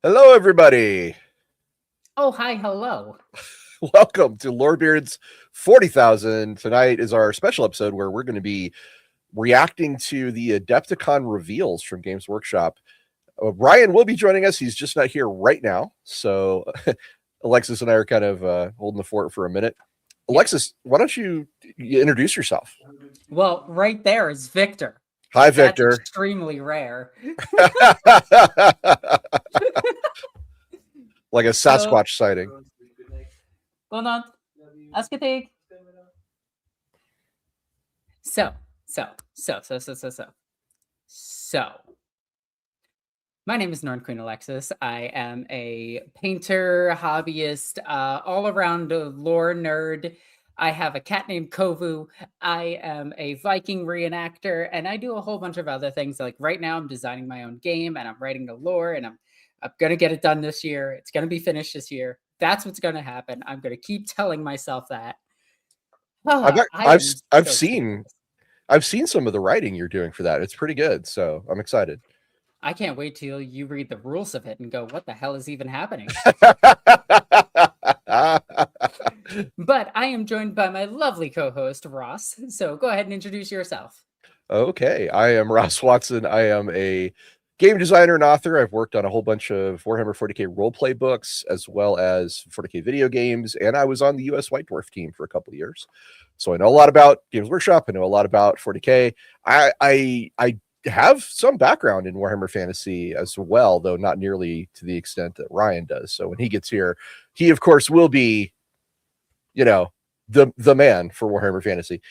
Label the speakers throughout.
Speaker 1: Hello, everybody.
Speaker 2: Oh, hi, hello.
Speaker 1: Welcome to Lorebeards 40,000. Tonight is our special episode where we're going to be reacting to the Adepticon reveals from Games Workshop. Ryan will be joining us. He's just not here right now. So Alexis and I are kind of holding the fort for a minute. Alexis, why don't you introduce yourself?
Speaker 2: Well, right there is Victor.
Speaker 1: Hi, Victor.
Speaker 2: That's extremely rare.
Speaker 1: Like a Sasquatch sighting.
Speaker 2: Hold on. Asketig. So. My name is Norn Queen Alexis. I am a painter, hobbyist, all-around lore nerd. I have a cat named Kovu. I am a Viking reenactor, and I do a whole bunch of other things. Like right now, I'm designing my own game, and I'm writing the lore, and I'm going to get it done this year. It's going to be finished this year. That's what's going to happen. I'm going to keep telling myself that.
Speaker 1: I've seen some of the writing you're doing for that. It's pretty good, so I'm excited.
Speaker 2: I can't wait till you read the rules of it and go, what the hell is even happening? But I am joined by my lovely co-host, Ross. So go ahead and introduce yourself.
Speaker 1: Okay, I am Ross Watson. I am a game designer and author. I've worked on a whole bunch of Warhammer 40k roleplay books, as well as 40k video games, and I was on the US White Dwarf team for a couple of years. So I know a lot about Games Workshop. I know a lot about 40k. I have some background in Warhammer Fantasy as well, though not nearly to the extent that Ryan does. So when he gets here, he of course will be, the man for Warhammer Fantasy.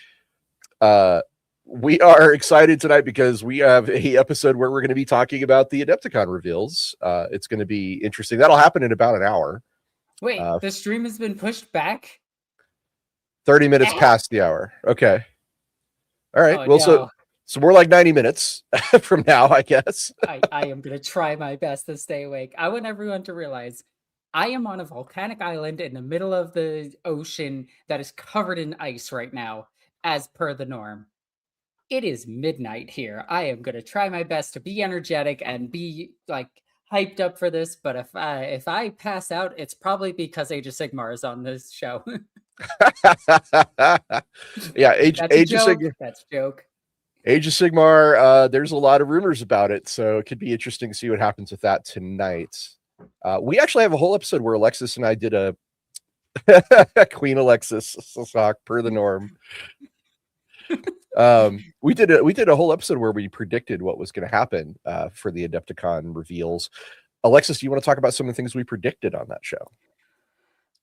Speaker 1: We are excited tonight because we have a episode where we're going to be talking about the Adepticon reveals. It's going to be interesting. That'll happen in about an hour.
Speaker 2: Wait, the stream has been pushed back
Speaker 1: 30 minutes past the hour. Okay. All right.
Speaker 2: Oh,
Speaker 1: well,
Speaker 2: no.
Speaker 1: So we're like 90 minutes from now, I guess.
Speaker 2: I am going to try my best to stay awake. I want everyone to realize I am on a volcanic island in the middle of the ocean that is covered in ice right now, as per the norm. It is midnight here. I am going to try my best to be energetic and be like hyped up for this. But if I pass out, it's probably because Age of Sigmar is on this show.
Speaker 1: Yeah, Age of Sigmar.
Speaker 2: That's a joke.
Speaker 1: Age of Sigmar, there's a lot of rumors about it, so it could be interesting to see what happens with that tonight. We actually have a whole episode where Alexis and I did a Queen Alexis per the norm. We did a whole episode where we predicted what was going to happen for the Adepticon reveals. Alexis, do you want to talk about some of the things we predicted on that show?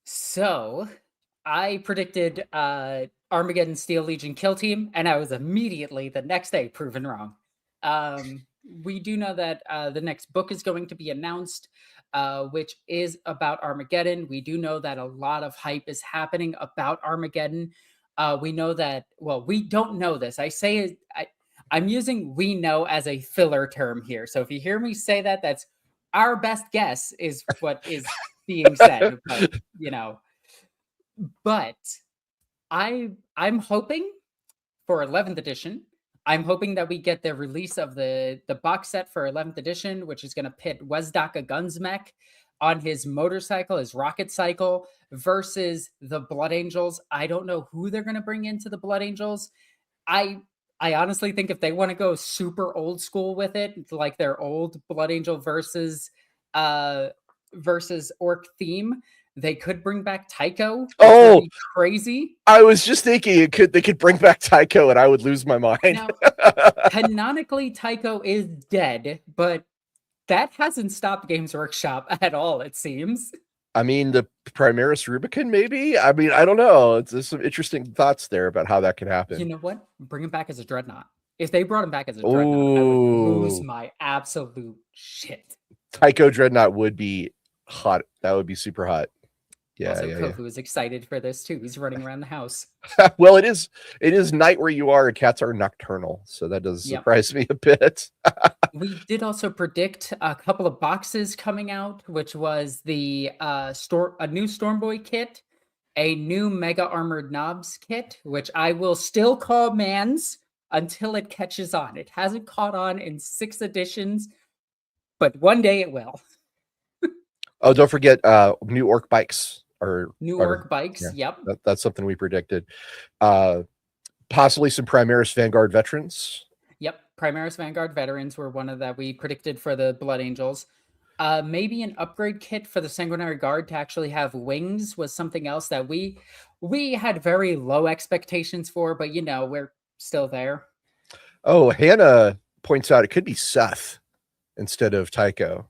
Speaker 2: So I predicted Armageddon Steel Legion Kill Team, and I was immediately the next day proven wrong. We do know that the next book is going to be announced, which is about Armageddon. We do know that a lot of hype is happening about Armageddon. We know that, well, we don't know this. I'm using "we know" as a filler term here. So if you hear me say that, that's our best guess is what is being said. But I'm hoping for 11th edition. I'm hoping that we get the release of the box set for 11th edition, which is going to pit Wezdaka Gunsmech on his motorcycle, his rocket cycle, versus the Blood Angels. I don't know who they're going to bring into the Blood Angels. I honestly think if they want to go super old school with it, like their old Blood Angel versus Orc theme, they could bring back Tycho.
Speaker 1: Oh,
Speaker 2: crazy!
Speaker 1: I was just thinking they could bring back Tycho, and I would lose my mind.
Speaker 2: Now, canonically, Tycho is dead, but that hasn't stopped Games Workshop at all. It seems.
Speaker 1: I mean, the Primaris Rubicon, maybe. I mean, I don't know. There's some interesting thoughts there about how that could happen.
Speaker 2: You know what? Bring him back as a Dreadnought. If they brought him back as a Dreadnought, I would lose my absolute shit.
Speaker 1: Tycho Dreadnought would be hot. That would be super hot. Yeah,
Speaker 2: also, Kofu is excited for this too. He's running around the house.
Speaker 1: Well, it is night where you are, and cats are nocturnal, so that does surprise me a bit.
Speaker 2: We did also predict a couple of boxes coming out, which was the a new Stormboy kit, a new Mega Armored Knobs kit, which I will still call Mans until it catches on. It hasn't caught on in 6 editions, but one day it will.
Speaker 1: Oh, don't forget new orc bikes
Speaker 2: New orc bikes.
Speaker 1: Yeah,
Speaker 2: Yep.
Speaker 1: that's something we predicted. Possibly some Primaris Vanguard veterans.
Speaker 2: Yep. Primaris Vanguard veterans were one of that we predicted for the Blood Angels. Maybe an upgrade kit for the Sanguinary Guard to actually have wings was something else that we had very low expectations for, but you know, we're still there.
Speaker 1: Oh, Hannah points out it could be Seth instead of Tycho.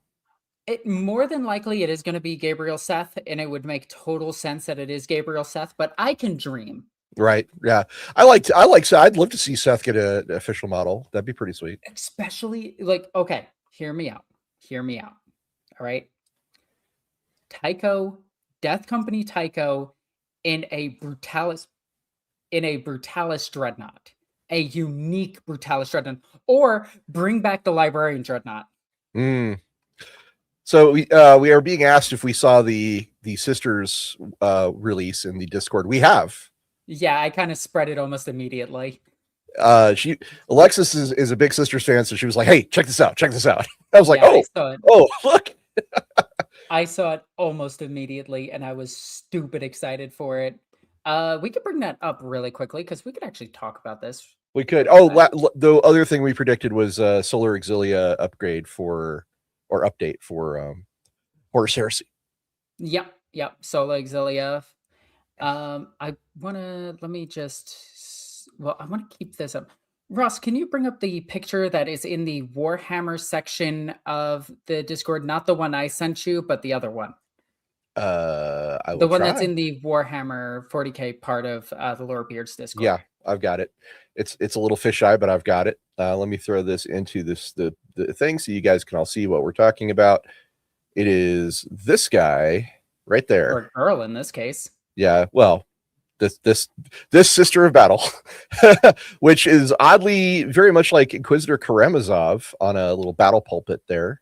Speaker 2: It more than likely it is going to be Gabriel Seth, and it would make total sense that it is Gabriel Seth, but I can dream.
Speaker 1: Right. Yeah. I'd love to see Seth get an official model. That'd be pretty sweet.
Speaker 2: Especially like, okay, hear me out. All right. Tycho, Death Company Tycho in a Brutalis Dreadnought. A unique Brutalis Dreadnought. Or bring back the Librarian Dreadnought.
Speaker 1: So we are being asked if we saw the sisters release in the Discord. We have.
Speaker 2: Yeah, I kind of spread it almost immediately.
Speaker 1: Alexis is a big Sisters fan, so she was like, "Hey, check this out! Check this out!" I was like,
Speaker 2: yeah,
Speaker 1: "Oh, look!"
Speaker 2: I saw it almost immediately, and I was stupid excited for it. We could bring that up really quickly because we could actually talk about this.
Speaker 1: We could. Oh, the other thing we predicted was Solar Auxilia upgrade or update for Horus Heresy.
Speaker 2: Yep. Solar Auxilia. I want to keep this up. Ross, can you bring up the picture that is in the Warhammer section of the Discord? Not the one I sent you, but the other one.
Speaker 1: The one
Speaker 2: that's in the Warhammer 40K part of the Lorebeards Discord.
Speaker 1: Yeah, I've got it. It's a little fisheye, but I've got it. Let me throw this into the thing so you guys can all see what we're talking about. It is this guy right there,
Speaker 2: or girl in this case.
Speaker 1: Yeah, well, this Sister of Battle, which is oddly very much like Inquisitor Karamazov on a little battle pulpit there.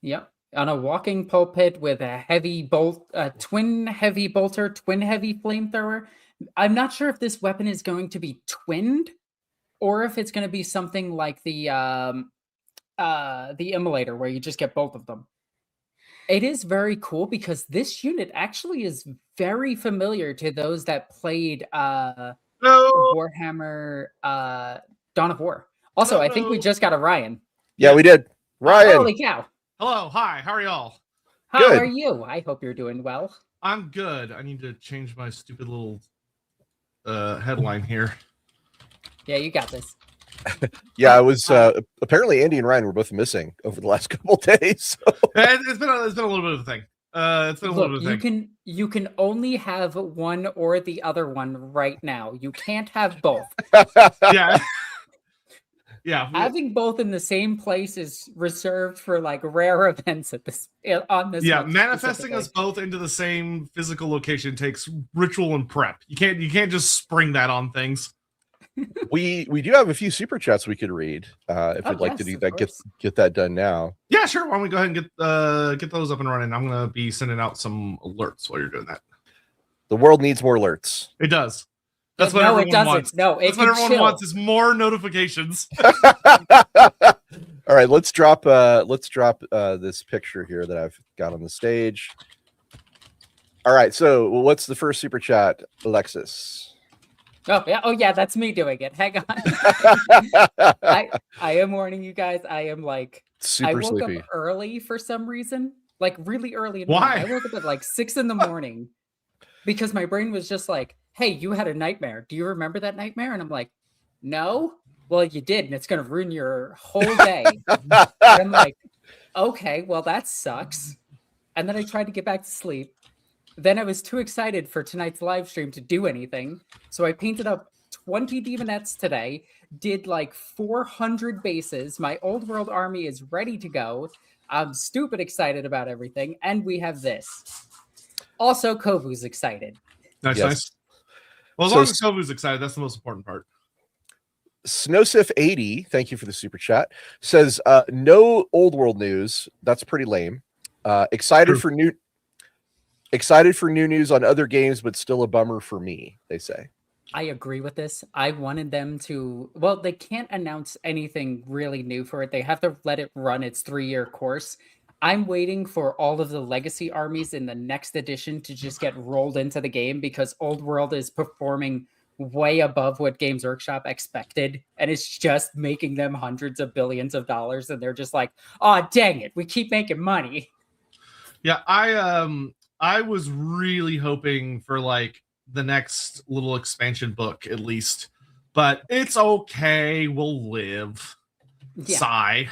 Speaker 2: Yep, on a walking pulpit with a heavy twin heavy bolter, twin heavy flamethrower. I'm not sure if this weapon is going to be twinned, or if it's going to be something like the Immolator, where you just get both of them. It is very cool because this unit actually is very familiar to those that played Warhammer Dawn of War. Also, I think we just got a Ryan.
Speaker 1: Yeah, we did. Ryan.
Speaker 2: Holy cow.
Speaker 3: Hello. Hi. How are y'all?
Speaker 2: How are you? I hope you're doing well.
Speaker 3: I'm good. I need to change my stupid little headline here.
Speaker 2: Yeah, you got this.
Speaker 1: Yeah, I was apparently Andy and Ryan were both missing over the last couple of days. So.
Speaker 3: It's been a little bit of a thing. It's been a little bit of a thing.
Speaker 2: You can only have one or the other one right now. You can't have both.
Speaker 3: Yeah. Yeah.
Speaker 2: Having both in the same place is reserved for like rare events at this on this.
Speaker 3: Yeah, manifesting us both into the same physical location takes ritual and prep. You can't just spring that on things.
Speaker 1: We do have a few super chats we could read if you'd like to do that. Get that done now.
Speaker 3: Yeah, sure. Why don't we go ahead and get those up and running? I'm gonna be sending out some alerts while you're doing that.
Speaker 1: The world needs more alerts.
Speaker 3: It does. That's what everyone wants.
Speaker 2: No,
Speaker 3: that's what everyone wants is more notifications.
Speaker 1: All right, let's drop this picture here that I've got on the stage. All right, so what's the first super chat, Alexis?
Speaker 2: Oh yeah, that's me doing it. Hang on. I am warning you guys. I am like
Speaker 1: super sleepy.
Speaker 2: Up early for some reason, like really early.
Speaker 3: Why?
Speaker 2: I woke up at like 6 a.m. because my brain was just like, "Hey, you had a nightmare. Do you remember that nightmare?" And I'm like, "No." Well, you did, and it's gonna ruin your whole day. And I'm like, "Okay, well that sucks." And then I tried to get back to sleep. Then I was too excited for tonight's live stream to do anything. So I painted up 20 demonettes today, did like 400 bases. My old world army is ready to go. I'm stupid excited about everything. And we have this. Also, Kovu's excited.
Speaker 3: Nice. Well, as long as Kovu's excited, that's the most important part.
Speaker 1: Snowsif80, thank you for the super chat, says, no old world news. That's pretty lame. Excited for new news on other games, but still a bummer for me, they say.
Speaker 2: I agree with this. I wanted them to, well, they can't announce anything really new for it. They have to let it run its 3-year course. I'm waiting for all of the legacy armies in the next edition to just get rolled into the game because Old World is performing way above what Games Workshop expected, and it's just making them hundreds of billions of dollars, and they're just like, oh, dang it, we keep making money.
Speaker 3: Yeah, I was really hoping for like the next little expansion book at least, but it's okay, we'll live.
Speaker 2: Yeah.
Speaker 3: Sigh.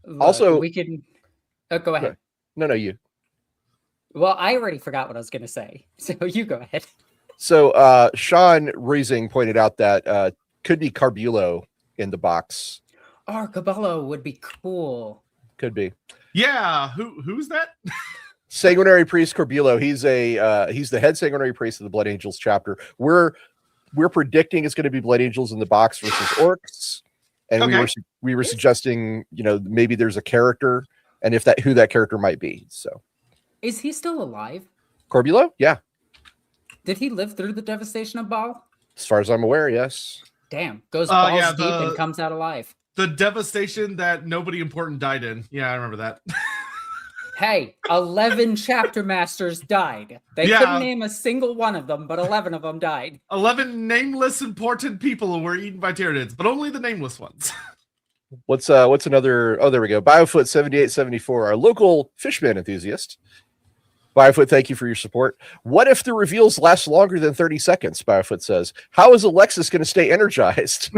Speaker 2: Look,
Speaker 1: Also-
Speaker 2: we can go ahead.
Speaker 1: No, you.
Speaker 2: Well, I already forgot what I was going to say, so you go ahead.
Speaker 1: So Sean Reising pointed out that could be Kremllo in the box.
Speaker 2: Oh, Kremllo would be cool.
Speaker 1: Could be.
Speaker 3: Yeah, who's that?
Speaker 1: Sanguinary Priest Kremllo. He's the head Sanguinary Priest of the Blood Angels chapter. We're predicting it's going to be Blood Angels in the box versus Orcs, and
Speaker 3: Okay.
Speaker 1: we were suggesting, maybe there's a character, and who that character might be. So
Speaker 2: Is he still alive?
Speaker 1: Kremllo, yeah,
Speaker 2: Did he live through the devastation of Baal?
Speaker 1: as far as I'm aware, yes.
Speaker 2: Damn, goes balls
Speaker 3: yeah,
Speaker 2: deep and comes out alive.
Speaker 3: The devastation that nobody important died in. Yeah, I remember that.
Speaker 2: Hey, 11 chapter masters died. They
Speaker 3: Yeah.
Speaker 2: couldn't name a single one of them, but 11 of them died.
Speaker 3: 11 nameless important people were eaten by Tyranids, but only the nameless ones.
Speaker 1: What's another? Oh, there we go. Biofoot 7874, our local fishman enthusiast. Biofoot, thank you for your support. What if the reveals last longer than 30 seconds? Biofoot says, how is Alexis going to stay energized?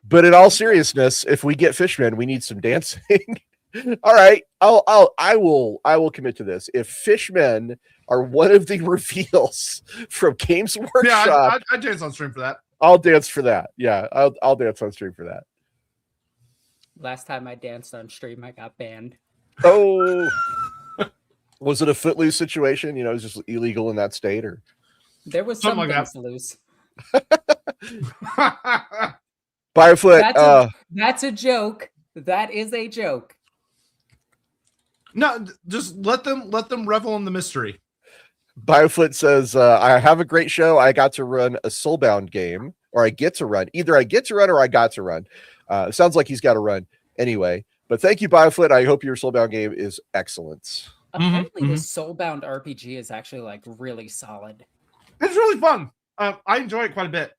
Speaker 1: But in all seriousness, if we get fishmen, we need some dancing. All right, I will commit to this. If fishmen are one of the reveals from Games Workshop,
Speaker 3: Yeah, I dance on stream for that.
Speaker 1: I'll dance for that. Yeah, I'll dance on stream for that.
Speaker 2: Last time I danced on stream, I got banned.
Speaker 1: Oh, was it a footloose situation? It was just illegal in that state, or
Speaker 2: There was some
Speaker 3: Something like
Speaker 2: things to lose.
Speaker 1: Biofoot?
Speaker 2: That's a joke. That is a joke.
Speaker 3: No, just let them revel in the mystery.
Speaker 1: Biofoot says, I have a great show. I got to run a Soulbound game, or I get to run. Either I get to run or I got to run. Sounds like he's got to run anyway. But thank you, Biofoot. I hope your Soulbound game is excellent.
Speaker 2: Apparently, the Soulbound RPG is actually like really solid.
Speaker 3: It's really fun. I enjoy it quite a bit.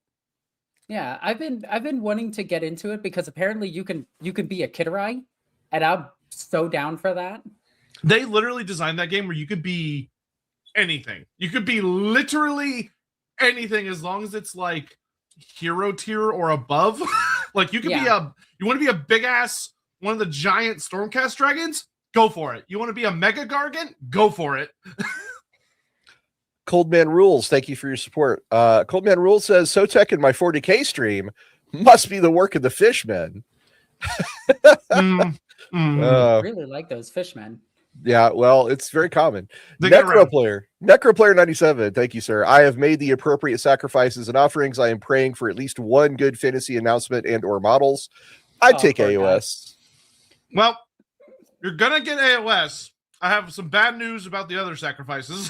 Speaker 2: Yeah, I've been wanting to get into it because apparently you can be a Kitterai, and I'm so down for that.
Speaker 3: They literally designed that game where you could be anything. You could be literally anything as long as it's like hero tier or above. Like you could you want to be a big ass one of the giant Stormcast dragons? Go for it. You want to be a Mega Gargant? Go for it.
Speaker 1: Coldman Rules, thank you for your support. Coldman Rules says, Sotek in my 40K stream must be the work of the fishmen.
Speaker 2: I really like those fishmen.
Speaker 1: Yeah, well, it's very common.
Speaker 3: They get around.
Speaker 1: Necroplayer 97, thank you, sir. I have made the appropriate sacrifices and offerings. I am praying for at least one good fantasy announcement and or models. I'd take AoS.
Speaker 3: Well, you're gonna get AoS. I have some bad news about the other sacrifices.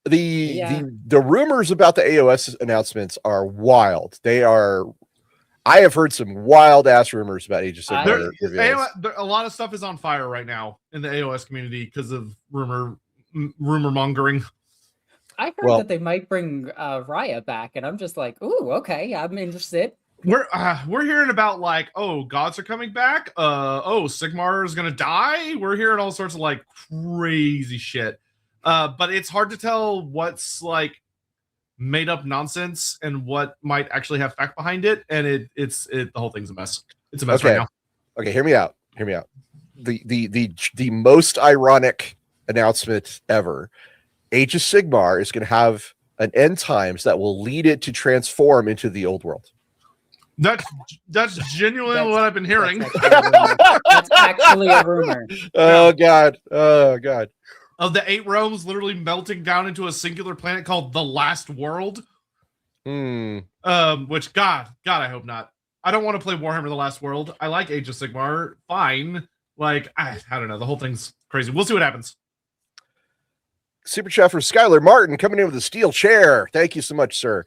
Speaker 1: The rumors about the AoS announcements are wild. I have heard some wild ass rumors about Age of Sigmar reveals.
Speaker 3: A lot of stuff is on fire right now in the AoS community because of rumor mongering.
Speaker 2: I heard that they might bring Raya back, and I'm just like, ooh, okay, I'm interested.
Speaker 3: We're hearing about like, oh, gods are coming back. Sigmar is gonna die. We're hearing all sorts of like crazy shit. But it's hard to tell what's like made up nonsense and what might actually have fact behind it. And the whole thing's a mess. It's a mess right now.
Speaker 1: Okay, hear me out. The most ironic announcement ever. Age of Sigmar is going to have an end times that will lead it to transform into the old world.
Speaker 3: That's genuinely what I've been hearing.
Speaker 2: That's actually a rumor.
Speaker 1: Oh God.
Speaker 3: Of the 8 realms literally melting down into a singular planet called the Last World. Which God, I hope not. I don't want to play Warhammer The Last World. I like Age of Sigmar. Fine. Like, I don't know. The whole thing's crazy. We'll see what happens.
Speaker 1: Super chat for Skylar Martin coming in with a steel chair. Thank you so much, sir.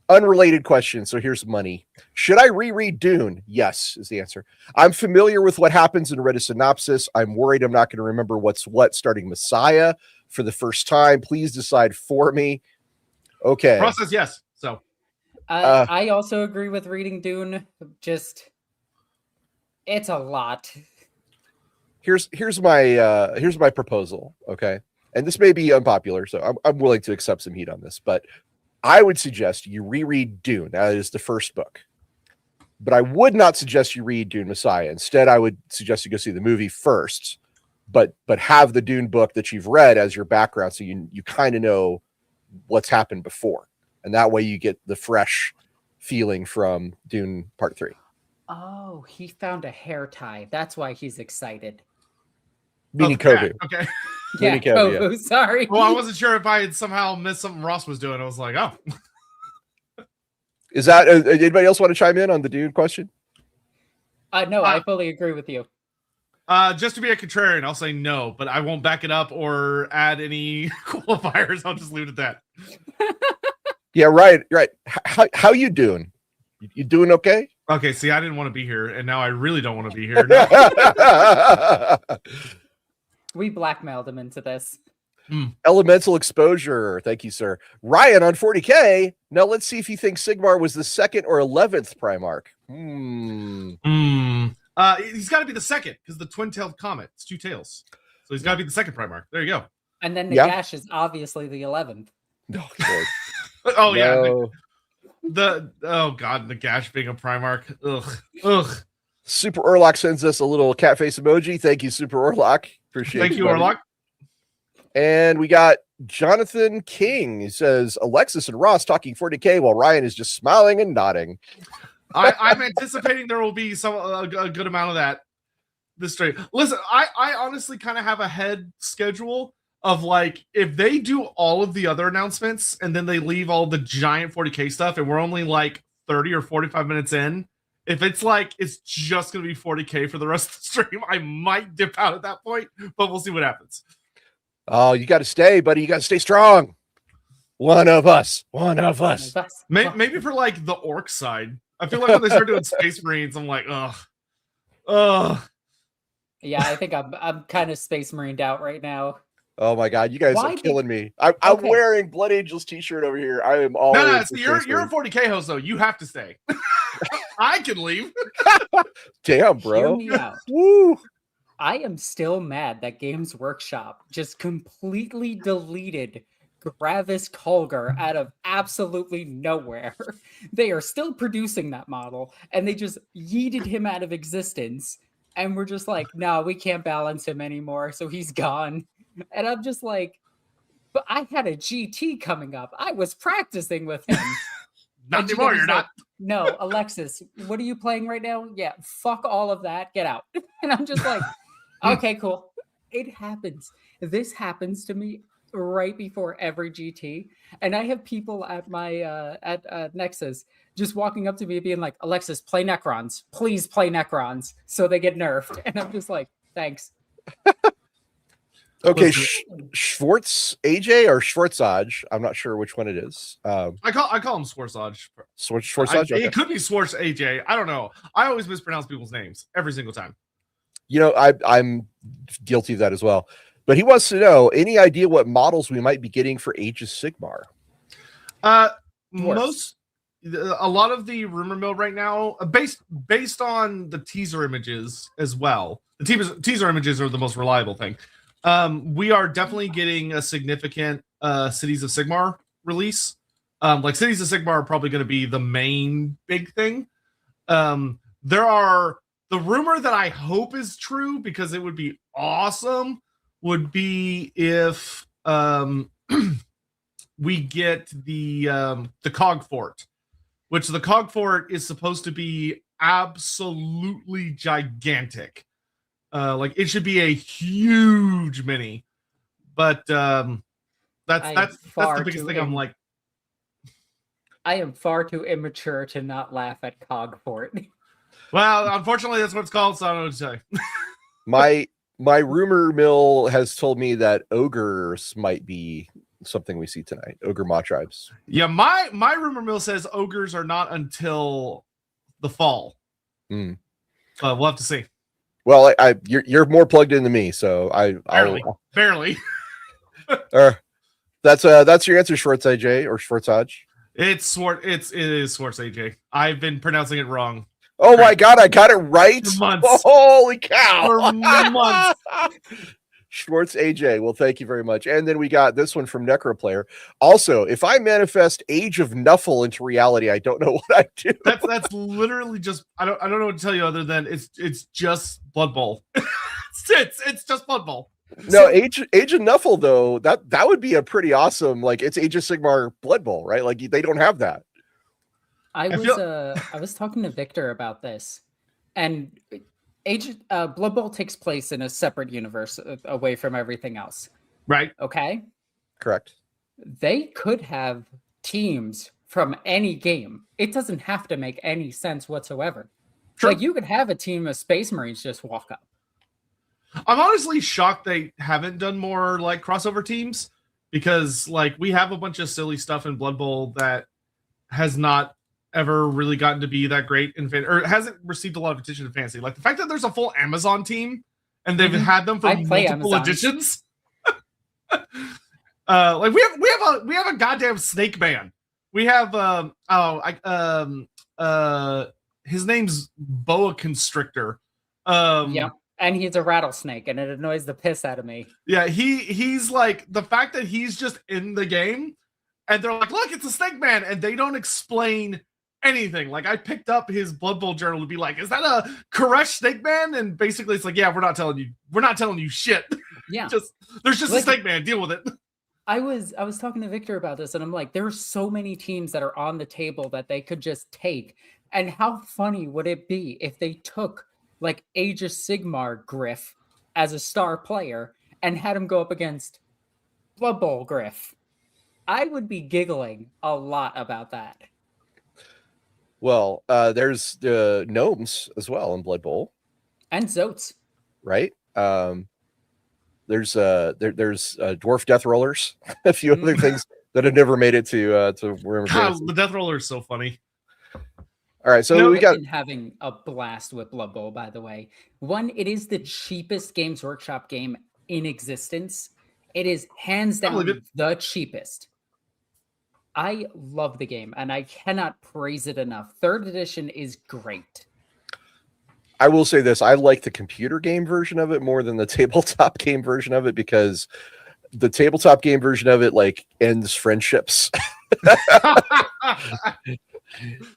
Speaker 1: Unrelated question. So here's money. Should I reread Dune? Yes, is the answer. I'm familiar with what happens and read a synopsis. I'm worried I'm not going to remember what's what starting Messiah for the first time. Please decide for me. Okay.
Speaker 3: Process, yes. So
Speaker 2: I also agree with reading Dune. Just, it's a lot.
Speaker 1: Here's my proposal. Okay, and this may be unpopular, so I'm willing to accept some heat on this, but I would suggest you reread Dune. That is the first book. But I would not suggest you read Dune Messiah. Instead, I would suggest you go see the movie first, but have the Dune book that you've read as your background, so you kind of know what's happened before. And that way you get the fresh feeling from Dune Part 3.
Speaker 2: Oh, he found a hair tie. That's why he's excited.
Speaker 1: Meaning Kobu.
Speaker 3: Okay.
Speaker 2: Yeah, Kobu, yeah. Sorry.
Speaker 3: Well, I wasn't sure if I had somehow missed something Ross was doing. I was like, oh.
Speaker 1: Is that anybody else want to chime in on the Dune question?
Speaker 2: No, I fully agree with you.
Speaker 3: Just to be a contrarian, I'll say no, but I won't back it up or add any qualifiers. I'll just leave it at that.
Speaker 1: Yeah, right. How you doing? You doing okay?
Speaker 3: Okay, see, I didn't want to be here, and now I really don't want to be here.
Speaker 2: We blackmailed him into this.
Speaker 1: Elemental exposure. Thank you, sir. Ryan on 40K. Now let's see if you think Sigmar was the 2nd or 11th Primarch.
Speaker 3: He's got to be the 2nd because the twin-tailed comet. It's 2 tails. So he's got to be the 2nd Primarch. There you go.
Speaker 2: And then Nagash is obviously the 11th.
Speaker 1: No, Lord.
Speaker 3: Oh,
Speaker 1: no.
Speaker 3: Yeah. Oh, God, Nagash being a Primarch. Ugh.
Speaker 1: Super Orlock sends us a little cat face emoji. Thank you, Super Orlock. Appreciate it.
Speaker 3: Thank you, Orlock.
Speaker 1: And we got Jonathan King. He says, Alexis and Ross talking 40K while Ryan is just smiling and nodding.
Speaker 3: I'm anticipating there will be a good amount of that this stream. Listen, I honestly kind of have a head schedule of like, if they do all of the other announcements and then they leave all the giant 40K stuff and we're only like 30 or 45 minutes in, if it's like it's just going to be 40K for the rest of the stream, I might dip out at that point, but we'll see what happens.
Speaker 1: Oh, you got to stay, buddy. You got to stay strong. One of us.
Speaker 3: Maybe for like the orc side. I feel like when they start doing Space Marines, I'm like, ugh.
Speaker 2: Yeah, I think I'm kind of Space Marined out right now.
Speaker 1: Oh my God, you guys are killing me. I'm wearing Blood Angels t-shirt over here. I am all.
Speaker 3: No, you're a 40K host though. You have to stay. I can leave.
Speaker 1: Damn, bro.
Speaker 2: Hear me out.
Speaker 1: Woo.
Speaker 2: I am still mad that Games Workshop just completely deleted Gravis Kulgar out of absolutely nowhere. They are still producing that model, and they just yeeted him out of existence. And we're just like, no, we can't balance him anymore, so he's gone. And I'm just like, but I had a GT coming up. I was practicing with him.
Speaker 3: Not anymore, you're not.
Speaker 2: No, Alexis, what are you playing right now? Yeah, fuck all of that. Get out. And I'm just like, okay, cool. It happens. This happens to me right before every GT. And I have people at my at Nexus just walking up to me being like, Alexis, play Necrons. Please play Necrons. So they get nerfed. And I'm just like, thanks.
Speaker 1: Okay, Schwartz AJ or Schwartzaj. I'm not sure which one it is.
Speaker 3: I call him Schwartzaj.
Speaker 1: Schwartzaj. Okay.
Speaker 3: It could be Schwartz AJ. I don't know. I always mispronounce people's names every single time.
Speaker 1: You know, I'm guilty of that as well. But he wants to know any idea what models we might be getting for Age of Sigmar.
Speaker 3: A lot of the rumor mill right now, based on the teaser images as well. The teaser images are the most reliable thing. We are definitely getting a significant Cities of Sigmar release. Like Cities of Sigmar are probably going to be the main big thing. There are the rumor that I hope is true because it would be awesome. Would be if we get the Cogfort, which the Cogfort is supposed to be absolutely gigantic. Like it should be a huge mini, but that's the biggest thing. I'm like,
Speaker 2: I am far too immature to not laugh at Cogfort.
Speaker 3: Well, unfortunately, that's what it's called. So I don't know what to say.
Speaker 1: My rumor mill has told me that ogres might be something we see tonight. Ogre Maw tribes.
Speaker 3: Yeah, my rumor mill says ogres are not until the fall. We'll have to see.
Speaker 1: Well, you're more plugged in than me, so
Speaker 3: barely.
Speaker 1: That's your answer, Schwartz AJ or Schwartz Hodge.
Speaker 3: It is Schwartz AJ. I've been pronouncing it wrong.
Speaker 1: Oh my god, I got it right.
Speaker 3: For months.
Speaker 1: Holy cow.
Speaker 3: For months.
Speaker 1: Schwartz AJ. Well, thank you very much. And then we got this one from Necroplayer. Also, if I manifest Age of Nuffle into reality, I don't know what I do.
Speaker 3: That's literally just I don't know what to tell you other than it's just Blood Bowl. it's just Blood Bowl.
Speaker 1: No, Age of Nuffle though, that would be a pretty awesome, like it's Age of Sigmar Blood Bowl, right? Like they don't have that.
Speaker 2: I was talking to Victor about this, and Blood Bowl takes place in a separate universe away from everything else.
Speaker 3: Right.
Speaker 2: Okay.
Speaker 1: Correct.
Speaker 2: They could have teams from any game. It doesn't have to make any sense whatsoever.
Speaker 3: True.
Speaker 2: Like you could have a team of Space Marines just walk up.
Speaker 3: I'm honestly shocked they haven't done more like crossover teams, because like we have a bunch of silly stuff in Blood Bowl that has not ever really gotten to be that great in or hasn't received a lot of attention in fantasy. Like the fact that there's a full Amazon team and they've had them for multiple editions. Like we have a goddamn snake man. We have his name's Boa Constrictor.
Speaker 2: Yeah. And he's a rattlesnake, and it annoys the piss out of me.
Speaker 3: Yeah, he's like the fact that he's just in the game, and they're like, "Look, it's a snake man," and they don't explain anything. Like I picked up his Blood Bowl journal to be like, "Is that a Koresh snake man?" And basically, it's like, "Yeah, we're not telling you shit."
Speaker 2: Yeah,
Speaker 3: there's just a snake man. Deal with it.
Speaker 2: I was talking to Victor about this, and I'm like, there are so many teams that are on the table that they could just take, and how funny would it be if they took like Age of Sigmar Griff as a star player and had him go up against Blood Bowl Griff? I would be giggling a lot about that.
Speaker 1: Well, there's the gnomes as well in Blood Bowl.
Speaker 2: And Zotes.
Speaker 1: Right? There's dwarf death rollers, a few other things that have never made it to Warhammer Fantasy.
Speaker 3: The death roller is so funny.
Speaker 1: All right, so we got
Speaker 2: been having a blast with Blood Bowl, by the way. One, it is the cheapest Games Workshop game in existence. It is hands down the cheapest. I love the game, and I cannot praise it enough. 3rd edition is great.
Speaker 1: I will say this: I like the computer game version of it more than the tabletop game version of it, because the tabletop game version of it like ends friendships.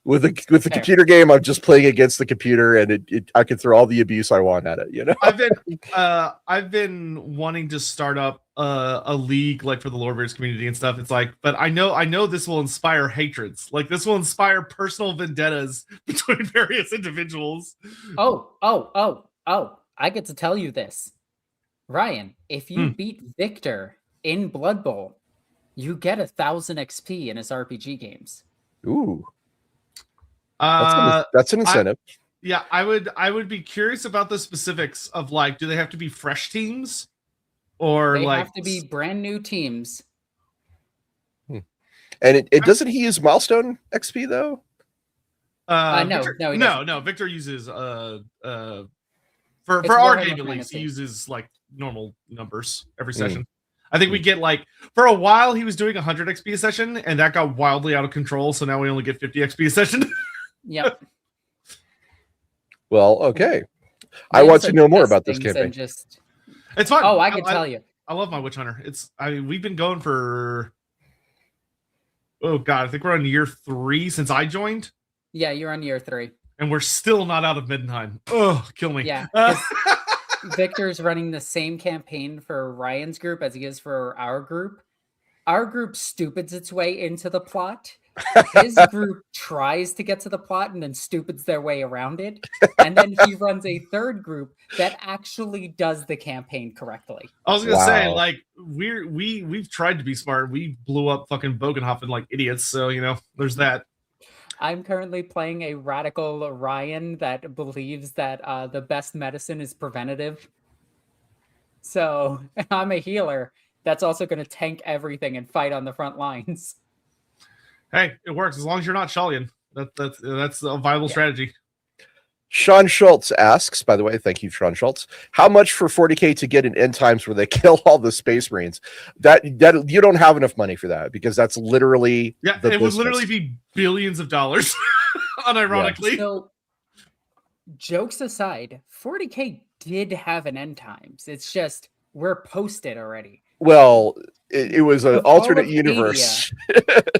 Speaker 1: With the computer game, I'm just playing against the computer, and I can throw all the abuse I want at it. You know,
Speaker 3: I've been wanting to start up a league like for the Lorebeards community and stuff. It's like, but I know this will inspire hatreds. Like this will inspire personal vendettas between various individuals.
Speaker 2: Oh! I get to tell you this, Ryan. If you beat Victor in Blood Bowl, you get 1,000 XP in his RPG games.
Speaker 1: Ooh. That's an incentive.
Speaker 3: I would be curious about the specifics of like, do they have to be fresh teams, or
Speaker 2: they
Speaker 3: like
Speaker 2: have to be brand new teams?
Speaker 1: And it doesn't he use milestone XP though?
Speaker 3: No. Victor uses for our game at least, he uses like normal numbers every session. I think we get like, for a while he was doing 100 XP a session, and that got wildly out of control. So now we only get 50 XP a session.
Speaker 2: Yep.
Speaker 1: Well, okay. I want to know more about this campaign.
Speaker 3: It's fun.
Speaker 2: Oh, I can tell you.
Speaker 3: I love my Witch Hunter. We've been going for, oh God, I think we're on year 3 since I joined.
Speaker 2: Yeah, you're on year 3.
Speaker 3: And we're still not out of Middenheim. Oh, kill me.
Speaker 2: Yeah. Victor's running the same campaign for Ryan's group as he is for our group. Our group stupids its way into the plot. His group tries to get to the plot and then stupids their way around it. And then he runs a 3rd group that actually does the campaign correctly.
Speaker 3: I was gonna say, like, we've tried to be smart. We blew up fucking Bogenhofen like idiots, so you know, there's that.
Speaker 2: I'm currently playing a radical Ryan that believes that the best medicine is preventative. So I'm a healer, that's also going to tank everything and fight on the front lines.
Speaker 3: Hey, it works as long as you're not Shellian. That's a viable strategy.
Speaker 1: Sean Schultz asks, by the way, thank you, Sean Schultz. How much for 40K to get an end times where they kill all the Space Marines? That you don't have enough money for that, because that's literally
Speaker 3: would literally be billions of dollars. Unironically.
Speaker 2: So, jokes aside, 40K did have an end times. It's just we're posted already.
Speaker 1: Well, it was an alternate universe.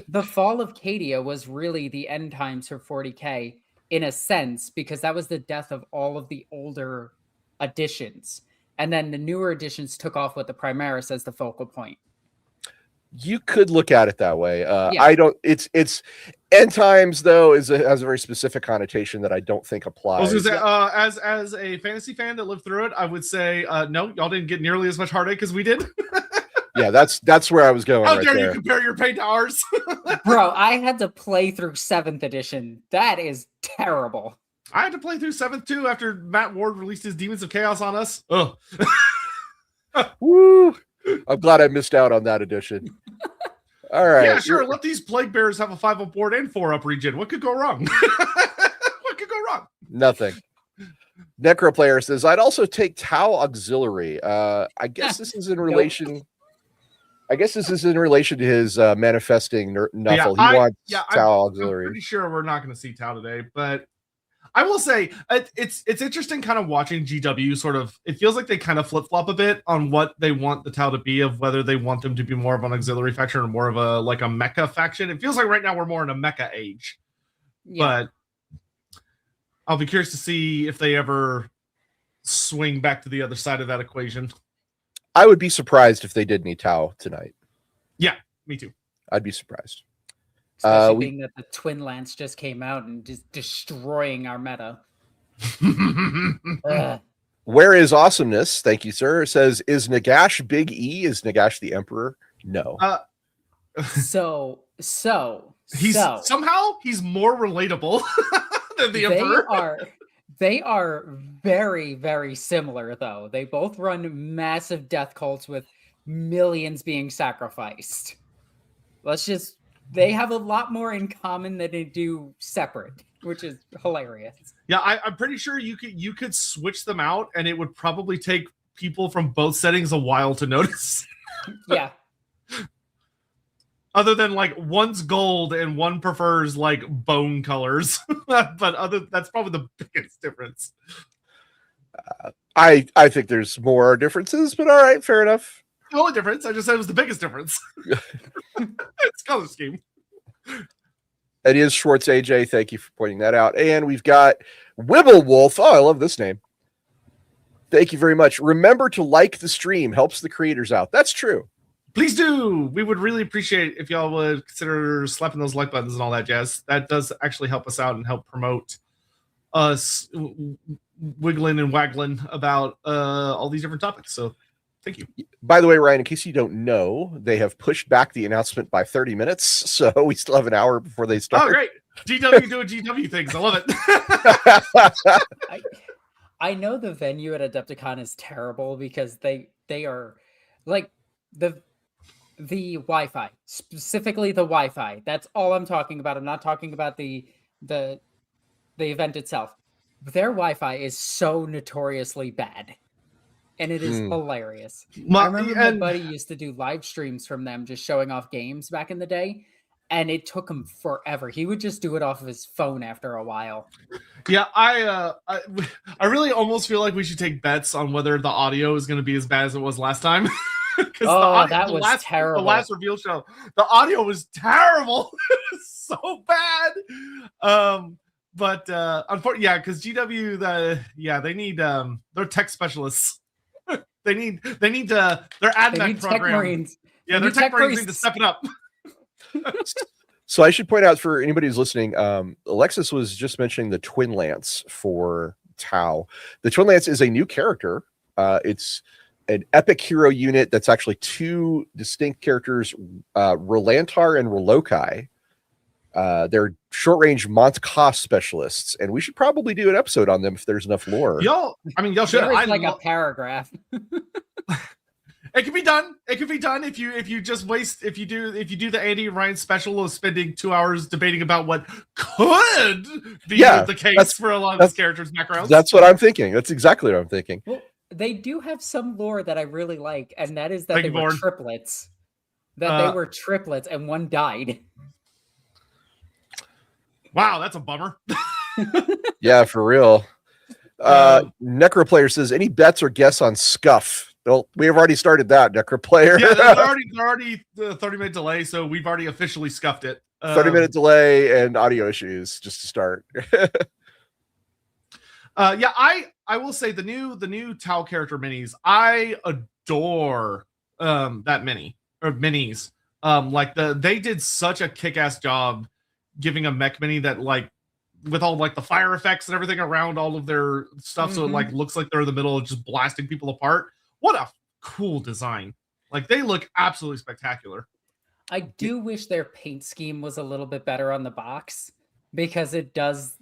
Speaker 2: The fall of Cadia was really the end times for 40K in a sense, because that was the death of all of the older editions. And then the newer editions took off with the Primaris as the focal point.
Speaker 1: You could look at it that way. I don't. It's end times though has a very specific connotation that I don't think applies.
Speaker 3: As a fantasy fan that lived through it, I would say no, y'all didn't get nearly as much heartache as we did.
Speaker 1: Yeah, that's where I was going.
Speaker 3: How dare you compare your pain to ours?
Speaker 2: Bro, I had to play through 7th edition. That is terrible.
Speaker 3: I had to play through 7th too after Matt Ward released his Demons of Chaos on us. Oh.
Speaker 1: Woo! I'm glad I missed out on that edition. All right.
Speaker 3: Yeah, sure. Let these Plague Bearers have a 5-up board and 4-up regen. What could go wrong? What could go wrong?
Speaker 1: Nothing. Necroplayer says, I'd also take Tau Auxiliary. I guess this is in relation. I guess this is in relation to his manifesting Nuffle. He wants Tau Auxiliary.
Speaker 3: I'm pretty sure we're not going to see Tau today, but I will say it's interesting kind of watching GW sort of, it feels like they kind of flip-flop a bit on what they want the Tau to be, of whether they want them to be more of an auxiliary faction or more of a mecha faction. It feels like right now we're more in a mecha age. Yeah. But I'll be curious to see if they ever swing back to the other side of that equation.
Speaker 1: I would be surprised if they did any Tau tonight.
Speaker 3: Yeah, me too.
Speaker 1: I'd be surprised.
Speaker 2: Especially being that the Twin Lance just came out and just destroying our meta.
Speaker 1: Where is awesomeness? Thank you, sir. It says, is Nagash Big E? Is Nagash the Emperor? No.
Speaker 2: So somehow
Speaker 3: he's more relatable than the Emperor.
Speaker 2: They are very, very similar, though. They both run massive death cults with millions being sacrificed. They have a lot more in common than they do separate, which is hilarious.
Speaker 3: Yeah, I'm pretty sure you could switch them out, and it would probably take people from both settings a while to notice.
Speaker 2: Yeah.
Speaker 3: Other than one's gold and one prefers bone colors, but that's probably the biggest difference.
Speaker 1: I think there's more differences, but all right, fair enough.
Speaker 3: The only difference, I just said, it was the biggest difference. It's color scheme.
Speaker 1: It is Schwartz AJ. Thank you for pointing that out. And we've got Wibblewolf. Oh, I love this name. Thank you very much. Remember to like the stream. Helps the creators out. That's true.
Speaker 3: Please do. We would really appreciate if y'all would consider slapping those like buttons and all that jazz. That does actually help us out and help promote us wiggling and waggling about all these different topics. So thank you.
Speaker 1: By the way, Ryan, in case you don't know, they have pushed back the announcement by 30 minutes. So we still have an hour before they start.
Speaker 3: Oh, great. GW doing GW things. I love it.
Speaker 2: I know the venue at Adepticon is terrible because they are the Wi-Fi, specifically the Wi-Fi. That's all I'm talking about. I'm not talking about the event itself. Their Wi-Fi is so notoriously bad, and it is hilarious. I remember my buddy used to do live streams from them, just showing off games back in the day, and it took him forever. He would just do it off of his phone after a while.
Speaker 3: Yeah, I really almost feel like we should take bets on whether the audio is going to be as bad as it was last time.
Speaker 2: That was terrible.
Speaker 3: The last reveal show, the audio was terrible. So bad. But unfortunately, yeah, because GW, they need they're tech specialists. they need their AdMech program.
Speaker 2: Marines.
Speaker 3: Yeah, their tech Marines need to step it up.
Speaker 1: So I should point out for anybody who's listening, Alexis was just mentioning the Twin Lance for Tau. The Twin Lance is a new character. It's an epic hero unit that's actually two distinct characters, Relantar and Relokai. They're short-range Montcalm specialists, and we should probably do an episode on them if there's enough lore.
Speaker 3: Y'all should.
Speaker 2: There is a paragraph.
Speaker 3: It can be done. It can be done if you just waste if you do the Andy and Ryan special of spending 2 hours debating about what could be the case for a lot of these characters' backgrounds.
Speaker 1: That's what I'm thinking. That's exactly what I'm thinking.
Speaker 2: Well, they do have some lore that I really like, and that is that they were triplets. That they were triplets, and one died.
Speaker 3: Wow, that's a bummer.
Speaker 1: Yeah, for real. Necroplayer says, any bets or guess on Scuff? Well, we have already started that, Necroplayer.
Speaker 3: Yeah, they're already the 30-minute delay, so we've already officially scuffed it.
Speaker 1: 30-minute delay and audio issues just to start.
Speaker 3: Yeah, I will say the new Tau character minis, I adore that mini or minis. Like they did such a kick-ass job giving a mech mini that like with all like the fire effects and everything around all of their stuff, so it like looks like they're in the middle of just blasting people apart. What a cool design. Like they look absolutely spectacular.
Speaker 2: I do wish their paint scheme was a little bit better on the box, because it doesn't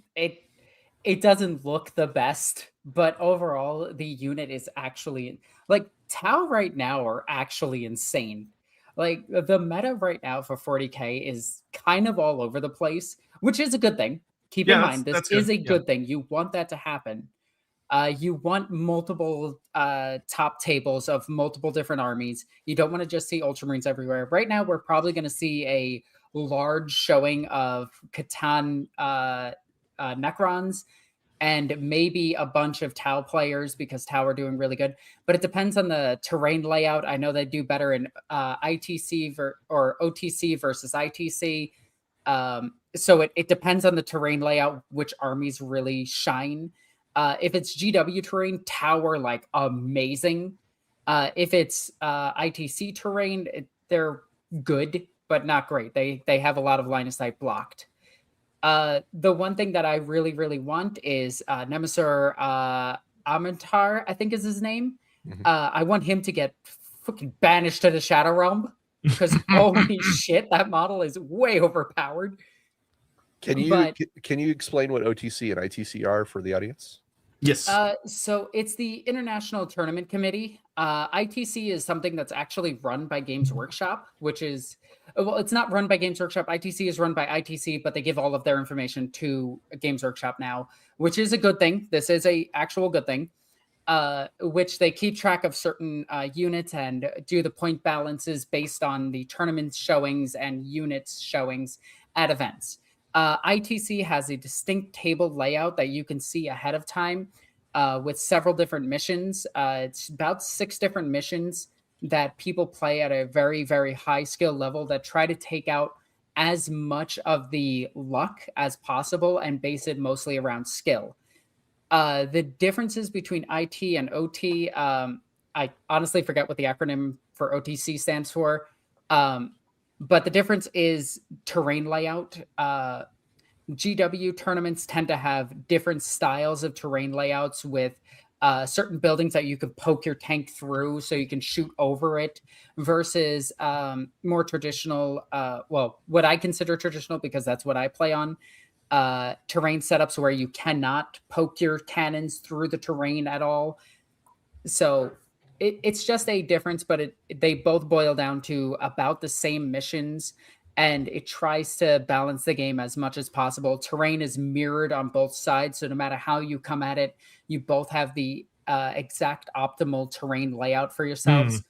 Speaker 2: look the best, but overall the unit is actually like Tau right now are actually insane. Like the meta right now for 40k is kind of all over the place, which is a good thing. Keep in mind, this is a good thing. You want that to happen. You want multiple top tables of multiple different armies. You don't want to just see Ultramarines everywhere. Right now, we're probably going to see a large showing of Catan Necrons and maybe a bunch of Tau players, because Tau are doing really good. But it depends on the terrain layout. I know they do better in ITC or OTC versus ITC. So it depends on the terrain layout, which armies really shine. If it's GW terrain, Tau are like amazing. If it's ITC terrain, they're good, but not great. They have a lot of line of sight blocked. The one thing that I really, really want is Nemesis Amantar, I think is his name. I want him to get fucking banished to the Shadow Realm, because holy shit, that model is way overpowered.
Speaker 1: Can you explain what OTC and ITC are for the audience?
Speaker 3: Yes.
Speaker 2: So it's the International Tournament Committee. ITC is something that's actually run by Games Workshop, which is, well, it's not run by Games Workshop. ITC is run by ITC, but they give all of their information to Games Workshop now, which is a good thing. This is a actual good thing, which they keep track of certain units and do the point balances based on the tournament showings and units showings at events. ITC has a distinct table layout that you can see ahead of time with several different missions. It's about 6 different missions that people play at a very, very high skill level that try to take out as much of the luck as possible and base it mostly around skill. The differences between IT and OT, I honestly forget what the acronym for OTC stands for. But the difference is terrain layout. GW tournaments tend to have different styles of terrain layouts with certain buildings that you can poke your tank through so you can shoot over it, versus more traditional, well, what I consider traditional, because that's what I play on, terrain setups where you cannot poke your cannons through the terrain at all. So it's just a difference, but they both boil down to about the same missions, and it tries to balance the game as much as possible. Terrain is mirrored on both sides, so no matter how you come at it, you both have the exact optimal terrain layout for yourselves.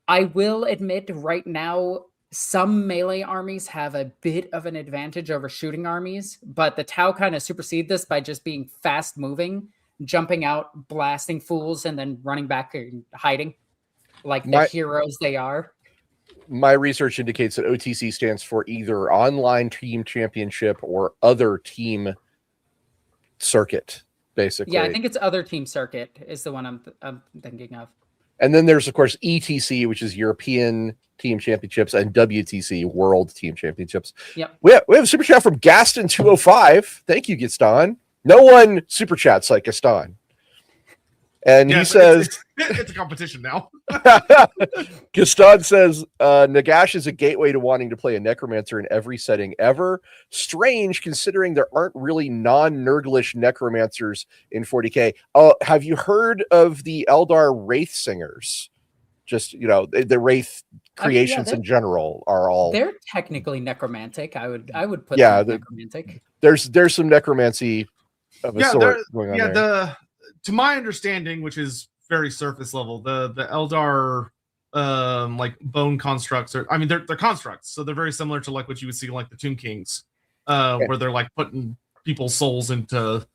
Speaker 2: I will admit right now, some melee armies have a bit of an advantage over shooting armies, but the Tau kind of supersede this by just being fast moving, jumping out, blasting fools, and then running back and hiding like the heroes they are.
Speaker 1: My research indicates that OTC stands for either Online Team Championship or Other Team Circuit, basically.
Speaker 2: Yeah, I think it's Other Team Circuit is the one I'm thinking of. And
Speaker 1: then there's, of course, ETC, which is European Team Championships, and WTC, World Team Championships.
Speaker 2: Yep.
Speaker 1: We have a super chat from Gaston205. Thank you, Gaston. No one super chats like Gaston. And he says...
Speaker 3: It's a competition now.
Speaker 1: Gaston says, Nagash is a gateway to wanting to play a Necromancer in every setting ever. Strange, considering there aren't really non-Nurglish Necromancers in 40k. Have you heard of the Eldar Wraith Singers? Just, you know, the Wraith creations
Speaker 2: they're-
Speaker 1: in general are all.
Speaker 2: They're technically necromantic. I would put
Speaker 1: Yeah,
Speaker 2: them necromantic.
Speaker 1: There's some necromancy of a
Speaker 3: Yeah,
Speaker 1: sort going on there.
Speaker 3: to my understanding, which is very surface level, the Eldar like bone constructs are, I mean, they're constructs, so they're very similar to like what you would see in like the Tomb Kings, where they're like putting people's souls into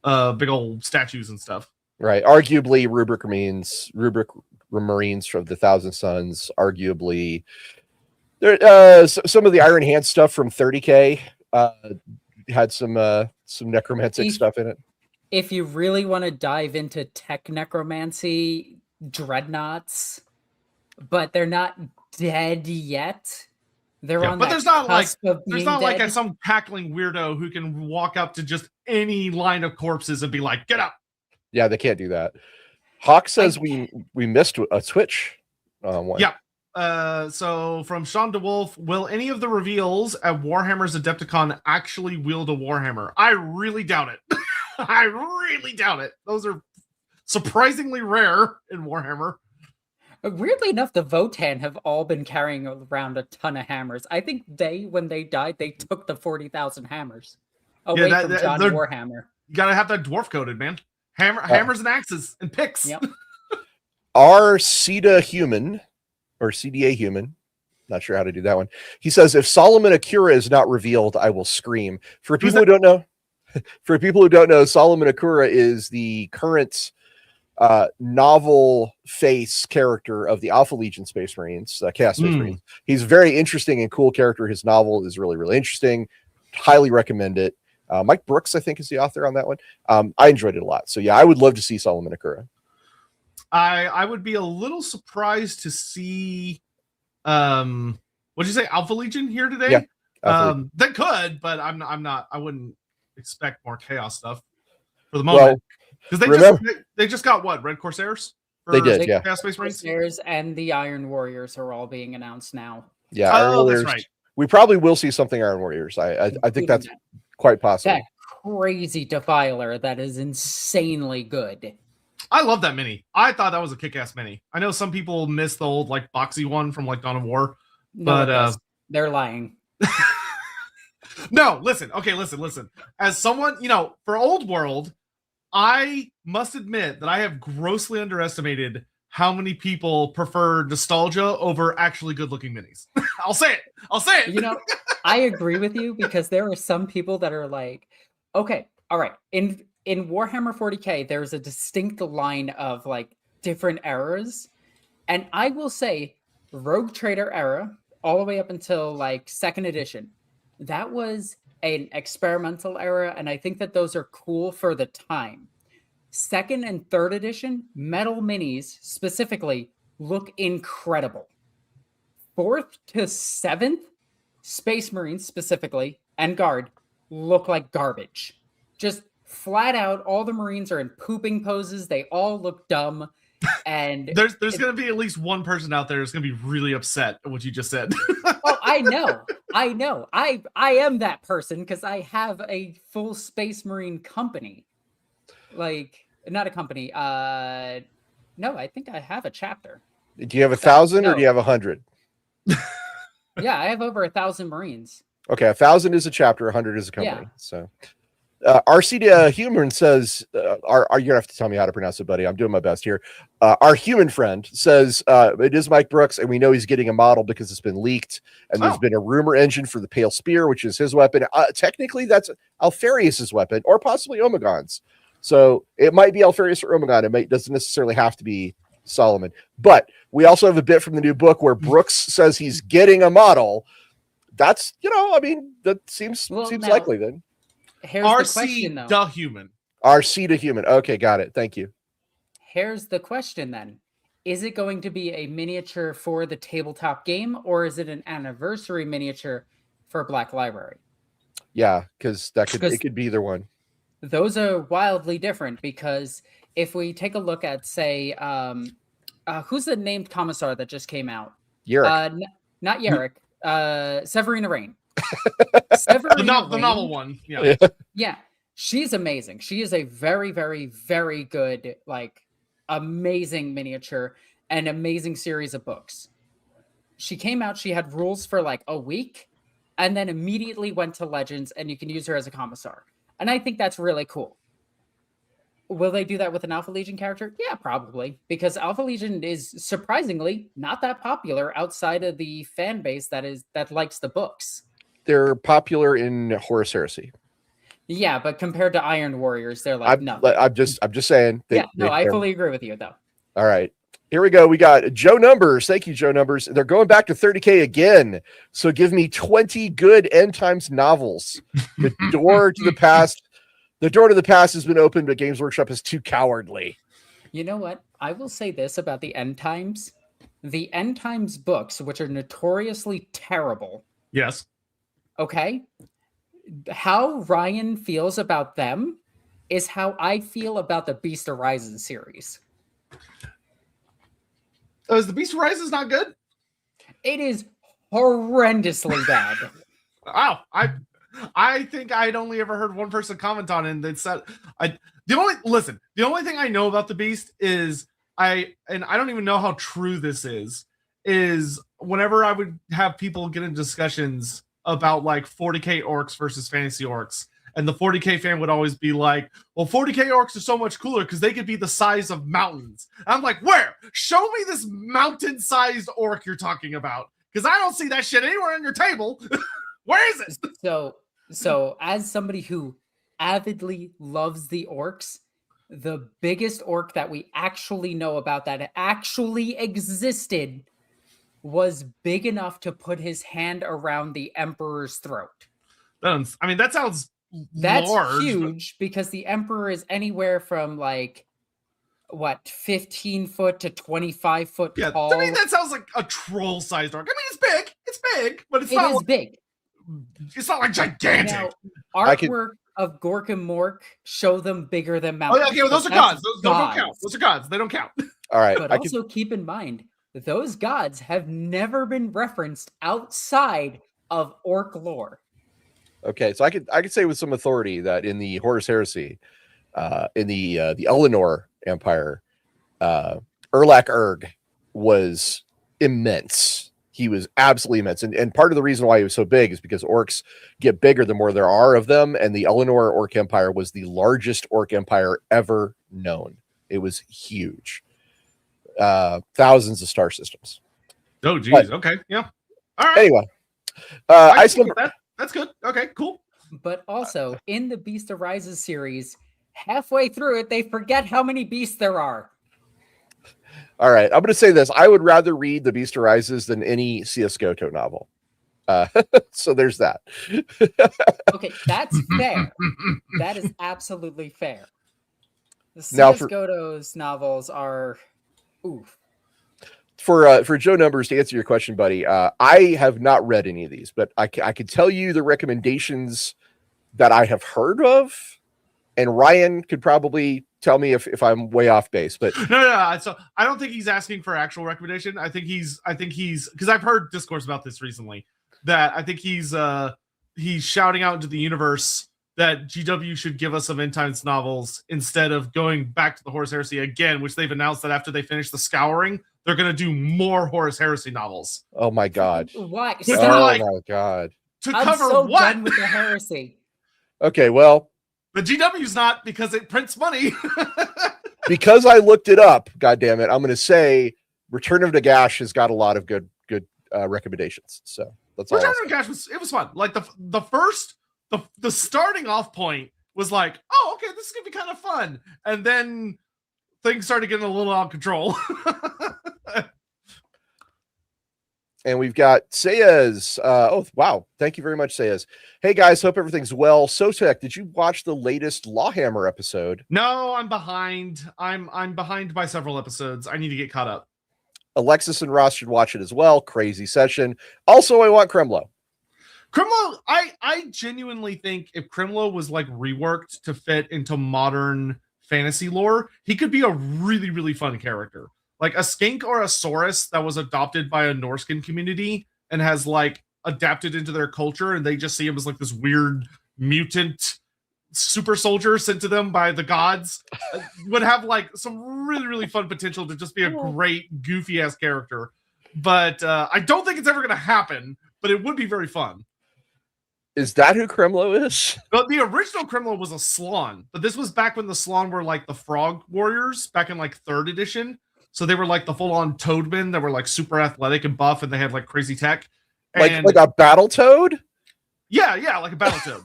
Speaker 3: big old statues and stuff.
Speaker 1: Right. Arguably, Rubric Marines from the Thousand Suns. Arguably, there some of the Iron Hand stuff from 30K had some necromantic stuff in it.
Speaker 2: If you really want to dive into tech necromancy, dreadnoughts, but they're not dead yet. They're on.
Speaker 3: But
Speaker 2: that
Speaker 3: there's not like
Speaker 2: dead.
Speaker 3: some cackling weirdo who can walk up to just any line of corpses and be like, "Get up."
Speaker 1: Yeah, they can't do that. Hawk says we missed a Twitch one.
Speaker 3: Yeah. So from Sean DeWolf, will any of the reveals at Warhammer's Adepticon actually wield a Warhammer? I really doubt it. I really doubt it. Those are surprisingly rare in Warhammer.
Speaker 2: Weirdly enough, the Votan have all been carrying around a ton of hammers. I think when they died, they took the 40,000 hammers away from John Warhammer.
Speaker 3: You gotta have that dwarf coded, man. Hammers and axes and picks.
Speaker 2: Yep.
Speaker 1: Our CEDA human, or CDA human, not sure how to do that one. He says, if Solomon Akura is not revealed, I will scream. For people who don't know, Solomon Akura is the current novel face character of the Alpha Legion Space Marines, Chaos Space Marines. He's a very interesting and cool character. His novel is really, really interesting. Highly recommend it. Mike Brooks, I think, is the author on that one. I enjoyed it a lot. So yeah, I would love to see Solomon Akura.
Speaker 3: I would be a little surprised to see what'd you say, Alpha Legion here today? Yeah, they could, but I'm not. I wouldn't expect more chaos stuff for the moment. Because they just got what, Red Corsairs?
Speaker 1: They did, yeah.
Speaker 3: Chaos Space Marines?
Speaker 2: Corsairs and the Iron Warriors are all being announced now.
Speaker 1: Yeah, Iron Warriors.
Speaker 3: That's right.
Speaker 1: We probably will see something Iron Warriors. I think that's quite possible.
Speaker 2: That crazy Defiler that is insanely good.
Speaker 3: I love that mini. I thought that was a kick-ass mini. I know some people miss the old like boxy one from like Dawn of War, but
Speaker 2: they're lying.
Speaker 3: No, listen. Okay, listen. As someone, for Old World, I must admit that I have grossly underestimated how many people prefer nostalgia over actually good-looking minis. I'll say it.
Speaker 2: I agree with you because there are some people that are like, okay, all right. In Warhammer 40K, there's a distinct line of like different eras. And I will say Rogue Trader era, all the way up until like 2nd edition, that was an experimental era. And I think that those are cool for the time. 2nd and 3rd edition, metal minis specifically look incredible. 4th to 7th, Space Marines specifically, and Guard look like garbage. Just flat out, all the Marines are in pooping poses. They all look dumb. And
Speaker 3: there's going to be at least one person out there who's going to be really upset at what you just said.
Speaker 2: Oh, I know. I am that person because I have a full Space Marine company. Like, not a company. No, I think I have a chapter.
Speaker 1: Do you have 1,000 or do you have 100?
Speaker 2: Yeah, I have over 1,000 Marines.
Speaker 1: Okay, 1,000 is a chapter, 100 is a company.
Speaker 2: Yeah.
Speaker 1: So, RC Human says, you're gonna have to tell me how to pronounce it, buddy. I'm doing my best here. Our human friend says it is Mike Brooks, and we know he's getting a model because it's been leaked, and there's been a rumor engine for the Pale Spear, which is his weapon. Technically, that's Alfarius's weapon, or possibly Omegon's. So it might be Alfarius or Omegon. It doesn't necessarily have to be Solomon. But we also have a bit from the new book where Brooks says he's getting a model. That's, that seems likely then.
Speaker 2: Here's the question, though.
Speaker 3: RC the human.
Speaker 1: RC the human. Okay, got it. Thank you.
Speaker 2: Here's the question then. Is it going to be a miniature for the tabletop game, or is it an anniversary miniature for Black Library?
Speaker 1: Yeah, because it could be either one.
Speaker 2: Those are wildly different because if we take a look at, say, who's the named commissar that just came out?
Speaker 1: Yarrick.
Speaker 2: Not Yarrick. Severina Rain.
Speaker 3: The novel one.
Speaker 2: Yeah. She's amazing. She is a very, very, very good, like, amazing miniature. an amazing series of books. She came out, she had rules for like a week, and then immediately went to Legends, and you can use her as a commissar. And I think that's really cool. Will they do that with an Alpha Legion character? Yeah, probably. Because Alpha Legion is surprisingly not that popular outside of the fan base that likes the books.
Speaker 1: They're popular in Horus Heresy.
Speaker 2: Yeah, but compared to Iron Warriors, they're like nothing.
Speaker 1: I'm just saying.
Speaker 2: I fully agree with you, though.
Speaker 1: All right. Here we go. We got Joe Numbers. Thank you, Joe Numbers. They're going back to 30K again. So give me 20 good end times novels. The door to the past. The door to the past has been opened, but Games Workshop is too cowardly.
Speaker 2: You know what? I will say this about the end times. The end times books, which are notoriously terrible.
Speaker 3: Yes.
Speaker 2: Okay. How Ryan feels about them is how I feel about the Beast Arises series.
Speaker 3: Is the Beast Arises not good?
Speaker 2: It is horrendously bad.
Speaker 3: Wow. I think I'd only ever heard one person comment on it, and they said the only thing I know about the Beast is I don't even know how true this is whenever I would have people get in discussions about like 40K orcs versus fantasy orcs, and the 40K fan would always be like, well, 40K orcs are so much cooler because they could be the size of mountains. And I'm like, where? Show me this mountain-sized orc you're talking about, because I don't see that shit anywhere on your table. Where is it?
Speaker 2: So as somebody who avidly loves the orcs, the biggest orc that we actually know about that actually existed was big enough to put his hand around the Emperor's throat.
Speaker 3: That sounds
Speaker 2: That's
Speaker 3: large,
Speaker 2: huge because the Emperor is anywhere from like 15 foot to 25 foot tall.
Speaker 3: I mean, that sounds like a troll-sized orc. I mean, it's big, but it's
Speaker 2: big.
Speaker 3: It's not like gigantic.
Speaker 2: Now, artwork of Gork and Mork show them bigger than mountains.
Speaker 3: Oh, yeah, okay, well, those are gods. Those don't count. Those are gods. They don't count.
Speaker 1: All right.
Speaker 2: But also keep in mind, those gods have never been referenced outside of orc lore.
Speaker 1: Okay, so I could say with some authority that in the Horus Heresy, in the Eleanor Empire, Erlak Erg was immense. He was absolutely immense. And part of the reason why he was so big is because orcs get bigger the more there are of them. And the Eleanor Orc Empire was the largest orc empire ever known. It was huge. Thousands of star systems.
Speaker 3: Oh, geez. Okay. Yeah. All right.
Speaker 1: Anyway.
Speaker 3: That's good. Okay, cool.
Speaker 2: But also, in the Beast Arises series, halfway through it, they forget how many beasts there are.
Speaker 1: All right, I'm going to say this. I would rather read The Beast Arises than any C.S. Goto novel. So there's that.
Speaker 2: Okay, that's fair. That is absolutely fair. The C.S. Goto's novels are... oof.
Speaker 1: For Joe Numbers, to answer your question, buddy, I have not read any of these, but I can tell you the recommendations that I have heard of, and Ryan could probably tell me if I'm way off base. But
Speaker 3: no. So I don't think he's asking for actual recommendation. I think he's because I've heard discourse about this recently. That I think he's shouting out into the universe that GW should give us some end times novels instead of going back to the Horus Heresy again, which they've announced that after they finish the Scouring, they're going to do more Horus Heresy novels.
Speaker 1: Oh my god!
Speaker 2: Why?
Speaker 1: Oh my god!
Speaker 3: To
Speaker 2: I'm
Speaker 3: cover
Speaker 2: so
Speaker 3: what?
Speaker 2: done with the heresy.
Speaker 1: Okay, well,
Speaker 3: the GW's not, because it prints money.
Speaker 1: Because I looked it up. God damn it! I'm going to say Return of Nagash has got a lot of good recommendations. So that's all.
Speaker 3: Return of Nagash was fun. Like the starting off point was like, oh, okay, this is gonna be kind of fun, and then things started getting a little out of control.
Speaker 1: And we've got Sayez. Oh, wow. Thank you very much, Sayez. Hey, guys. Hope everything's well. Sotek, did you watch the latest Lawhammer episode?
Speaker 3: No, I'm behind. I'm behind by several episodes. I need to get caught up.
Speaker 1: Alexis and Ross should watch it as well. Crazy session. Also, I want Kremllo.
Speaker 3: Kremllo, I genuinely think if Kremllo was like reworked to fit into modern fantasy lore, he could be a really, really fun character. Like a skink or a saurus that was adopted by a Norskin community and has like adapted into their culture, and they just see him as like this weird mutant super soldier sent to them by the gods would have like some really, really fun potential to just be a great goofy ass character. But I don't think it's ever going to happen, but it would be very fun.
Speaker 1: Is that who Kremllo is?
Speaker 3: But the original Kremllo was a Slaawn, but this was back when the Slaawn were like the frog warriors back in like 3rd edition. So they were like the full-on toadmen that were like super athletic and buff, and they had like crazy tech. And,
Speaker 1: like a battle toad?
Speaker 3: Yeah, like a battle toad.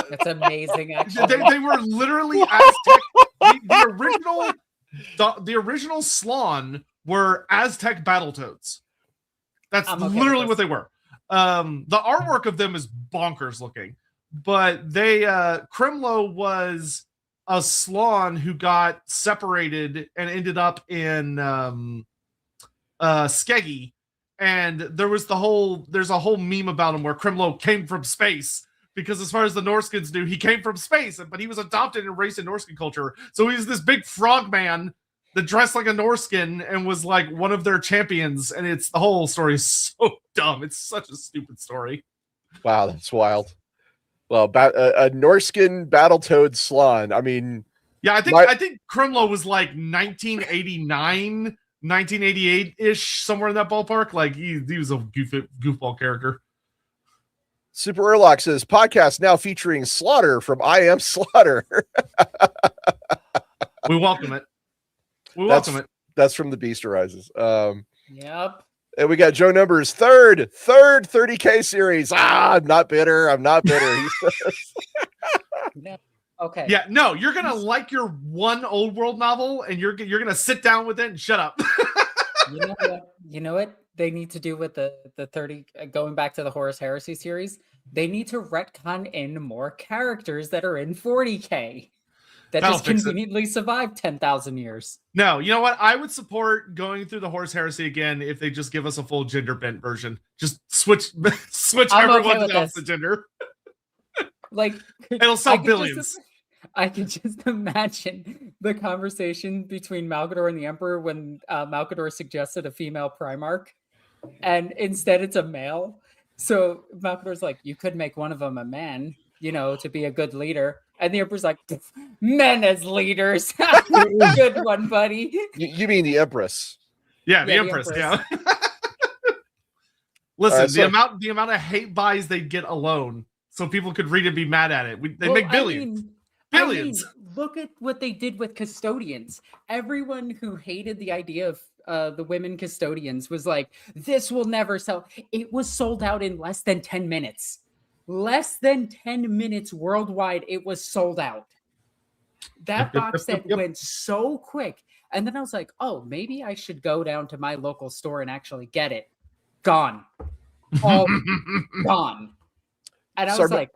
Speaker 2: That's amazing. Actually,
Speaker 3: they were literally Aztec. The original Slaawn were Aztec battle toads. That's literally what they were. The artwork of them is bonkers looking, but Kremllo was a Slaawn who got separated and ended up in Skeggy, and there's a whole meme about him where Kremllo came from space, because as far as the Norskins knew, he came from space, but he was adopted and raised in Norskin culture. So he's this big frog man that dressed like a Norskin and was like one of their champions. And the whole story is so dumb. It's such a stupid story.
Speaker 1: Wow, that's wild. Well, a Norskin Battletoad Slaawn. I mean,
Speaker 3: yeah, I think Kremllo was like 1989, 1988 ish, somewhere in that ballpark. Like he was a goofball character.
Speaker 1: Super Urlock says podcast now featuring Slaughter from I Am Slaughter.
Speaker 3: We welcome it. Welcome it.
Speaker 1: That's from The Beast Arises.
Speaker 2: Yep.
Speaker 1: And we got Joe Numbers third 30K series. I'm not bitter. He says.
Speaker 2: No. Okay.
Speaker 3: Yeah, no, you're gonna like your one old world novel, and you're gonna sit down with it and shut up.
Speaker 2: You know what they need to do with the 30, going back to the Horus Heresy series? They need to retcon in more characters that are in 40K. That'll just conveniently survive 10,000 years.
Speaker 3: No, you know what? I would support going through the Horus Heresy again if they just give us a full gender bent version. Just switch everyone else the gender.
Speaker 2: Like,
Speaker 3: it'll sell billions.
Speaker 2: I can just imagine the conversation between Malgador and the Emperor when Malgador suggested a female Primarch, and instead it's a male. So Malgador's like, you could make one of them a man, to be a good leader. And the Emperor's like, men as leaders. Good one, buddy.
Speaker 1: You mean the Empress?
Speaker 3: Yeah, the Empress. Yeah. Listen, the amount of hate buys they'd get alone, so people could read and be mad at it. They make billions. Billions.
Speaker 2: Look at what they did with Custodians. Everyone who hated the idea of the women Custodians was like, this will never sell. It was sold out in less than 10 minutes. Less than 10 minutes worldwide, it was sold out. That box set went so quick. And then I was like, oh, maybe I should go down to my local store and actually get it. Gone. All gone. And I was like,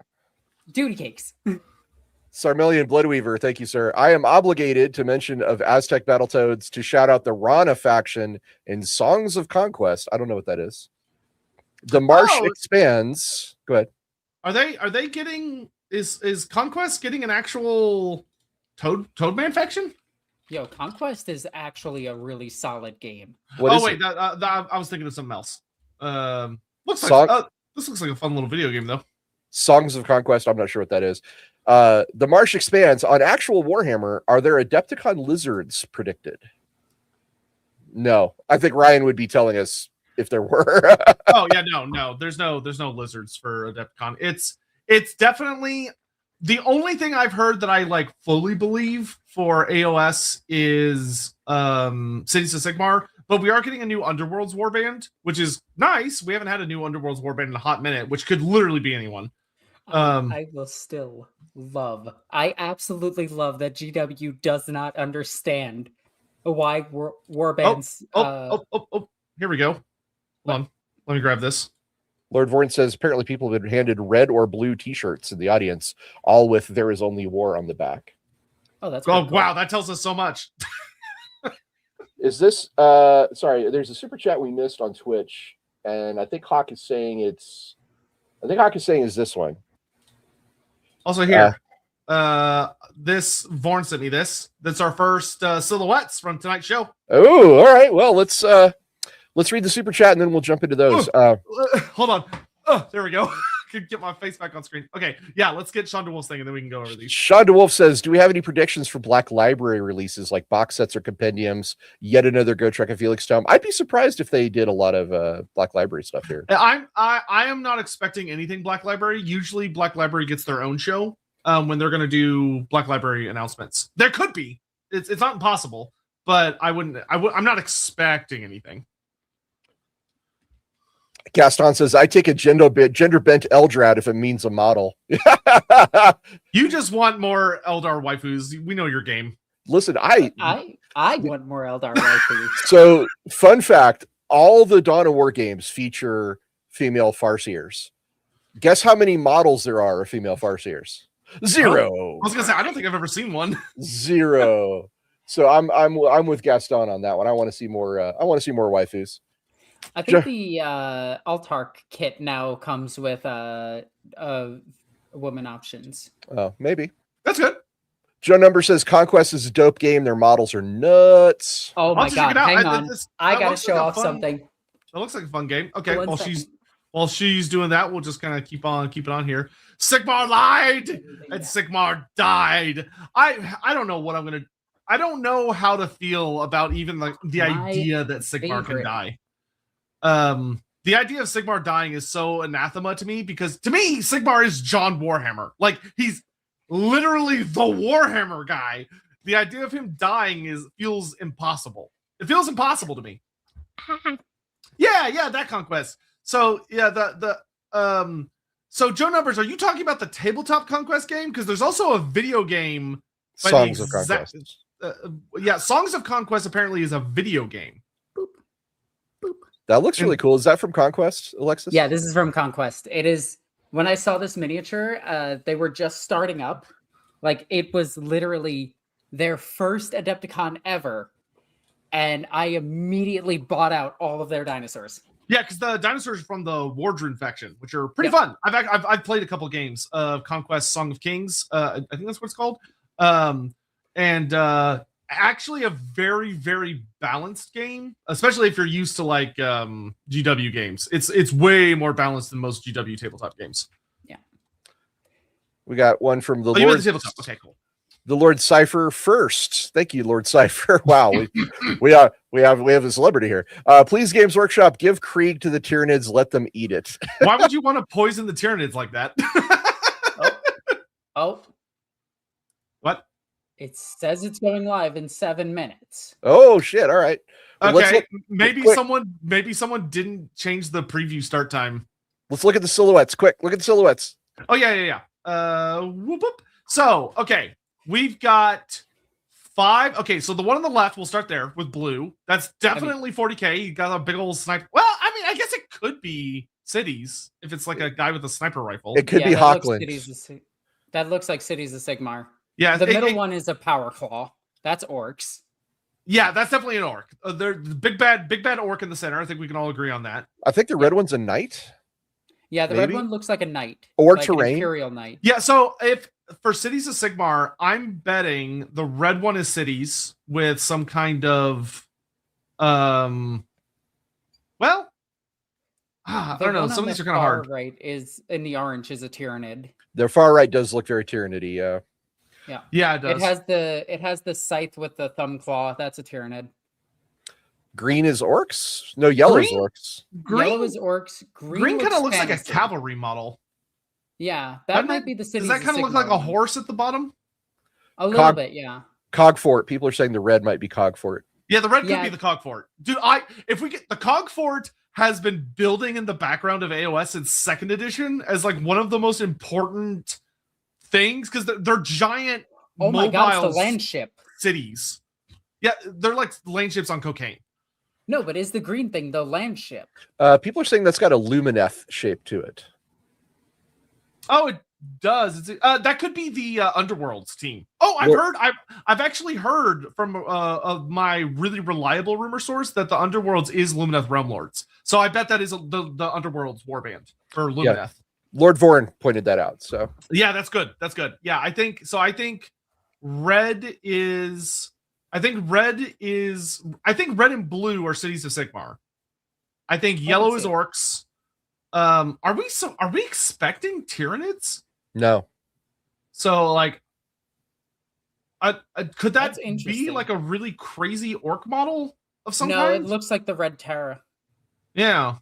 Speaker 2: duty cakes.
Speaker 1: Sarmillion Bloodweaver, thank you, sir. I am obligated to mention of Aztec Battletoads to shout out the Rana faction in Songs of Conquest. I don't know what that is. The Marsh expands. Go ahead.
Speaker 3: Are they getting is Conquest getting an actual Toadman faction?
Speaker 2: Yo, Conquest is actually a really solid game.
Speaker 3: I was thinking of something else. This looks like a fun little video game though.
Speaker 1: Songs of Conquest. I'm not sure what that is. The Marsh expands on actual Warhammer. Are there Adepticon lizards predicted? No, I think Ryan would be telling us if there were.
Speaker 3: Oh yeah, no. There's no lizards for Adepticon. It's definitely the only thing I've heard that I like fully believe for AoS is Cities of Sigmar. But we are getting a new Underworlds warband, which is nice. We haven't had a new Underworlds warband in a hot minute, which could literally be anyone.
Speaker 2: I will still love. I absolutely love that GW does not understand why warbands.
Speaker 3: Here we go. Hold on. Let me grab this.
Speaker 1: Lord Vorn says apparently people have been handed red or blue T-shirts in the audience, all with "There is only war" on the back.
Speaker 2: Oh, that's
Speaker 3: cool. Wow, that tells us so much.
Speaker 1: Is this sorry, there's a super chat we missed on Twitch, and I think Hawk is saying is this one.
Speaker 3: Also here. This Vorn sent me this. That's our first silhouettes from tonight's show.
Speaker 1: Oh, all right. Well, let's read the super chat and then we'll jump into those.
Speaker 3: Hold on. Oh, there we go. could get my face back on screen. Okay, yeah, let's get Sean DeWolf's thing and then we can go over these.
Speaker 1: Sean DeWolf says, do we have any predictions for Black Library releases like box sets or compendiums? Yet another Go Trek and Felix Tome. I'd be surprised if they did a lot of Black Library stuff here.
Speaker 3: I am not expecting anything Black Library. Usually Black Library gets their own show when they're going to do Black Library announcements. There could be. It's not impossible, but I'm not expecting anything.
Speaker 1: Gaston says, I take a gender bent Eldrad if it means a model.
Speaker 3: You just want more Eldar waifus. We know your game.
Speaker 1: Listen,
Speaker 2: I want more Eldar waifus.
Speaker 1: So, fun fact, all the Dawn of War games feature female Farseers. Guess how many models there are of female Farseers? 0.
Speaker 3: I was gonna say, I don't think I've ever seen one.
Speaker 1: 0. So I'm with Gaston on that one. I want to see more. I want to see more waifus.
Speaker 2: I think the Altark kit now comes with woman options.
Speaker 1: Oh, maybe
Speaker 3: that's good.
Speaker 1: Joe Number says Conquest is a dope game. Their models are nuts.
Speaker 2: Oh my god! Hang on, I gotta show off something.
Speaker 3: That looks like a fun game. Okay, while she's doing that, we'll just kind of keep it on here. Sigmar lied and Sigmar died. I don't know what I'm gonna. I don't know how to feel about even like the idea that Sigmar can die. The idea of Sigmar dying is so anathema to me because to me Sigmar is John Warhammer. Like he's literally the Warhammer guy. The idea of him dying feels impossible. It feels impossible to me. Yeah, that Conquest. So yeah, so Joe Numbers, are you talking about the tabletop Conquest game? Because there's also a video game.
Speaker 1: Songs of Conquest.
Speaker 3: Yeah, Songs of Conquest apparently is a video game.
Speaker 1: That looks really cool. Is that from Conquest, Alexis?
Speaker 2: Yeah, this is from Conquest. It is. When I saw this miniature, they were just starting up. Like, it was literally their first Adepticon ever. And I immediately bought out all of their dinosaurs.
Speaker 3: Yeah, because the dinosaurs are from the Wardrune faction, which are pretty fun. I've played a couple games of Conquest Song of Kings. I think that's what it's called. Actually a very, very balanced game, especially if you're used to like GW games. It's way more balanced than most GW tabletop games.
Speaker 2: Yeah.
Speaker 1: We got one from the
Speaker 3: Lord. Tabletop. Okay, cool.
Speaker 1: The Lord Cypher first. Thank you, Lord Cypher. Wow, we have a celebrity here. Please, Games Workshop, give Krieg to the Tyranids. Let them eat it.
Speaker 3: Why would you want to poison the Tyranids like that?
Speaker 2: Oh.
Speaker 3: What?
Speaker 2: It says it's going live in 7 minutes.
Speaker 1: Oh shit! All right.
Speaker 3: Well, okay. Maybe someone didn't change the preview start time.
Speaker 1: Let's look at the silhouettes. Quick, look at the silhouettes.
Speaker 3: Oh yeah. Whoop. So okay, we've got 5. Okay, so the one on the left, we'll start there with blue. That's definitely 40k. You got a big old sniper. Well, I mean, I guess it could be cities if it's like a guy with a sniper rifle.
Speaker 1: It could be Hawkland.
Speaker 2: That looks like Cities of Sigmar.
Speaker 3: Yeah,
Speaker 2: the middle one is a power claw. That's orcs.
Speaker 3: Yeah, that's definitely an orc. They're the big bad orc in the center. I think we can all agree on that.
Speaker 1: I think the red one's a knight.
Speaker 2: Yeah, the red one looks like a knight
Speaker 1: or
Speaker 2: like
Speaker 1: terrain.
Speaker 2: An Imperial knight.
Speaker 3: Yeah, so if for Cities of Sigmar, I'm betting the red one is cities with some kind of I don't know. Some of these are kind of hard.
Speaker 2: Right is in the orange is a Tyranid.
Speaker 1: The far right does look very Tyranidy.
Speaker 3: Yeah, it does.
Speaker 2: It has the scythe with the thumb claw. That's a Tyranid.
Speaker 1: Green is orcs. No, yellow is orcs.
Speaker 2: Yellow is orcs.
Speaker 3: Green kind of looks like a cavalry model.
Speaker 2: Yeah, that might be the city.
Speaker 3: Does that kind of look like a horse at the bottom?
Speaker 2: A little bit, yeah.
Speaker 1: Cogfort. People are saying the red might be Cogfort.
Speaker 3: Yeah, the red could be the Cogfort. Dude, if we get the Cogfort has been building in the background of AoS since 2nd edition as like one of the most important things because they're giant.
Speaker 2: Oh my god, it's the land ship
Speaker 3: cities. Yeah, they're like land ships on cocaine.
Speaker 2: No, but is the green thing the land ship?
Speaker 1: People are saying that's got a Lumineth shape to it.
Speaker 3: Oh, it does. That could be the Underworlds team. Oh, I've actually heard from of my really reliable rumor source that the Underworlds is Lumineth Realm Lords. So I bet that is the Underworlds warband for Lumineth. Yeah.
Speaker 1: Lord Vorin pointed that out. So
Speaker 3: yeah, that's good. That's good. Yeah, I think red is. I think red and blue are Cities of Sigmar. I think yellow is orcs. Are we expecting Tyranids?
Speaker 1: No.
Speaker 3: So like, could that
Speaker 2: That's
Speaker 3: be
Speaker 2: interesting.
Speaker 3: like a really crazy orc model of some
Speaker 2: No,
Speaker 3: kind?
Speaker 2: it looks like the Red Terra.
Speaker 3: Yeah,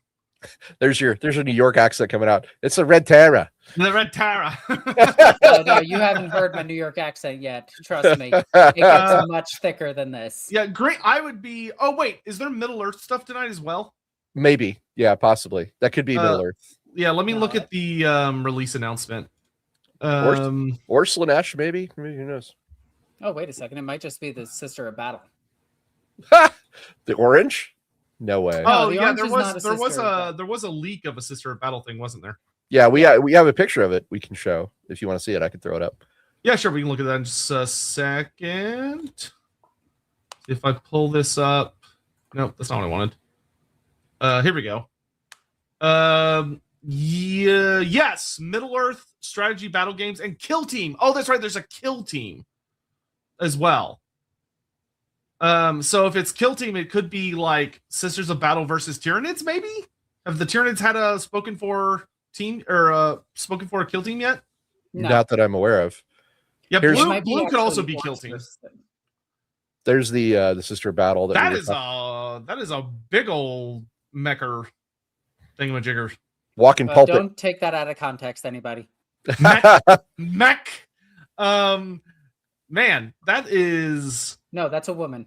Speaker 1: There's a New York accent coming out. It's a Red Terra.
Speaker 3: the Red Terra.
Speaker 2: No, you haven't heard my New York accent yet. Trust me. It gets much thicker than this.
Speaker 3: Yeah, great. I would be. Oh wait, is there Middle Earth stuff tonight as well?
Speaker 1: Maybe. Yeah, possibly. That could be Middle Earth.
Speaker 3: Yeah, let me look
Speaker 2: No.
Speaker 3: at the release announcement.
Speaker 1: Or Slaanesh, maybe. Who knows?
Speaker 2: Oh, wait a second. It might just be the Sister of Battle.
Speaker 1: The orange? No way.
Speaker 3: Oh
Speaker 2: the
Speaker 3: yeah,
Speaker 2: orange
Speaker 3: there
Speaker 2: is not
Speaker 3: was
Speaker 2: a Sister of Battle.
Speaker 3: there was a leak of a Sister of Battle thing, wasn't there?
Speaker 1: Yeah, we have a picture of it we can show. If you want to see it, I can throw it up.
Speaker 3: Yeah, sure. We can look at that in just a second. If I pull this up, no, that's not what I wanted. Here we go. Yeah, yes, Middle Earth strategy battle games and Kill Team. Oh, that's right. There's a Kill Team as well. So if it's Kill Team, it could be like Sisters of Battle versus Tyranids. Maybe have the Tyranids had a spoken for team or spoken for a Kill Team yet?
Speaker 2: No.
Speaker 1: Not that I'm aware of.
Speaker 3: Yeah,
Speaker 1: Here's-
Speaker 3: blue,
Speaker 2: Might be
Speaker 3: blue could also
Speaker 2: actually
Speaker 3: be Kill
Speaker 2: Orcs
Speaker 3: Team.
Speaker 2: versus them.
Speaker 1: There's the Sister Battle.
Speaker 3: That
Speaker 1: we were
Speaker 3: is
Speaker 1: talking-
Speaker 3: that is a big old mecher thingamajigger.
Speaker 1: walking pulpit.
Speaker 2: Don't take that out of context, anybody.
Speaker 3: Mech. Man, that is
Speaker 2: No, that's a woman.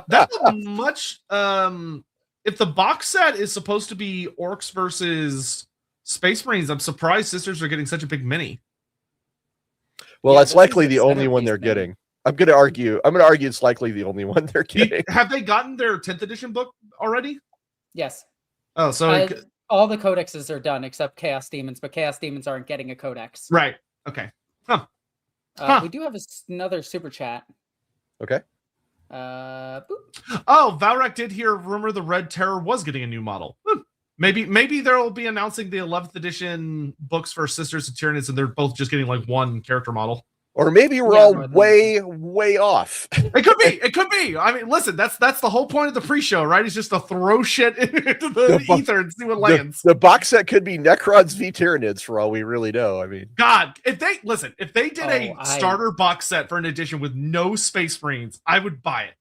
Speaker 3: that's a much if the box set is supposed to be orcs versus space marines, I'm surprised Sisters are getting such a big mini.
Speaker 1: Well,
Speaker 2: Yeah,
Speaker 1: that's
Speaker 2: this
Speaker 1: likely
Speaker 2: is a
Speaker 1: the only one
Speaker 2: centerpiece
Speaker 1: they're
Speaker 2: thing.
Speaker 1: getting. I'm going to argue it's likely the only one they're getting.
Speaker 3: Have they gotten their 10th edition book already?
Speaker 2: Yes.
Speaker 3: Oh, so
Speaker 2: All the codexes are done except Chaos Demons, but Chaos Demons aren't getting a codex.
Speaker 3: right. Okay.
Speaker 2: We do have another super chat.
Speaker 1: Okay.
Speaker 2: Boop.
Speaker 3: Oh, Valrak did hear rumor the Red Terror was getting a new model. Maybe they'll be announcing the 11th edition books for Sisters and Tyranids, and they're both just getting like one character model.
Speaker 1: Or maybe we're
Speaker 2: Yeah,
Speaker 1: all
Speaker 2: more than
Speaker 1: way off.
Speaker 3: It could be. It could be. I mean, listen, that's the whole point of the pre-show, right? It's just to throw shit into the ether and see what lands.
Speaker 1: The box set could be Necrons v Tyranids for all we really know. I mean,
Speaker 3: God, if they did a
Speaker 2: Oh,
Speaker 3: starter box set for an edition with no Space Marines, I would buy it.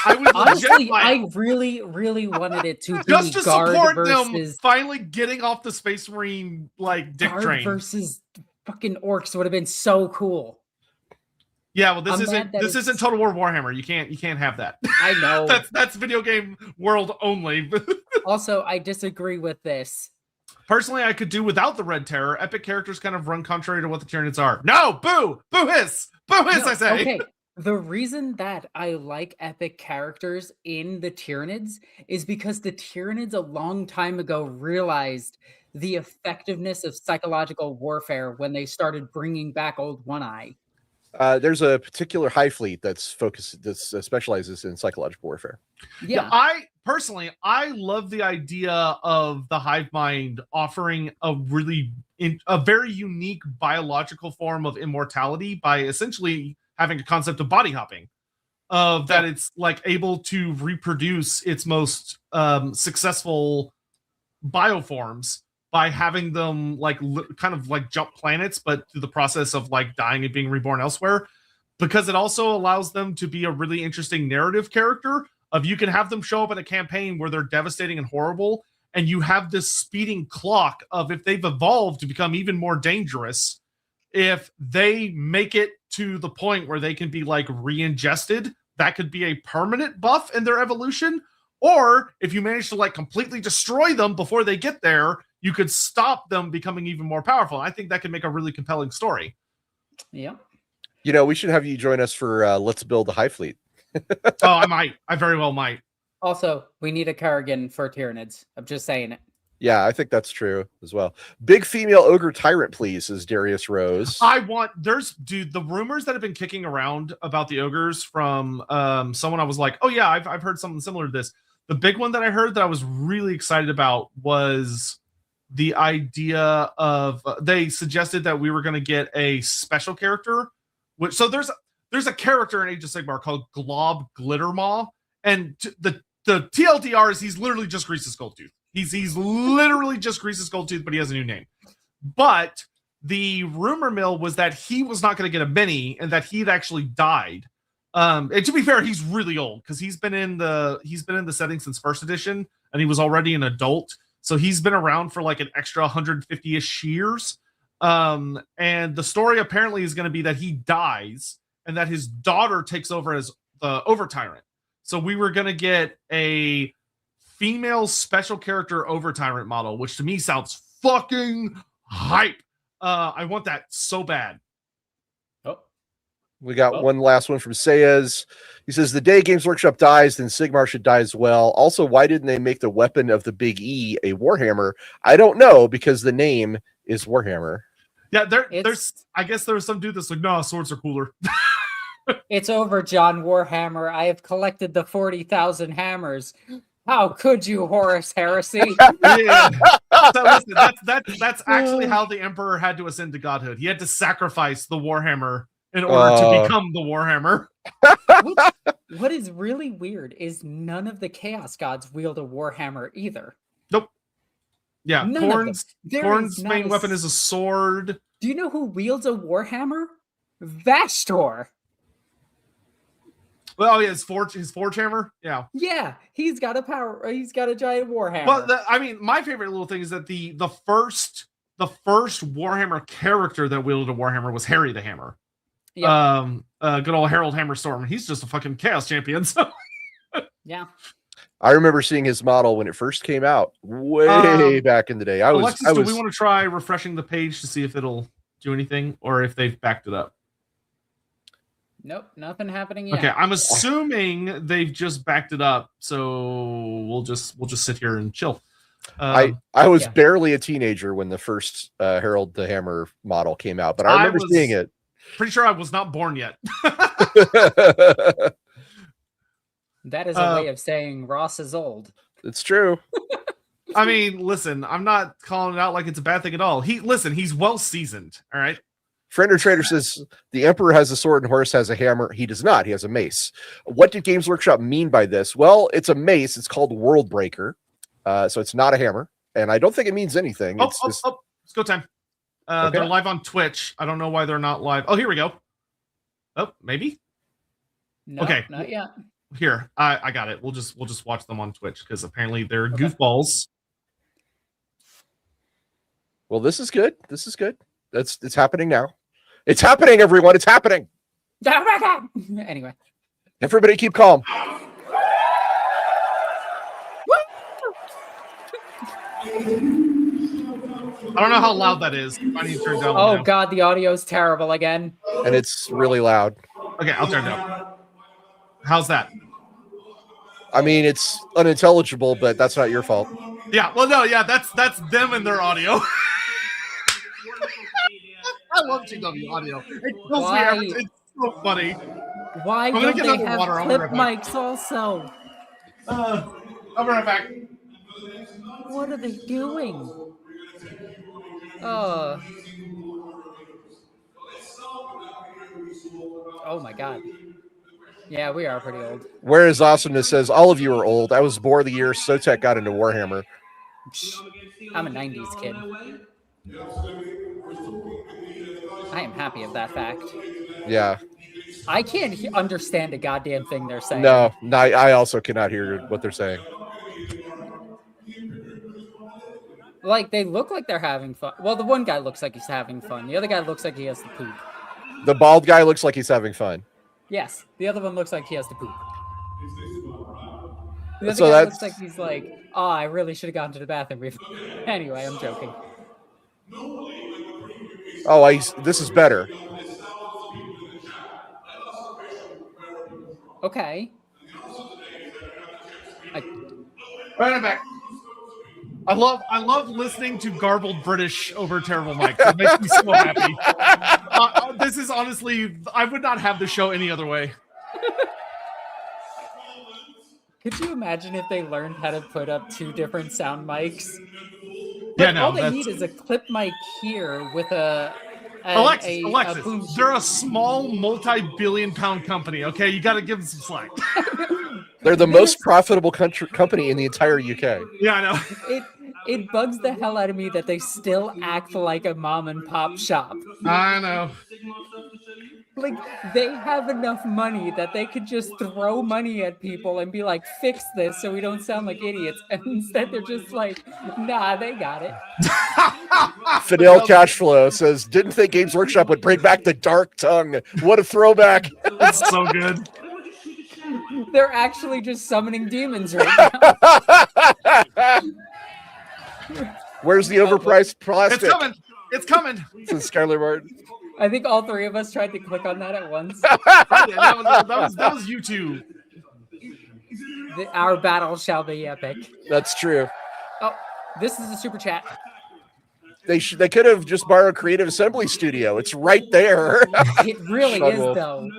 Speaker 3: I would
Speaker 2: Honestly,
Speaker 3: legit buy
Speaker 2: I
Speaker 3: it.
Speaker 2: really wanted it to be
Speaker 3: Just to
Speaker 2: Guard
Speaker 3: support them
Speaker 2: versus
Speaker 3: finally getting off the Space Marine like dick
Speaker 2: Guard
Speaker 3: train.
Speaker 2: versus fucking orcs would have been so cool.
Speaker 3: Yeah, well, this
Speaker 2: I'm
Speaker 3: isn't
Speaker 2: mad that
Speaker 3: isn't
Speaker 2: it's-
Speaker 3: Total War Warhammer. You can't have that.
Speaker 2: I know.
Speaker 3: That's video game world only.
Speaker 2: Also, I disagree with this.
Speaker 3: Personally, I could do without the Red Terror. Epic characters kind of run contrary to what the Tyranids are. No, boo, boo hiss,
Speaker 2: No,
Speaker 3: I say.
Speaker 2: Okay. The reason that I like epic characters in the Tyranids is because the Tyranids a long time ago realized the effectiveness of psychological warfare when they started bringing back Old One Eye.
Speaker 1: there's a particular hive fleet that specializes in psychological warfare.
Speaker 2: Yeah.
Speaker 3: I personally, I love the idea of the hive mind offering a very unique biological form of immortality by essentially having a concept of body hopping, that it's like able to reproduce its most successful bioforms by having them like kind of like jump planets, but through the process of like dying and being reborn elsewhere, because it also allows them to be a really interesting narrative character. Of you can have them show up in a campaign where they're devastating and horrible, and you have this speeding clock of if they've evolved to become even more dangerous, if they make it to the point where they can be like re-ingested, that could be a permanent buff in their evolution. Or if you manage to like completely destroy them before they get there, you could stop them becoming even more powerful. I think that could make a really compelling story.
Speaker 2: Yeah.
Speaker 1: You know, we should have you join us for Let's Build a Hive Fleet.
Speaker 3: Oh, I might. I very well might.
Speaker 2: Also, we need a Kerrigan for Tyranids. I'm just saying it.
Speaker 1: Yeah, I think that's true as well. Big female ogre tyrant, please, says Darius Rose.
Speaker 3: The rumors that have been kicking around about the ogres from someone I was like, oh yeah, I've heard something similar to this. The big one that I heard that I was really excited about was the idea of they suggested that we were going to get a special character, so there's a character in Age of Sigmar called Glob Glittermaw, and the TLDR is he's literally just Grease's Goldtooth. He's literally just Grease's Gold Tooth, but he has a new name. But the rumor mill was that he was not going to get a mini and that he'd actually died. And to be fair, he's really old because he's been in the setting since first edition, and he was already an adult. So he's been around for like an extra 150-ish years. And the story apparently is going to be that he dies and that his daughter takes over as the Over Tyrant. So we were going to get a female special character Over Tyrant model, which to me sounds fucking hype. I want that so bad.
Speaker 1: We got one last one from Sayez. He says, the day Games Workshop dies, then Sigmar should die as well. Also, why didn't they make the weapon of the Big E a Warhammer? I don't know, because the name is Warhammer.
Speaker 3: Yeah, I guess there's some dude that's like, no, swords are cooler.
Speaker 2: It's over, John Warhammer. I have collected the 40,000 hammers. How could you, Horus Heresy?
Speaker 3: Yeah. So listen, that's actually how the Emperor had to ascend to godhood. He had to sacrifice the Warhammer in order to become the Warhammer.
Speaker 2: What is really weird is none of the Chaos Gods wield a Warhammer either.
Speaker 3: Nope. Yeah, Khorne's main weapon is a sword.
Speaker 2: Do you know who wields a Warhammer? Vashtor.
Speaker 3: Well, yeah, his forge hammer. Yeah.
Speaker 2: Yeah, he's got a giant Warhammer.
Speaker 3: Well, I mean, my favorite little thing is that the first Warhammer character that wielded a Warhammer was Harry the Hammer. Yep. Good old Harold Hammerstorm. He's just a fucking chaos champion. So
Speaker 2: yeah.
Speaker 1: I remember seeing his model when it first came out, way back in the day.
Speaker 3: Alexis, do we want to try refreshing the page to see if it'll do anything or if they've backed it up?
Speaker 2: Nope, nothing happening yet.
Speaker 3: Okay, I'm assuming they've just backed it up, so we'll just sit here and chill.
Speaker 1: I was barely a teenager when the first Harold the Hammer model came out, but I remember seeing it.
Speaker 3: Pretty sure I was not born yet.
Speaker 2: That is a way of saying Ross is old.
Speaker 1: It's true.
Speaker 3: I mean, listen, I'm not calling it out like it's a bad thing at all. He's well seasoned. All right.
Speaker 1: Friender Trader says the Emperor has a sword and Horus has a hammer. He does not. He has a mace. What did Games Workshop mean by this? Well, it's a mace. It's called World Breaker. So it's not a hammer. And I don't think it means anything.
Speaker 3: It's go time. Okay. They're live on Twitch. I don't know why they're not live. Oh, here we go. Oh, maybe.
Speaker 2: No,
Speaker 3: okay.
Speaker 2: Not yet.
Speaker 3: Here, I got it. We'll just watch them on Twitch because apparently they're goofballs.
Speaker 1: Well, this is good. This is good. It's happening now. It's happening, everyone. It's happening.
Speaker 2: Oh my God. Anyway,
Speaker 1: everybody keep calm.
Speaker 3: I don't know how loud that is. I need to turn down.
Speaker 2: Oh God, the audio's terrible again.
Speaker 1: And it's really loud.
Speaker 3: Okay, I'll turn it down. How's that?
Speaker 1: I mean, it's unintelligible, but that's not your fault.
Speaker 3: Yeah, well, no, yeah, that's them and their audio. I love GW audio. It kills me every time. It's so funny.
Speaker 2: Why don't they have clip mics also?
Speaker 3: I'll be right back.
Speaker 2: What are they doing? Oh my God. Yeah, we are pretty old.
Speaker 1: Whereas Awesomeness says, all of you are old. I was born the year Sotek got into Warhammer.
Speaker 2: I'm a 90s kid. I am happy of that fact.
Speaker 1: Yeah.
Speaker 2: I can't understand a goddamn thing they're saying.
Speaker 1: No, I also cannot hear what they're saying.
Speaker 2: Like, they look like they're having fun. Well, the one guy looks like he's having fun. The other guy looks like he has to poop.
Speaker 1: The bald guy looks like he's having fun.
Speaker 2: Yes, the other one looks like he has to poop. The other guy looks like he's like, oh, I really should have gone to the bathroom before. Anyway, I'm joking.
Speaker 1: Oh, this is better.
Speaker 2: Okay.
Speaker 3: Right back. I love listening to garbled British over terrible mics. It makes me so happy. This is honestly, I would not have the show any other way.
Speaker 2: Could you imagine if they learned how to put up two different sound mics?
Speaker 3: Yeah, no.
Speaker 2: All they need is a clip mic here with
Speaker 3: Alexis,
Speaker 2: boom.
Speaker 3: they're a small multi-billion-pound company. Okay, you got to give them some slack.
Speaker 1: They're the most profitable company in the entire UK.
Speaker 3: Yeah, I know.
Speaker 2: It bugs the hell out of me that they still act like a mom and pop shop.
Speaker 3: I know.
Speaker 2: Like, they have enough money that they could just throw money at people and be like, fix this so we don't sound like idiots. And instead they're just like, nah, they got it.
Speaker 1: Fidel Cashflow says, didn't think Games Workshop would bring back the Dark Tongue. What a throwback.
Speaker 3: That's so good.
Speaker 2: They're actually just summoning demons right now.
Speaker 1: Where's the overpriced plastic?
Speaker 3: It's coming. It's coming.
Speaker 1: Says Skylar Martin.
Speaker 2: I think all three of us tried to click on that at once.
Speaker 3: that was you two.
Speaker 2: Our battle shall be epic.
Speaker 1: That's true.
Speaker 2: Oh, this is a super chat.
Speaker 1: They could have just borrowed Creative Assembly Studio. It's right there.
Speaker 2: It really is, though.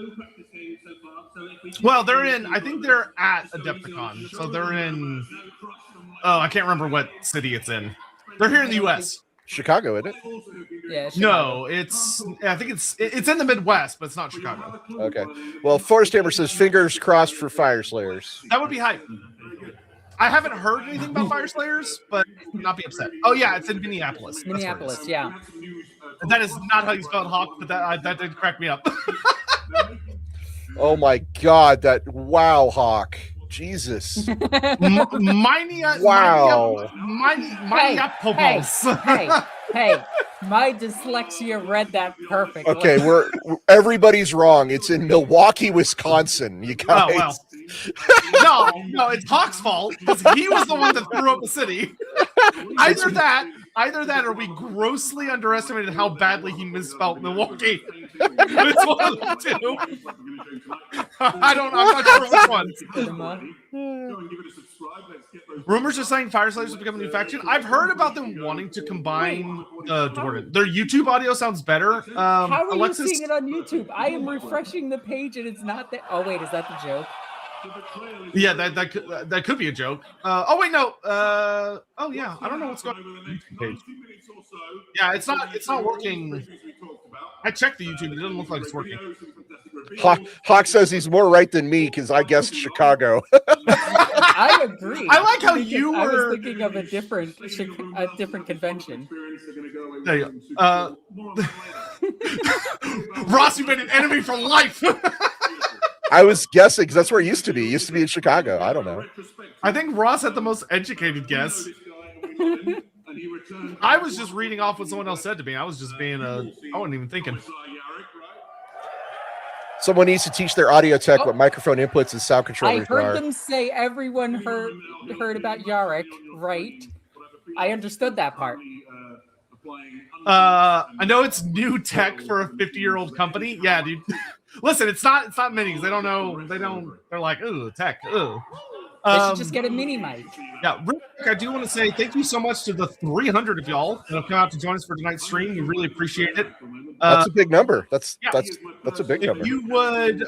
Speaker 3: Well, I think they're at Adepticon. So they're in, I can't remember what city it's in. They're here in the US.
Speaker 1: Chicago, isn't it?
Speaker 2: Yeah. Chicago.
Speaker 3: No, I think it's in the Midwest, but it's not Chicago.
Speaker 1: Okay. Well, Forrest Hammer says fingers crossed for Fire Slayers.
Speaker 3: That would be hype. I haven't heard anything about Fire Slayers, but not be upset. Oh yeah, it's in Minneapolis.
Speaker 2: Minneapolis, yeah.
Speaker 3: That is not how you spell it, Hawk, but that did crack me up.
Speaker 1: Oh my God! Wow, Hawk. Jesus.
Speaker 3: Wow.
Speaker 2: Hey, my dyslexia read that perfectly.
Speaker 1: Okay, everybody's wrong. It's in Milwaukee, Wisconsin. You guys.
Speaker 3: Oh, well. No, it's Hawk's fault because he was the one that threw up the city. Either that or we grossly underestimated how badly he misspelled Milwaukee. It's one of the two. I'm not sure which one. Rumors are saying Fire Slayers will become a new faction. I've heard about them wanting to combine Jordan. Their YouTube audio sounds better.
Speaker 2: How are
Speaker 3: Alexis,
Speaker 2: you seeing it on YouTube? I am refreshing the page and it's not there. Oh wait, is that the joke?
Speaker 3: Yeah, that could be a joke. Oh wait, no. Oh yeah, I don't know what's going on with the YouTube page. Yeah, it's not working. I checked the YouTube. It doesn't look like it's working.
Speaker 1: Hawk says he's more right than me because I guessed Chicago.
Speaker 2: I agree.
Speaker 3: I like how you were.
Speaker 2: I was thinking of a different convention.
Speaker 3: There you go. Ross, you made an enemy for life.
Speaker 1: I was guessing because that's where it used to be. It used to be in Chicago. I don't know.
Speaker 3: I think Ross had the most educated guess. I was just reading off what someone else said to me. I was just being I wasn't even thinking.
Speaker 1: Someone needs to teach their audio tech what microphone inputs and sound controllers are.
Speaker 2: I heard them say everyone heard about Yarrick, right? I understood that part.
Speaker 3: I know it's new tech for a 50-year-old company. Yeah, dude. Listen, it's not minis. They don't know. They're like, ooh, tech. Ooh.
Speaker 2: They should just get a mini mic.
Speaker 3: Yeah, Rick, I do want to say thank you so much to the 300 of y'all that have come out to join us for tonight's stream. We really appreciate it.
Speaker 1: That's a big number. That's a big number.
Speaker 3: If you would,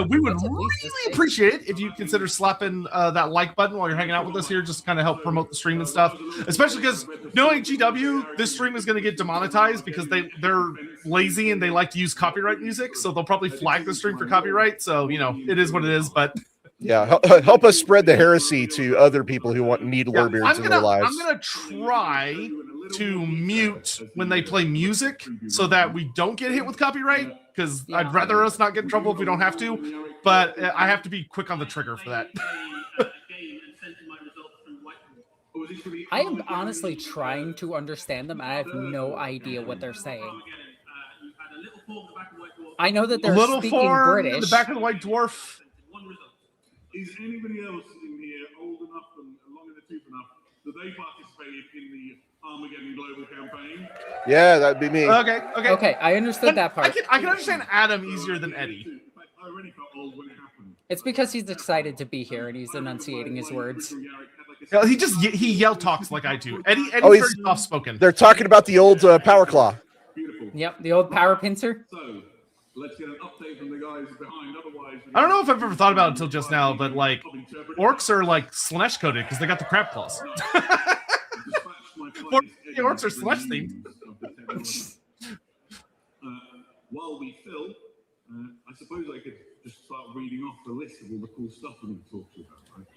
Speaker 3: we would really appreciate it if you consider slapping that like button while you're hanging out with us here, just to kind of help promote the stream and stuff. Especially because knowing GW, this stream is going to get demonetized because they're lazy and they like to use copyright music, so they'll probably flag the stream for copyright. So it is what it is, but.
Speaker 1: Yeah, help us spread the heresy to other people who need Lorebeards in their lives.
Speaker 3: I'm gonna try to mute when they play music so that we don't get hit with copyright, because I'd rather us not get in trouble if we don't have to, but I have to be quick on the trigger for that.
Speaker 2: I am honestly trying to understand them. I have no idea what they're saying. I know that they're speaking British.
Speaker 3: In the back of the White Dwarf.
Speaker 4: Is anybody else in here old enough and long in the tooth enough that they participated in the Armageddon Global campaign?
Speaker 1: Yeah, that'd be me.
Speaker 2: Okay, I understood that part.
Speaker 3: I can understand Adam easier than Eddie.
Speaker 4: I already felt old when it happened.
Speaker 2: It's because he's excited to be here and he's enunciating his words.
Speaker 3: He yell talks like I do. Eddie's very soft spoken.
Speaker 1: They're talking about the old Power Claw.
Speaker 4: Beautiful.
Speaker 2: Yep, the old power pincer.
Speaker 4: So let's get an update from the guys behind. Otherwise,
Speaker 3: I don't know if I've ever thought about it until just now, but like orcs are like Slanesh coded because they got the crab claws. Orcs are Slanesh themed.
Speaker 4: While we fill, I suppose I could just start reading off the list of all the cool stuff we're going to talk to you about, right?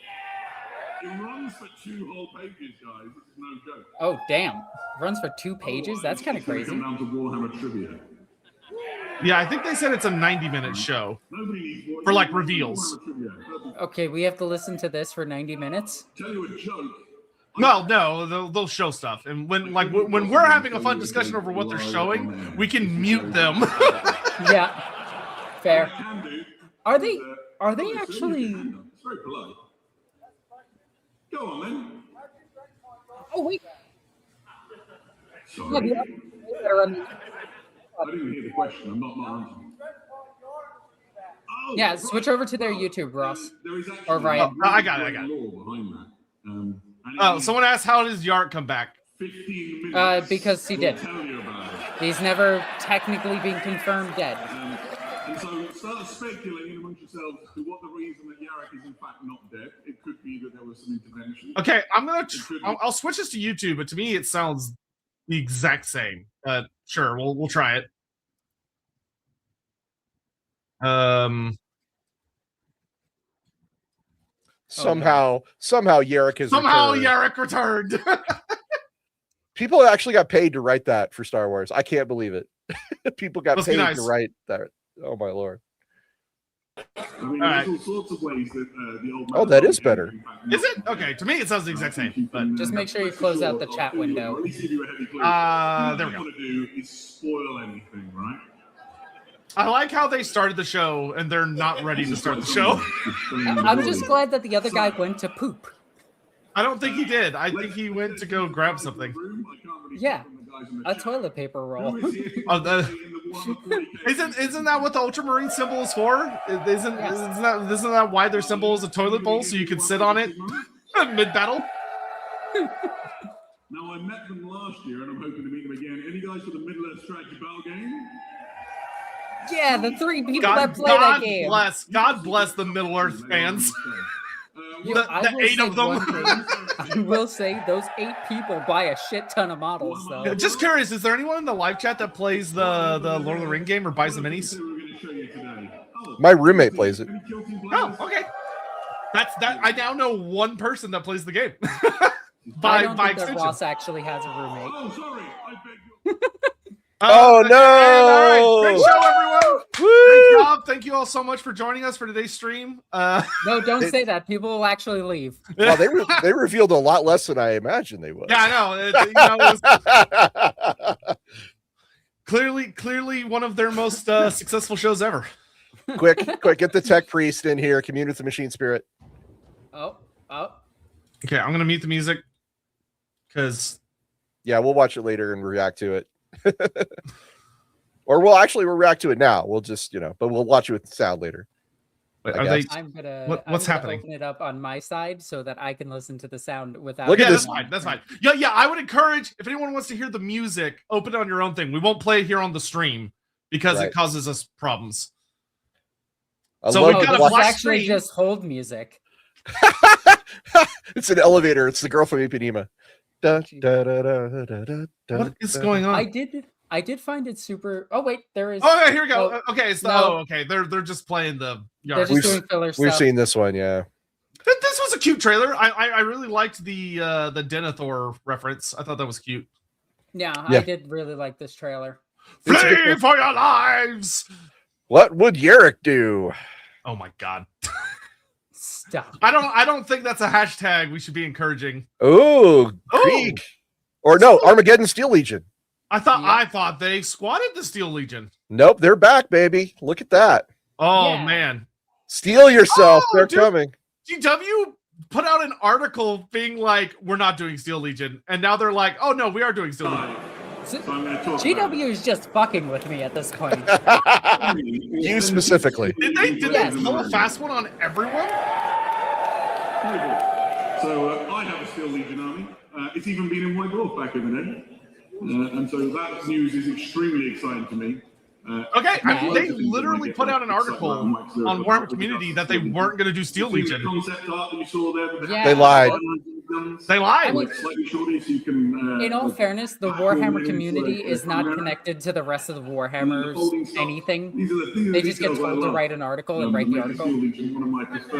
Speaker 4: It runs for 2 whole pages, guys. This is no joke.
Speaker 2: Oh, damn. Runs for 2 pages? That's kind of crazy.
Speaker 4: Come down to Warhammer trivia.
Speaker 3: Yeah, I think they said it's a 90-minute show for like reveals.
Speaker 2: Okay, we have to listen to this for 90 minutes?
Speaker 4: Tell you a joke.
Speaker 3: Well, no, they'll show stuff, and when we're having a fun discussion over what they're showing, we can mute them.
Speaker 2: Yeah, fair. Are they
Speaker 4: It's
Speaker 2: actually?
Speaker 4: very polite. Go on then.
Speaker 2: Oh wait.
Speaker 4: Sorry.
Speaker 2: Yeah,
Speaker 4: I didn't hear the question. I'm not answering. Oh,
Speaker 2: yeah,
Speaker 4: right.
Speaker 2: switch over to their YouTube, Ross.
Speaker 4: There is actually
Speaker 2: Or Ryan.
Speaker 3: Oh, I got it.
Speaker 4: Law behind that. And
Speaker 3: Oh, someone asked, how does Yark come back?
Speaker 4: 15 minutes.
Speaker 2: Because he did.
Speaker 4: will tell you about it.
Speaker 2: He's never technically been confirmed dead.
Speaker 4: And so start speculating amongst yourselves as to what the reason that Yarrick is in fact not dead. It could be that there was some intervention.
Speaker 3: Okay, I'll switch this to YouTube, but to me it sounds the exact same. Sure, we'll try it.
Speaker 1: Somehow Yarrick has returned.
Speaker 3: Yarrick returned.
Speaker 1: People actually got paid to write that for Star Wars. I can't believe it. People got
Speaker 3: Must be
Speaker 1: paid
Speaker 3: nice.
Speaker 1: to write that. Oh my lord.
Speaker 4: I mean,
Speaker 3: Alright.
Speaker 4: there's all sorts of ways that the old man.
Speaker 1: Oh, that is better.
Speaker 3: Is it? Okay, to me it sounds the exact same. But
Speaker 2: Just make sure you close out the chat window.
Speaker 4: There we go.
Speaker 3: There we go.
Speaker 4: What you want to do is spoil anything, right?
Speaker 3: I like how they started the show and they're not ready to start the show.
Speaker 2: I'm just glad that the other guy went to poop.
Speaker 3: I don't think he did. I think he went to go grab something.
Speaker 2: Yeah, a toilet paper roll.
Speaker 3: Isn't that what the Ultramarine symbol is for? Isn't that why their symbol is a toilet bowl so you can sit on it mid battle?
Speaker 4: Now I met them last year and I'm hoping to meet them again. Any guys for the Middle Earth strategy battle game?
Speaker 2: Yeah, the 3 people that play that game.
Speaker 3: God bless the Middle Earth fans. The 8 of them.
Speaker 2: I will say those 8 people buy a shit ton of models. So.
Speaker 3: Just curious, is there anyone in the live chat that plays the Lord of the Ring game or buys the minis?
Speaker 1: My roommate plays it.
Speaker 3: Oh, okay. That's that. I now know one person that plays the game.
Speaker 2: I don't think that
Speaker 3: extension.
Speaker 2: Ross actually has a roommate.
Speaker 4: Oh, sorry. I beg your...
Speaker 1: Oh no!
Speaker 3: All right. Great show, everyone. Great job. Thank you all so much for joining us for today's stream.
Speaker 2: No, don't say that. People will actually leave.
Speaker 1: Well, they revealed a lot less than I imagined they would.
Speaker 3: Yeah, I know. It was clearly one of their most successful shows ever.
Speaker 1: Quick, get the tech priest in here. Commune with the machine spirit.
Speaker 2: Oh.
Speaker 3: Okay, I'm gonna mute the music because
Speaker 1: Yeah, we'll watch it later and react to it. Or we'll react to it now. We'll just, but we'll watch it with sound later.
Speaker 3: wait,
Speaker 1: I
Speaker 3: are they?
Speaker 1: guess.
Speaker 3: What's happening?
Speaker 2: Open it up on my side so that I can listen to the sound without.
Speaker 1: Look at
Speaker 3: Yeah,
Speaker 1: this.
Speaker 3: that's fine. Yeah. I would encourage if anyone wants to hear the music, open it on your own thing. We won't play it here on the stream because
Speaker 1: Right.
Speaker 3: it causes us problems.
Speaker 1: I
Speaker 3: So
Speaker 1: love
Speaker 3: we've got
Speaker 1: to
Speaker 3: a
Speaker 1: watch-
Speaker 3: black
Speaker 2: actually
Speaker 3: screen.
Speaker 2: just hold music.
Speaker 1: It's an elevator. It's the girl from Ipanema.
Speaker 3: What is going on?
Speaker 2: I did find it super. Oh wait, there is.
Speaker 3: Oh, yeah, here we go.
Speaker 2: Oh,
Speaker 3: Okay, it's
Speaker 2: no.
Speaker 3: okay. They're just playing the
Speaker 2: They're
Speaker 3: yard.
Speaker 2: just doing filler
Speaker 1: We've
Speaker 2: stuff.
Speaker 1: seen this one, yeah.
Speaker 3: This was a cute trailer. I really liked the Denethor reference. I thought that was cute.
Speaker 2: Yeah,
Speaker 1: Yeah.
Speaker 2: I did really like this trailer.
Speaker 1: It's a good
Speaker 3: Flee
Speaker 1: one.
Speaker 3: for your lives!
Speaker 1: What would Yarrick do?
Speaker 3: Oh my god.
Speaker 2: Stop.
Speaker 3: I don't think that's a hashtag we should be encouraging.
Speaker 1: Oh, Krieg. Or no, Armageddon Steel Legion.
Speaker 3: I thought they squatted the Steel Legion.
Speaker 1: Nope, they're back, baby. Look at that.
Speaker 3: Oh
Speaker 2: Yeah.
Speaker 3: man.
Speaker 1: Steel yourself.
Speaker 3: Oh,
Speaker 1: They're
Speaker 3: dude.
Speaker 1: coming.
Speaker 3: GW put out an article being like, we're not doing Steel Legion. And now they're like, oh no, we are doing Steel Legion.
Speaker 4: So I'm going to talk
Speaker 2: GW is just fucking with me at this point.
Speaker 1: You specifically.
Speaker 3: Did they
Speaker 2: Yes.
Speaker 3: pull a fast one on everyone?
Speaker 4: So I have a Steel Legion army. It's even been in White Dwarf back in the day. And so that news is extremely exciting to me.
Speaker 3: Okay, I mean, they literally put out an article on Warhammer Community that they weren't going to do Steel Legion.
Speaker 4: Concept art that you saw there,
Speaker 2: Yeah.
Speaker 1: They lied.
Speaker 3: They lie.
Speaker 2: I mean,
Speaker 4: Slightly shorter, so you can.
Speaker 2: in all fairness, the Warhammer community is not connected to the rest of the Warhammers anything. They just get told to write an article and write the article.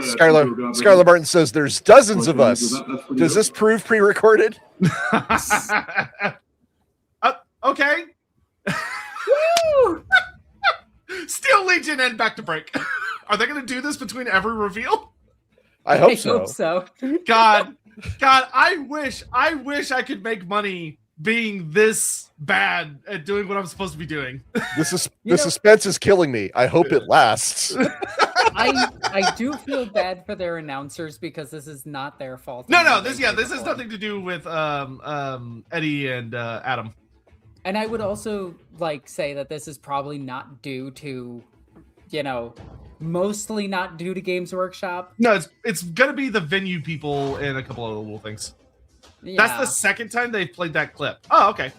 Speaker 1: Skylar Martin says there's dozens of us. Does this prove pre-recorded?
Speaker 3: Okay.
Speaker 2: Woo!
Speaker 3: Steel Legion and back to break. Are they going to do this between every reveal?
Speaker 1: I hope so.
Speaker 3: God, I wish I could make money being this bad at doing what I'm supposed to be doing.
Speaker 1: The suspense is killing me. I hope it lasts.
Speaker 2: I do feel bad for their announcers because this is not their fault.
Speaker 3: No, this has nothing to do with Eddie and Adam.
Speaker 2: And I would also say that this is probably not due to, mostly not due to Games Workshop.
Speaker 3: No, it's gonna be the venue people and a couple other little things.
Speaker 2: Yeah.
Speaker 3: That's the second time they've played that clip. Oh, okay.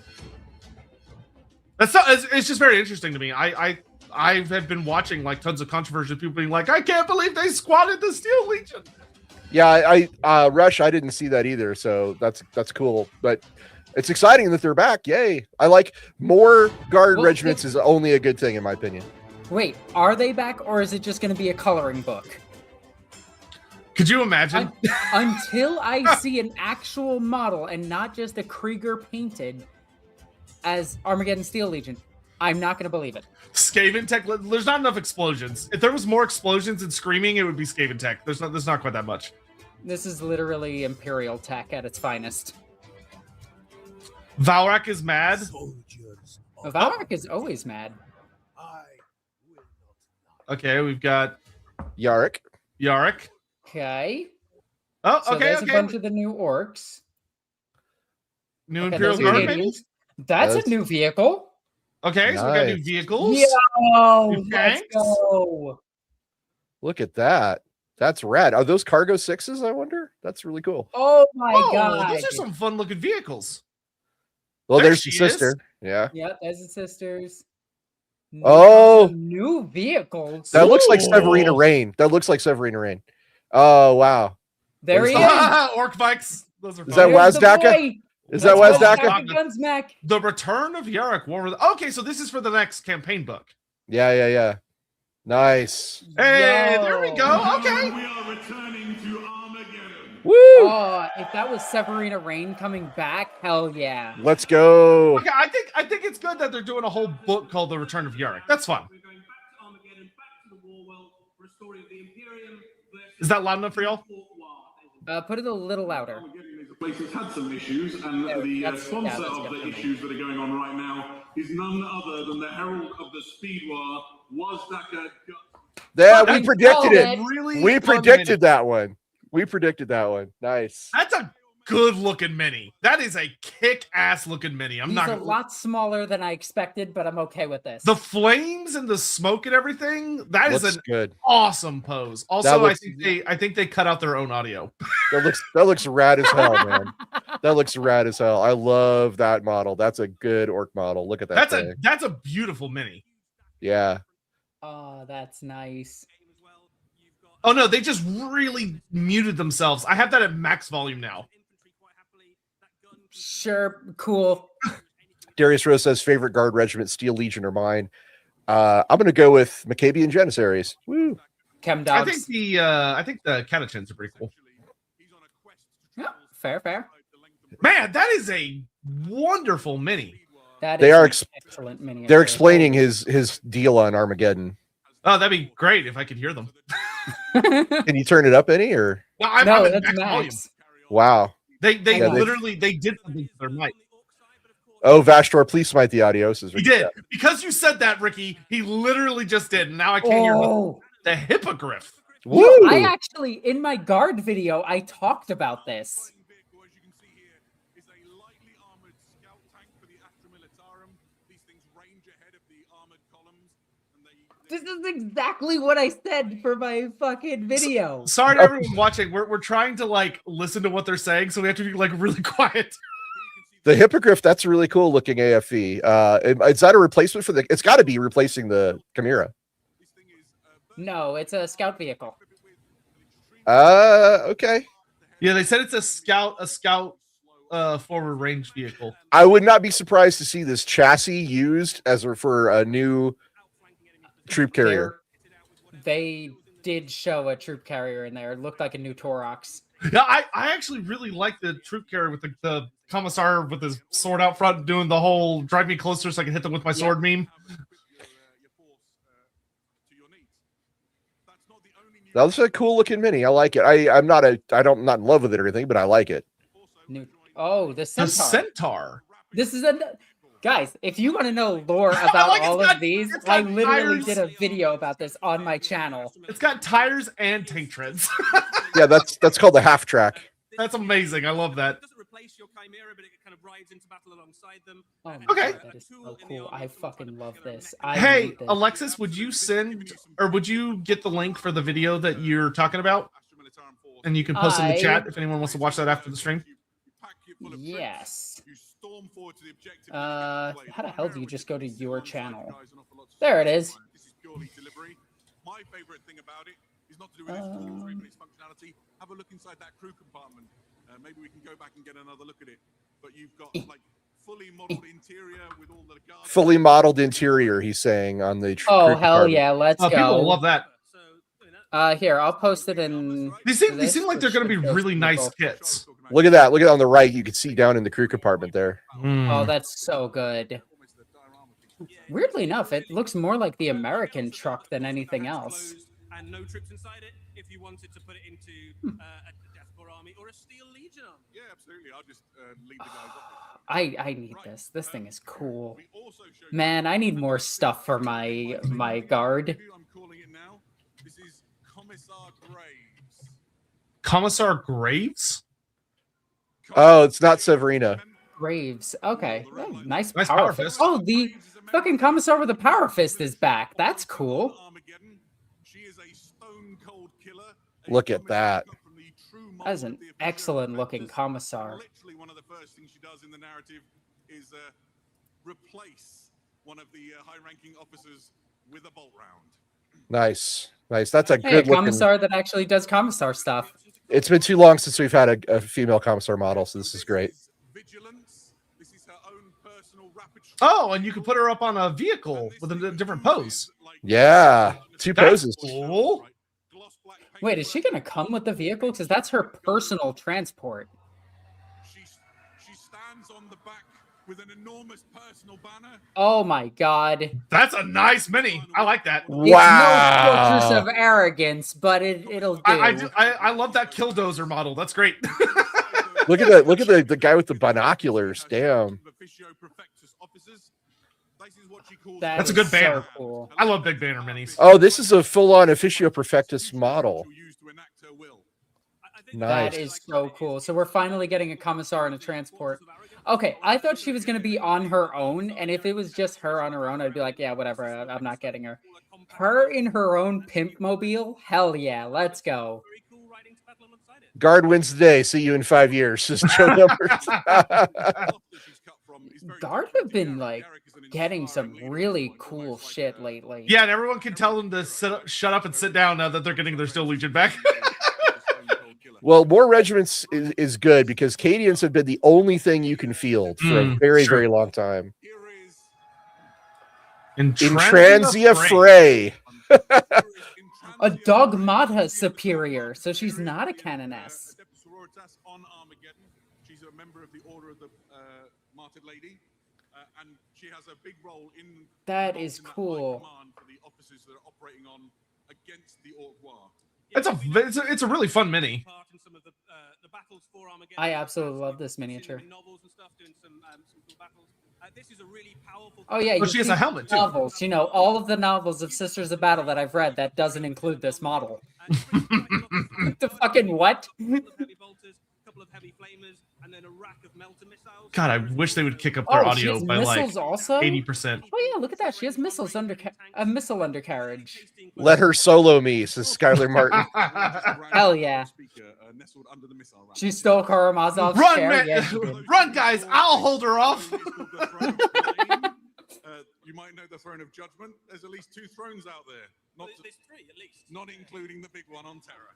Speaker 3: It's just very interesting to me. I have been watching tons of controversy of people being like, I can't believe they squatted the Steel Legion.
Speaker 1: Yeah, I Rush, I didn't see that either, so that's cool. But it's exciting that they're back. Yay. I like more guard regiments is only a good thing in my opinion.
Speaker 2: Wait, are they back or is it just going to be a coloring book?
Speaker 3: Could you imagine?
Speaker 2: Until I see an actual model and not just a Krieger painted as Armageddon Steel Legion, I'm not going to believe it.
Speaker 3: Skaven tech, there's not enough explosions. If there was more explosions and screaming, it would be Skaven tech. There's not quite that much.
Speaker 2: This is literally Imperial tech at its finest.
Speaker 3: Valrak is mad.
Speaker 2: Valrak is always mad.
Speaker 3: Okay, we've got
Speaker 1: Yarrick.
Speaker 2: Okay.
Speaker 3: Oh,
Speaker 2: So
Speaker 3: okay,
Speaker 2: there's a bunch of the new orcs.
Speaker 3: New
Speaker 2: Okay,
Speaker 3: Imperial
Speaker 2: those are
Speaker 3: Guard.
Speaker 2: Canadians. That's a new vehicle.
Speaker 3: Okay, so we got new
Speaker 1: Nice.
Speaker 3: vehicles.
Speaker 2: Yo,
Speaker 3: New
Speaker 2: let's
Speaker 3: tanks.
Speaker 2: go.
Speaker 1: Look at that. That's rad. Are those cargo sixes, I wonder? That's really cool.
Speaker 2: Oh my god.
Speaker 3: Those are some fun looking vehicles.
Speaker 1: Well,
Speaker 3: There
Speaker 1: there's
Speaker 3: she
Speaker 1: your
Speaker 3: is.
Speaker 1: sister. Yeah.
Speaker 2: Yeah, there's the sisters.
Speaker 1: Oh.
Speaker 2: Some new vehicles.
Speaker 1: That looks like
Speaker 3: Ooh.
Speaker 1: Severina Rain. Oh, wow.
Speaker 2: There he is.
Speaker 3: Orc bikes. Those are
Speaker 1: Is
Speaker 3: fun.
Speaker 1: that
Speaker 2: Here's the
Speaker 1: Wazdaka?
Speaker 2: boy.
Speaker 1: Is that
Speaker 2: That's
Speaker 1: Wazdaka?
Speaker 2: Wazdaka Gunsmack.
Speaker 3: The Return of Yarrick. Okay, so this is for the next campaign book.
Speaker 1: Yeah. Nice.
Speaker 3: Hey,
Speaker 2: Yo.
Speaker 3: there we go. Okay.
Speaker 4: We are returning to Armageddon.
Speaker 1: Woo!
Speaker 2: Oh, if that was Severina Rain coming back, hell yeah.
Speaker 1: Let's go.
Speaker 3: Okay, I think it's good that they're doing a whole book called The Return of Yarrick. That's fun.
Speaker 4: We're going back to Armageddon, back to the war world, restoring the Imperium.
Speaker 3: Is that loud enough for y'all?
Speaker 2: Put it a little louder.
Speaker 4: Armageddon is a place that's had some issues, and
Speaker 2: Yeah,
Speaker 4: the
Speaker 2: that's
Speaker 4: sponsor
Speaker 2: good
Speaker 4: of
Speaker 2: for
Speaker 4: the
Speaker 2: me.
Speaker 4: issues that are going on right now is none other than the herald of the speed war, Wazdaka.
Speaker 1: Yeah, we
Speaker 3: That's
Speaker 1: predicted it.
Speaker 3: Really
Speaker 1: We
Speaker 3: fun
Speaker 1: predicted
Speaker 3: mini.
Speaker 1: that one. Nice.
Speaker 3: That's a good looking mini. That is a kick-ass looking mini. I'm
Speaker 2: He's
Speaker 3: not
Speaker 2: a
Speaker 3: gonna...
Speaker 2: lot smaller than I expected, but I'm okay with this.
Speaker 3: The flames and the smoke and everything, that is
Speaker 1: Looks
Speaker 3: an
Speaker 1: good.
Speaker 3: awesome pose. Also,
Speaker 1: looks-
Speaker 3: I think they cut out their own audio.
Speaker 1: That looks rad as hell, man. That looks rad as hell. I love that model. That's a good orc model. Look at that thing.
Speaker 3: That's a beautiful mini.
Speaker 1: Yeah.
Speaker 2: Oh, that's nice.
Speaker 3: Oh no, they just really muted themselves. I have that at max volume now.
Speaker 2: Sure, cool.
Speaker 1: Darius Rose says favorite guard regiment, Steel Legion or mine. I'm gonna go with Maccabian Janissaries. Woo.
Speaker 2: Chem
Speaker 3: I
Speaker 2: dogs.
Speaker 3: think the Catachins are pretty cool.
Speaker 2: Yeah, fair.
Speaker 3: Man, that is a wonderful mini.
Speaker 2: That
Speaker 1: They
Speaker 2: is
Speaker 1: are
Speaker 2: an excellent miniature.
Speaker 1: They're explaining his deal on Armageddon.
Speaker 3: Oh, that'd be great if I could hear them.
Speaker 1: Can you turn it up any or
Speaker 3: No, I'm
Speaker 2: No,
Speaker 3: at
Speaker 2: that's
Speaker 3: max volume.
Speaker 2: max.
Speaker 1: wow?
Speaker 3: They
Speaker 1: Yeah, they-
Speaker 3: literally they did something to their mic.
Speaker 1: Oh, Vashtor, please smite the audio.
Speaker 3: He did. Because you said that, Ricky, he literally just did. And now I can't hear
Speaker 2: Oh,
Speaker 3: the hippogriff.
Speaker 1: Woo!
Speaker 2: I actually, in my guard video, I talked about this. This is exactly what I said for my fucking video.
Speaker 3: Sorry to everyone watching. We're trying to listen to what they're saying, so we have to be really quiet.
Speaker 1: The Hippogriff, that's a really cool looking AFE. Is that a replacement for the? It's got to be replacing the Chimera.
Speaker 2: No, it's a scout vehicle.
Speaker 1: Okay.
Speaker 3: Yeah, they said it's a scout forward range vehicle.
Speaker 1: I would not be surprised to see this chassis used for a new troop carrier.
Speaker 2: They did show a troop carrier in there. It looked like a new Torox.
Speaker 3: Yeah, I actually really like the troop carrier with the commissar with his sword out front doing the whole drive me closer so I can hit them with my sword meme.
Speaker 1: That was a cool looking mini. I like it. I'm not in love with it or anything, but I like it.
Speaker 2: Oh, the Centaur.
Speaker 3: The Centaur.
Speaker 2: This is guys, if you want to know lore about all of these, I literally did a video about this on my channel.
Speaker 3: It's got tires and tank treads.
Speaker 1: Yeah, that's called the half track.
Speaker 3: That's amazing. I love that.
Speaker 5: Replace your chimera, but it kind of rides into battle alongside them.
Speaker 2: Oh my
Speaker 3: Okay.
Speaker 2: God, that is so cool. I fucking love this.
Speaker 3: Hey,
Speaker 2: need this.
Speaker 3: Alexis, would you get the link for the video that you're talking about? And you can post in the chat if anyone wants to watch that after the stream.
Speaker 2: Yes. How the hell do you just go to your channel? There it is.
Speaker 4: My favorite thing about it is not to do with its stream and its functionality. Have a look inside that crew compartment. Maybe we can go back and get another look at it. But you've got like fully modeled interior with all the guards.
Speaker 1: Fully modeled interior, he's saying on the.
Speaker 2: Oh
Speaker 1: crew
Speaker 2: hell
Speaker 1: compartment.
Speaker 2: yeah, let's go.
Speaker 3: People love that.
Speaker 2: Here, I'll post it in.
Speaker 3: These seem like they're going to be really nice kits.
Speaker 1: Look at that! Look at on the right. You can see down in the crew compartment there.
Speaker 2: Oh, that's so good. Weirdly enough, it looks more like the American truck than anything else.
Speaker 5: And no troops inside it. If you wanted to put it into a Deathcore army or a Steel Legion army.
Speaker 4: Yeah, absolutely. I'll just leave the guys off.
Speaker 2: I need this. This thing is cool. Man, I need more stuff for my guard.
Speaker 4: I'm calling it now. This is Commissar Graves.
Speaker 3: Commissar Graves?
Speaker 1: Oh, it's not Severina.
Speaker 2: Graves. Okay. Oh, nice
Speaker 3: Nice
Speaker 2: power
Speaker 3: power
Speaker 2: fist.
Speaker 3: fist.
Speaker 2: Oh, the fucking commissar with the power fist is back. That's cool.
Speaker 4: She is a stone cold killer.
Speaker 1: Look at that.
Speaker 2: That is an excellent looking commissar.
Speaker 4: Literally one of the first things she does in the narrative is replace one of the high-ranking officers with a bolt round.
Speaker 1: Nice. That's a
Speaker 2: Hey, a
Speaker 1: good looking.
Speaker 2: commissar that actually does commissar stuff.
Speaker 1: It's been too long since we've had a female commissar model, so this is great.
Speaker 4: Vigilance. This is her own personal rapid.
Speaker 3: Oh, and you can put her up on a vehicle with a different pose.
Speaker 1: Yeah, two
Speaker 3: That's
Speaker 1: poses.
Speaker 3: cool.
Speaker 2: Wait, is she gonna come with the vehicle? Because that's her personal transport.
Speaker 4: She stands on the back with an enormous personal banner.
Speaker 2: Oh my god.
Speaker 3: That's a nice mini. I like that.
Speaker 2: It's no fortress of arrogance, but it'll do.
Speaker 3: I love that Killdozer model. That's great.
Speaker 1: Look at the guy with the binoculars. Damn.
Speaker 3: That's a good banner.
Speaker 2: So cool.
Speaker 3: I love big banner minis.
Speaker 1: Oh, this is a full-on Officio Perfectus model.
Speaker 2: That
Speaker 1: Nice.
Speaker 2: is so cool. So we're finally getting a commissar and a transport. Okay, I thought she was going to be on her own, and if it was just her on her own, I'd be like, yeah, whatever, I'm not getting her. Her in her own pimp mobile? Hell yeah, let's go.
Speaker 1: Guard wins the day. See you in 5 years. Just Joe numbers.
Speaker 2: Guard have been like getting some really cool shit lately.
Speaker 3: Yeah, and everyone can tell them to shut up and sit down now that they're getting their Steel Legion back.
Speaker 1: Well, more regiments is good because Cadians have been the only thing you can field for a very, very long time.
Speaker 3: In
Speaker 1: Transia Fray.
Speaker 2: A Dogmata superior, so she's not a canoness.
Speaker 4: On Armageddon. She's a member of the Order of the Martyred Lady, and she has a big role in.
Speaker 2: That is cool.
Speaker 4: For the officers that are operating on against the Orc War.
Speaker 3: It's a really fun mini.
Speaker 2: I absolutely love this miniature. Oh yeah,
Speaker 3: But she has a helmet too.
Speaker 2: Novels, you know, all of the novels of Sisters of Battle that I've read that doesn't include this model. The fucking what?
Speaker 3: God, I wish they would kick up their
Speaker 2: She
Speaker 3: audio
Speaker 2: has
Speaker 3: by like
Speaker 2: missiles also?
Speaker 3: 80%.
Speaker 2: Oh yeah, look at that. She has missiles a missile undercarriage.
Speaker 1: Let her solo me, says Skylar Martin.
Speaker 2: Hell yeah. She stole Karamazov's
Speaker 3: Run,
Speaker 2: chair.
Speaker 3: man!
Speaker 2: Yeah, she did.
Speaker 3: Run, guys! I'll hold her off.
Speaker 4: You might know the Throne of Judgment. There's at least 2 thrones out there. There's 3 at least. Not including the big one on Terra.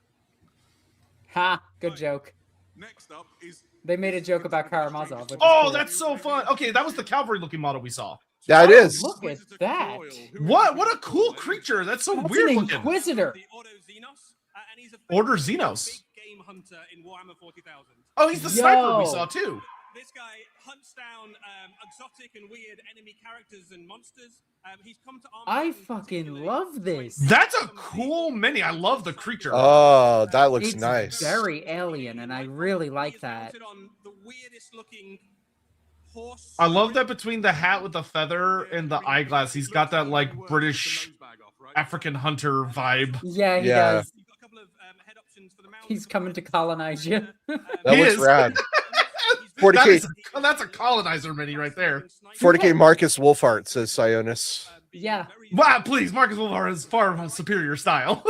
Speaker 2: Ha, good joke.
Speaker 4: Next up is
Speaker 2: They made a joke about Karamazov. Which is
Speaker 3: Oh,
Speaker 2: cool.
Speaker 3: that's so fun. Okay, that was the cavalry-looking model we saw.
Speaker 1: Yeah, it
Speaker 2: Oh,
Speaker 1: is.
Speaker 2: Look at that.
Speaker 3: What? What a cool creature. That's so
Speaker 2: That's
Speaker 3: weird
Speaker 2: an
Speaker 3: looking.
Speaker 2: Inquisitor.
Speaker 5: The Ordo Xenos, and he's a
Speaker 3: Order Xenos.
Speaker 5: big game hunter in Warhammer 40,000.
Speaker 3: Oh, he's the sniper we
Speaker 2: Yo.
Speaker 3: saw too.
Speaker 5: This guy hunts down exotic and weird enemy characters and monsters. He's come to
Speaker 2: I fucking love this.
Speaker 3: That's a cool mini. I love the creature.
Speaker 1: Oh, that looks
Speaker 2: It's
Speaker 1: nice.
Speaker 2: very alien, and I really like that.
Speaker 5: On the weirdest looking horse.
Speaker 3: I love that between the hat with the feather and the eyeglass, he's got that like British African hunter vibe.
Speaker 2: Yeah, he
Speaker 1: Yeah.
Speaker 2: does.
Speaker 5: You've got a couple of head options for the mount.
Speaker 2: He's coming to colonize you.
Speaker 1: That
Speaker 3: He
Speaker 1: looks
Speaker 3: is.
Speaker 1: rad.
Speaker 5: He's
Speaker 1: 40K.
Speaker 3: That's a colonizer mini right there.
Speaker 1: 40K Marcus Wolfhart, says Sionis.
Speaker 2: Yeah.
Speaker 3: Wow, please, Marcus Wolfhard is far superior style.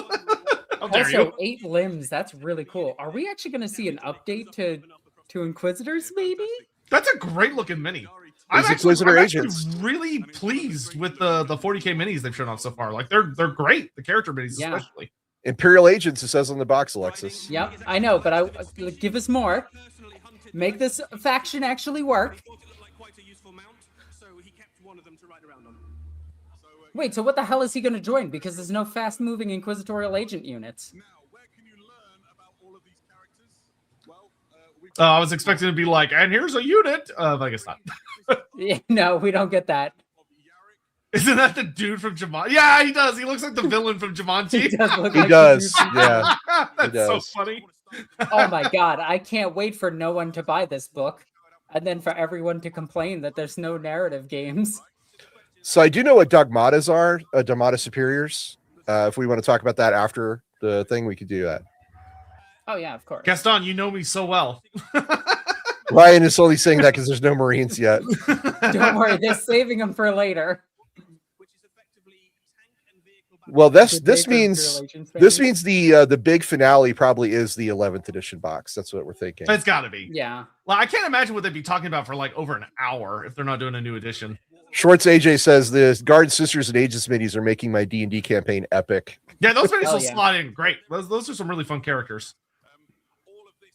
Speaker 3: How dare
Speaker 2: Also,
Speaker 3: you?
Speaker 2: 8 limbs. That's really cool. Are we actually going to see an update to Inquisitors, maybe?
Speaker 3: That's a great looking mini.
Speaker 1: These Inquisitor
Speaker 3: I'm
Speaker 1: agents.
Speaker 3: really pleased with the 40K minis they've shown off so far. Like they're great. The character minis
Speaker 2: Yeah.
Speaker 3: especially.
Speaker 1: Imperial Agents, it says on the box, Alexis.
Speaker 2: Yep, I know, but give us more. Make this faction actually work. Wait, so what the hell is he going to join? Because there's no fast-moving Inquisitorial agent units.
Speaker 4: now. Where can you learn about all of these characters? Well, we've
Speaker 3: I was expecting to be like, and here's a unit. But I guess not.
Speaker 2: Yeah, no, we don't get that.
Speaker 3: Isn't that the dude from Jumanji? Yeah, he does. He looks like the villain from
Speaker 2: He
Speaker 3: Jumanji.
Speaker 2: does look
Speaker 1: He
Speaker 2: like
Speaker 1: does,
Speaker 2: the dude.
Speaker 1: yeah.
Speaker 3: That's so
Speaker 1: does.
Speaker 3: funny.
Speaker 2: Oh my god, I can't wait for no one to buy this book. And then for everyone to complain that there's no narrative games.
Speaker 1: So I do know what dogmatas are, dogmata superiors. If we want to talk about that after the thing, we could do that.
Speaker 2: Oh yeah, of course.
Speaker 3: Gaston, you know me so well.
Speaker 1: Ryan is only saying that because there's no Marines yet.
Speaker 2: Don't worry, they're saving them for later.
Speaker 1: Well, this
Speaker 2: Did they for
Speaker 1: means
Speaker 2: Imperial Agents
Speaker 1: this
Speaker 2: fans?
Speaker 1: means the big finale probably is the 11th edition box. That's what we're thinking.
Speaker 3: It's got to be.
Speaker 2: Yeah.
Speaker 3: Well, I can't imagine what they'd be talking about for like over an hour if they're not doing a new edition.
Speaker 1: Shorts AJ says the Guard Sisters and Agents minis are making my D&D campaign epic.
Speaker 3: Yeah, those minis
Speaker 2: Hell
Speaker 3: will
Speaker 2: yeah.
Speaker 3: slot in great. Those are some really fun characters.
Speaker 4: all of this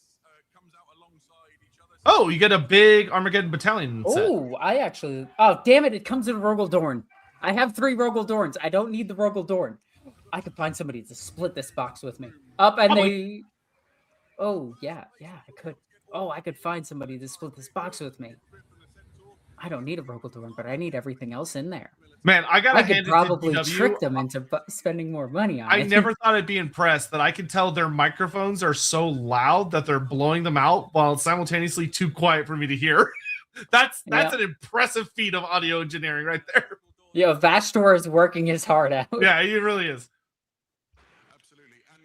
Speaker 4: comes out alongside each other.
Speaker 3: Oh, you get a big Armageddon battalion set.
Speaker 2: Oh, I actually. Oh, damn it! It comes in Rogel Dorn. I have 3 Rogel Dorns. I don't need the Rogel Dorn. I could find somebody to split this box with me. Up and
Speaker 3: Probably.
Speaker 2: they. Oh yeah, I could. Oh, I could find somebody to split this box with me. I don't need a Rogel Dorn, but I need everything else in there.
Speaker 3: Man, I gotta
Speaker 2: I could
Speaker 3: hand
Speaker 2: probably
Speaker 3: it to DW.
Speaker 2: trick them into spending more money on
Speaker 3: I
Speaker 2: it.
Speaker 3: never thought I'd be impressed that I can tell their microphones are so loud that they're blowing them out while it's simultaneously too quiet for me to hear. That's
Speaker 2: Yeah.
Speaker 3: an impressive feat of audio engineering right there.
Speaker 2: Yo, Vastor is working his heart out.
Speaker 3: Yeah, it really is.
Speaker 4: Absolutely. And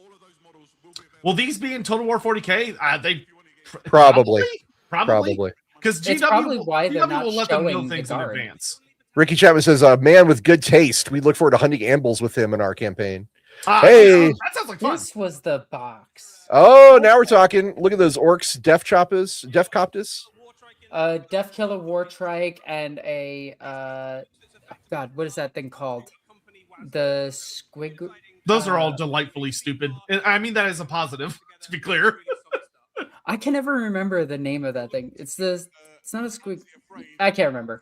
Speaker 4: all of those models will be available.
Speaker 3: Will these be in Total War 40K? They
Speaker 1: Probably.
Speaker 3: probably because
Speaker 2: It's
Speaker 3: GW,
Speaker 2: probably why they're
Speaker 3: GW
Speaker 2: not
Speaker 3: will let them know
Speaker 2: showing the
Speaker 3: things in
Speaker 2: guard.
Speaker 3: advance.
Speaker 1: Ricky Chapman says, a man with good taste. We look forward to hunting ambles with him in our campaign. Hey.
Speaker 3: that sounds like fun.
Speaker 2: This was the box.
Speaker 1: Oh, now we're talking. Look at those orcs, Def Coptus.
Speaker 2: Death Killer Wartrike and a God, what is that thing called? The squig.
Speaker 3: Those are all delightfully stupid. And I mean that as a positive, to be clear.
Speaker 2: I can never remember the name of that thing. It's not a squig. I can't remember.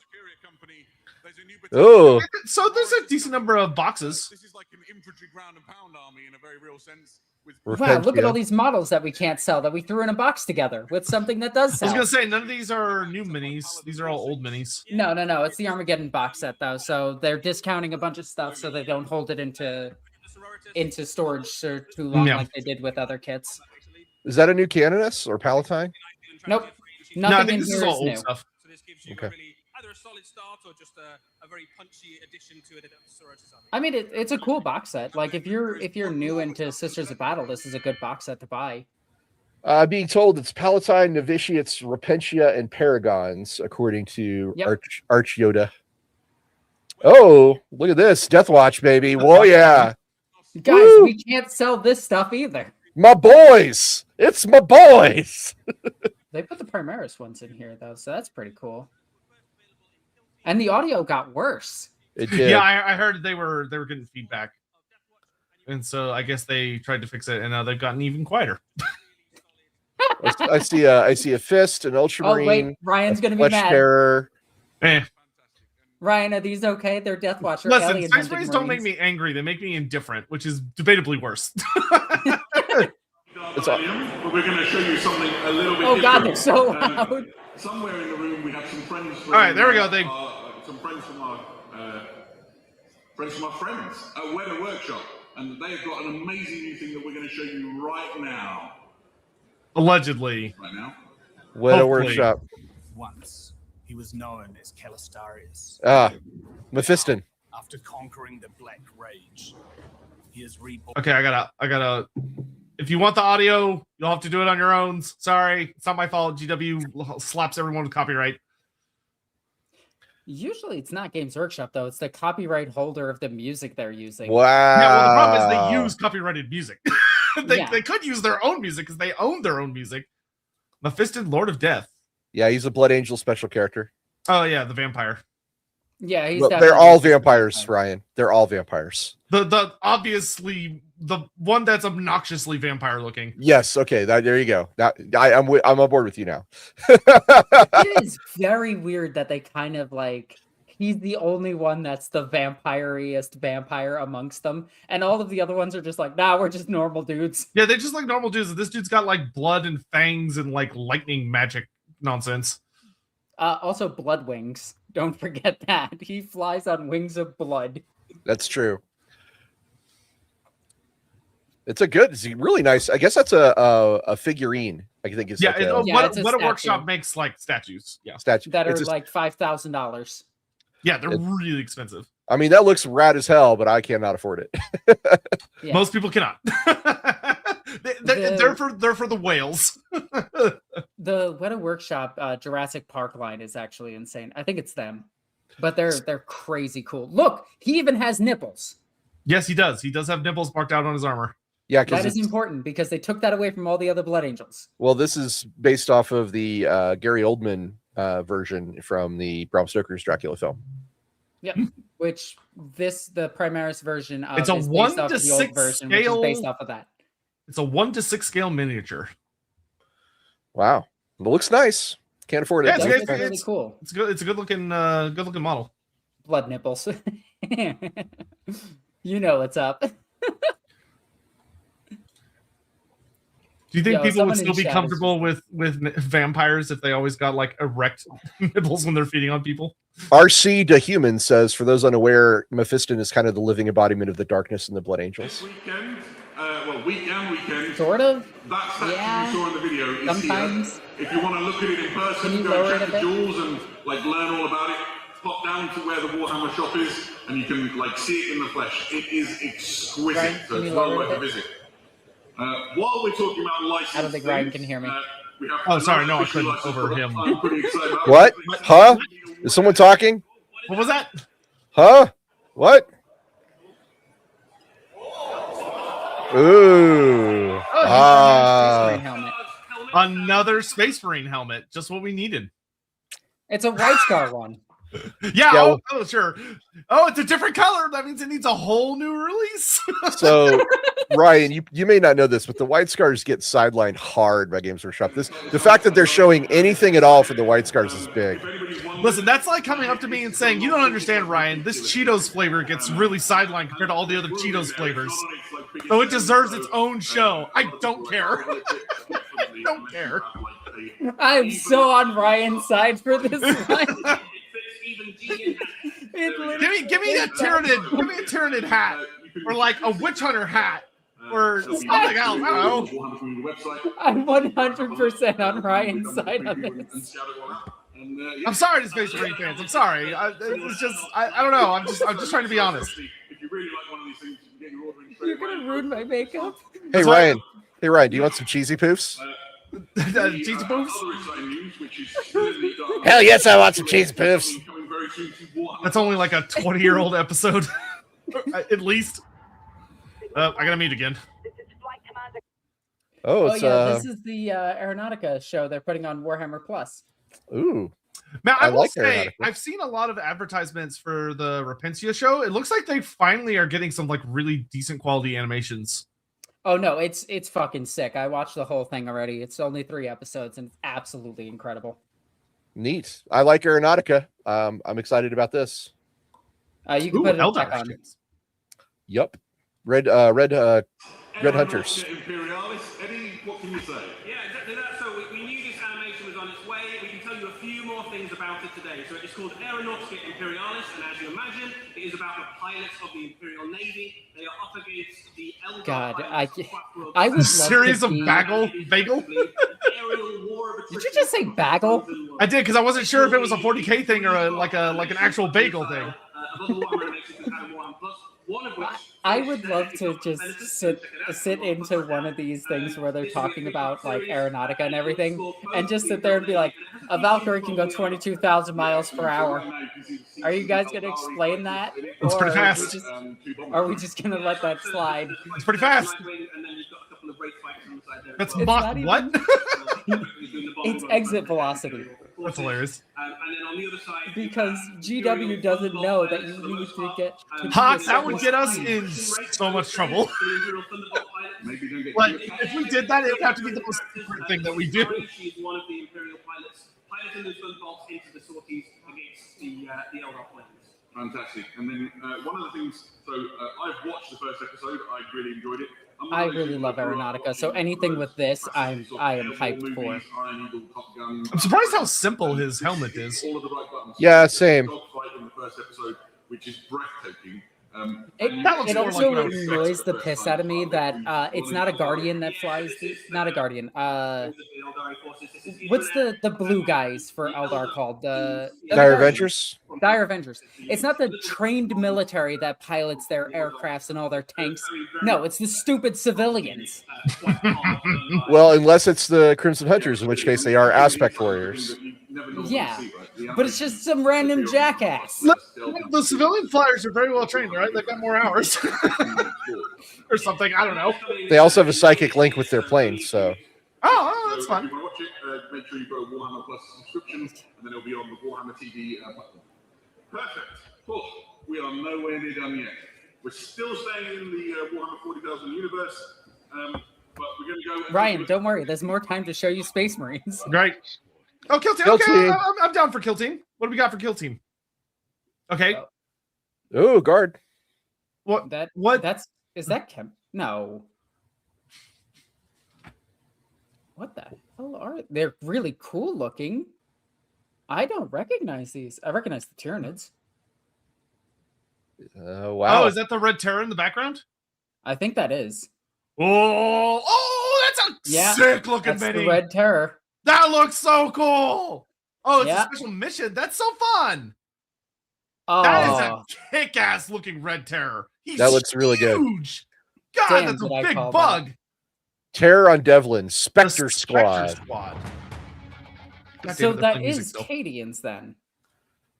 Speaker 1: Oh,
Speaker 3: So there's a decent number of boxes.
Speaker 4: This is like an infantry ground and pound army in a very real sense. With
Speaker 2: Wow, look at
Speaker 1: Repentia.
Speaker 2: all these models that we can't sell that we threw in a box together with something that does
Speaker 3: I was
Speaker 2: sell.
Speaker 3: gonna say none of these are new minis. These are all old minis.
Speaker 2: No, it's the Armageddon box set though. So they're discounting a bunch of stuff so they don't hold it into storage for too long
Speaker 3: Yeah.
Speaker 2: like they did with other kits.
Speaker 1: is that a new Canonus or Palatine?
Speaker 2: Nope.
Speaker 3: No, I
Speaker 2: Nothing
Speaker 3: think
Speaker 2: in
Speaker 3: this is
Speaker 2: here
Speaker 3: all
Speaker 2: is
Speaker 3: old
Speaker 2: new.
Speaker 3: stuff.
Speaker 5: So this gives you
Speaker 1: Okay.
Speaker 5: really either a solid start or just a very punchy addition to it.
Speaker 2: I mean, it's a cool box set. Like if you're new into Sisters of Battle, this is a good box set to buy.
Speaker 1: Being told it's Palatine, Novitiates, Repentia, and Paragons, according to
Speaker 2: Yep.
Speaker 1: Arch Yoda. Oh, look at this. Death Watch, baby. Whoa, yeah.
Speaker 2: Guys,
Speaker 1: Woo!
Speaker 2: we can't sell this stuff either.
Speaker 1: My boys. It's my boys.
Speaker 2: They put the Primaris ones in here though, so that's pretty cool. And the audio got worse.
Speaker 1: It did.
Speaker 3: Yeah, I heard they were getting feedback, and so I guess they tried to fix it, and now they've gotten even quieter.
Speaker 1: I see a fist, an
Speaker 2: Oh
Speaker 1: ultramarine,
Speaker 2: wait, Ryan's gonna be
Speaker 1: flesh
Speaker 2: mad.
Speaker 1: terror.
Speaker 3: Eh.
Speaker 2: Ryan, are these okay? They're Death Watcher.
Speaker 3: Listen,
Speaker 2: alien
Speaker 3: Space
Speaker 2: hunting
Speaker 3: Marines don't make
Speaker 2: Marines.
Speaker 3: me angry. They make me indifferent, which is debatably worse.
Speaker 1: It's all-
Speaker 4: But we're going to show you something a little bit
Speaker 2: Oh god,
Speaker 4: different.
Speaker 2: they're so loud.
Speaker 4: Somewhere in the room we have some friends from...
Speaker 3: All right, there we go.
Speaker 4: some friends from our friends at Weather Workshop. And they've got an amazing new thing that we're going to show you right now.
Speaker 3: Allegedly.
Speaker 4: Right now.
Speaker 1: What a
Speaker 3: Hopefully.
Speaker 1: workshop.
Speaker 6: Once, he was known as Calistarius.
Speaker 1: Mephiston.
Speaker 6: After conquering the Black Rage, he is reborn.
Speaker 3: Okay, I gotta. If you want the audio, you'll have to do it on your own. Sorry, it's not my fault. GW slaps everyone with copyright.
Speaker 2: Usually it's not Games Workshop though. It's the copyright holder of the music they're using.
Speaker 1: Wow.
Speaker 3: Yeah, well, the problem is they use copyrighted music.
Speaker 2: Yeah.
Speaker 3: They could use their own music because they own their own music. Mephiston, Lord of Death.
Speaker 1: Yeah, he's a Blood Angel special character.
Speaker 3: Oh yeah, the vampire.
Speaker 2: Yeah, he's
Speaker 1: But they're
Speaker 2: definitely
Speaker 1: all
Speaker 2: a
Speaker 1: vampires,
Speaker 2: vampire.
Speaker 1: Ryan. They're all vampires.
Speaker 3: The obviously the one that's obnoxiously vampire looking.
Speaker 1: Yes. Okay. There you go. I'm on board with you now.
Speaker 2: It is very weird that they kind of like he's the only one that's the vampire-iest vampire amongst them, and all of the other ones are just like, nah, we're just normal dudes.
Speaker 3: Yeah, they're just like normal dudes. This dude's got like blood and fangs and like lightning magic nonsense.
Speaker 2: Also, blood wings. Don't forget that he flies on wings of blood.
Speaker 1: That's true. It's really nice. I guess that's a figurine. I think it's
Speaker 3: Yeah,
Speaker 1: like a
Speaker 2: Yeah, it's a
Speaker 3: what a
Speaker 2: statue.
Speaker 3: workshop makes like statues. Yeah,
Speaker 1: statue.
Speaker 2: That are
Speaker 1: It's a-
Speaker 2: like $5,000.
Speaker 3: yeah, they're
Speaker 1: It's-
Speaker 3: really expensive.
Speaker 1: I mean, that looks rad as hell, but I cannot afford it.
Speaker 2: Yeah.
Speaker 3: Most people cannot. They're for the whales.
Speaker 2: The Weta Workshop Jurassic Park line is actually insane. I think it's them, but they're crazy cool. Look, he even has nipples.
Speaker 3: Yes, he does. He does have nipples marked out on his armor.
Speaker 1: Yeah,
Speaker 2: That
Speaker 1: because
Speaker 2: is important because they took that away from all the other Blood Angels.
Speaker 1: well, this is based off of the Gary Oldman version from the Bram Stoker's Dracula film.
Speaker 2: Yep. Which the Primaris version of
Speaker 3: It's a
Speaker 2: is
Speaker 3: 1
Speaker 2: based off
Speaker 3: to
Speaker 2: of the old
Speaker 3: 6
Speaker 2: version,
Speaker 3: scale.
Speaker 2: which is based off of that.
Speaker 3: It's a 1:6 scale miniature.
Speaker 1: Wow, it looks nice. Can't afford it.
Speaker 3: Yeah,
Speaker 2: It
Speaker 3: it's
Speaker 2: does
Speaker 3: good.
Speaker 2: look really cool.
Speaker 3: It's good. It's a good looking model.
Speaker 2: Blood nipples. You know what's up.
Speaker 3: Do you think
Speaker 2: Yo,
Speaker 3: people would
Speaker 2: someone in
Speaker 3: still be
Speaker 2: chat is
Speaker 3: comfortable with vampires if they always got like erect nipples when they're feeding on people?
Speaker 1: RC to Human says, for those unaware, Mephiston is kind of the living embodiment of the darkness and the Blood Angels.
Speaker 4: This weekend, weekend.
Speaker 2: Sort of.
Speaker 4: That statue
Speaker 2: Yeah.
Speaker 4: you saw in the video is
Speaker 2: Sometimes.
Speaker 4: here. If you want to look at it in
Speaker 2: Can
Speaker 4: person,
Speaker 2: you
Speaker 4: go
Speaker 2: lower
Speaker 4: and
Speaker 2: it
Speaker 4: check
Speaker 2: a
Speaker 4: the
Speaker 2: bit?
Speaker 4: jewels and like learn all about it. Pop down to where the Warhammer shop is, and you can like see it in the flesh. It is exquisite.
Speaker 2: Ryan,
Speaker 4: so
Speaker 2: can
Speaker 4: it's
Speaker 2: you
Speaker 4: well
Speaker 2: lower it
Speaker 4: worth
Speaker 2: a
Speaker 4: a
Speaker 2: bit?
Speaker 4: visit. While we're talking about licensing,
Speaker 2: I don't think Ryan can hear me.
Speaker 4: We have
Speaker 3: Oh, sorry,
Speaker 4: another
Speaker 3: no, I
Speaker 4: official
Speaker 3: couldn't
Speaker 4: license
Speaker 3: over
Speaker 4: product
Speaker 3: him.
Speaker 4: I'm pretty excited about.
Speaker 1: What? Huh? Is someone talking?
Speaker 3: What was that?
Speaker 1: Huh? What? Ooh.
Speaker 2: Space Marine helmet.
Speaker 3: Another Space Marine helmet. Just what we needed.
Speaker 2: It's a White Scar one.
Speaker 3: Yeah.
Speaker 1: Yeah,
Speaker 3: Oh, sure. Oh, it's a different color. That means it needs a whole new release.
Speaker 1: So, Ryan, you may not know this, but the White Scars get sidelined hard by Games Workshop. The fact that they're showing anything at all for the White Scars is big.
Speaker 3: Listen, that's like coming up to me and saying, "You don't understand, Ryan. This Cheetos flavor gets really sidelined compared to all the other Cheetos flavors, so it deserves its own show." I don't care. Don't care.
Speaker 2: I'm so on Ryan's side for this one.
Speaker 3: Give me a Tyranid hat, or like a witch hunter hat, or something else. I don't know.
Speaker 2: I'm 100% on Ryan's side on this.
Speaker 3: I'm sorry to Space Marine fans. I'm sorry. It's just I don't know. I'm just trying to be honest.
Speaker 4: If you really like one of these things, you can get your ordering
Speaker 2: You're
Speaker 4: straight
Speaker 2: gonna ruin my makeup.
Speaker 1: Hey, Ryan. Hey, Ryan, do you want some cheesy poofs?
Speaker 3: Cheesy poofs?
Speaker 1: Hell yes, I want some cheesy poofs.
Speaker 3: That's only like a 20-year-old episode, at least. I gotta meet again.
Speaker 1: Oh,
Speaker 2: Oh
Speaker 1: it's
Speaker 2: yeah, this is the Aeronautica show they're putting on Warhammer Plus.
Speaker 1: ooh.
Speaker 3: Now, I will
Speaker 1: like
Speaker 3: say,
Speaker 1: Aeronautica.
Speaker 3: I've seen a lot of advertisements for the Repentia show. It looks like they finally are getting some like really decent quality animations.
Speaker 2: Oh no, it's fucking sick. I watched the whole thing already. It's only 3 episodes and it's absolutely incredible.
Speaker 1: Neat. I like Aeronautica. I'm excited about this.
Speaker 2: You can
Speaker 3: Ooh,
Speaker 2: put it in
Speaker 3: Eldar
Speaker 2: check on.
Speaker 3: skins.
Speaker 1: Yep. Red Hunters.
Speaker 4: Aeronautica Imperialis. Eddie, what can you say?
Speaker 5: Yeah, exactly that. So we knew this animation was on its way. We can tell you a few more things about it today. So it's called Aeronautica Imperialis, and as you imagine, it is about the pilots of the Imperial Navy. They are up against the Eldar
Speaker 2: God,
Speaker 5: pilots of
Speaker 2: I would love
Speaker 3: Series
Speaker 2: to
Speaker 3: of
Speaker 2: be-
Speaker 3: bagel.
Speaker 5: Aerial war of
Speaker 2: Did you just say bagel?
Speaker 3: I did because I wasn't sure if it was a 40k thing or like an actual bagel thing.
Speaker 2: I would love to just sit into one of these things where they're talking about like Aeronautica and everything, and just sit there and be like, a Valkyrie can go 22,000 miles per hour. Are you guys gonna explain that?
Speaker 3: It's pretty fast.
Speaker 2: Are we just gonna let that slide?
Speaker 3: It's pretty fast. That's
Speaker 2: It's
Speaker 3: Mach
Speaker 2: not even-
Speaker 3: what?
Speaker 2: It's exit velocity.
Speaker 3: That's hilarious.
Speaker 5: And then on the other side,
Speaker 2: Because GW doesn't know that you need to get to be
Speaker 3: Hawk,
Speaker 2: a
Speaker 3: that would
Speaker 2: certain
Speaker 3: get us
Speaker 2: speed.
Speaker 3: in so much trouble.
Speaker 4: Maybe don't get
Speaker 3: Like, if we did that, it would have to be the most secret thing that we do.
Speaker 5: She is one of the Imperial pilots, piloting those gunboats into the sorties against the Eldar planes.
Speaker 4: Fantastic. And then one of the things, so I've watched the first episode. I really enjoyed it.
Speaker 2: I really love Aeronautica, so anything with this, I am hyped for.
Speaker 3: I'm surprised how simple his helmet is.
Speaker 4: All of the right buttons.
Speaker 1: Yeah, same.
Speaker 4: Dogfight in the first episode, which is breathtaking.
Speaker 3: That looks
Speaker 2: It
Speaker 3: more like
Speaker 2: also
Speaker 3: what I would expect.
Speaker 2: annoys the piss out of me that it's not a Guardian that flies. Not a Guardian. What's the blue guys for Eldar called? The
Speaker 1: Dire Avengers.
Speaker 2: Dire Avengers. It's not the trained military that pilots their aircrafts and all their tanks. No, it's the stupid civilians.
Speaker 1: Well, unless it's the Crimson Hunters, in which case they are aspect warriors.
Speaker 2: Yeah, but it's just some random jackass.
Speaker 3: The civilian flyers are very well trained, right? They've got more hours. Or something, I don't know.
Speaker 1: They also have a psychic link with their plane, so
Speaker 3: Oh, that's fun.
Speaker 4: If you want to watch it, make sure you've got a Warhammer Plus subscription, and then it'll be on the Warhammer TV platform. Perfect. Oh, we are nowhere near done yet. We're still staying in the Warhammer 40,000 universe, but we're going to go...
Speaker 2: Ryan, don't worry. There's more time to show you Space Marines.
Speaker 3: Great. Oh, Kill Team.
Speaker 1: Kill
Speaker 3: Okay,
Speaker 1: Team.
Speaker 3: I'm down for Kill Team. What do we got for Kill Team? Okay.
Speaker 1: ooh, guard.
Speaker 3: What?
Speaker 2: Is that Chem? No. What the hell are they're really cool looking? I don't recognize these. I recognize the Tyranids.
Speaker 1: Wow.
Speaker 3: Oh, is that the Red Terror in the background?
Speaker 2: I think that is.
Speaker 3: Oh, that's a
Speaker 2: Yeah,
Speaker 3: sick looking
Speaker 2: That's
Speaker 3: mini.
Speaker 2: the Red Terror.
Speaker 3: That looks so cool. Oh, it's
Speaker 2: Yeah.
Speaker 3: a special mission. That's so fun.
Speaker 2: Oh,
Speaker 3: That is a kick-ass looking Red Terror. He's
Speaker 1: That looks really good.
Speaker 3: huge. God,
Speaker 2: Damn,
Speaker 3: that's a
Speaker 2: did I
Speaker 3: big
Speaker 2: call
Speaker 3: bug.
Speaker 1: Terror on Devlin,
Speaker 3: The
Speaker 1: Spectre Squad.
Speaker 3: Squad. God
Speaker 2: so
Speaker 3: damn it, they're
Speaker 2: that
Speaker 3: playing
Speaker 2: is
Speaker 3: music still.
Speaker 2: Cadians then.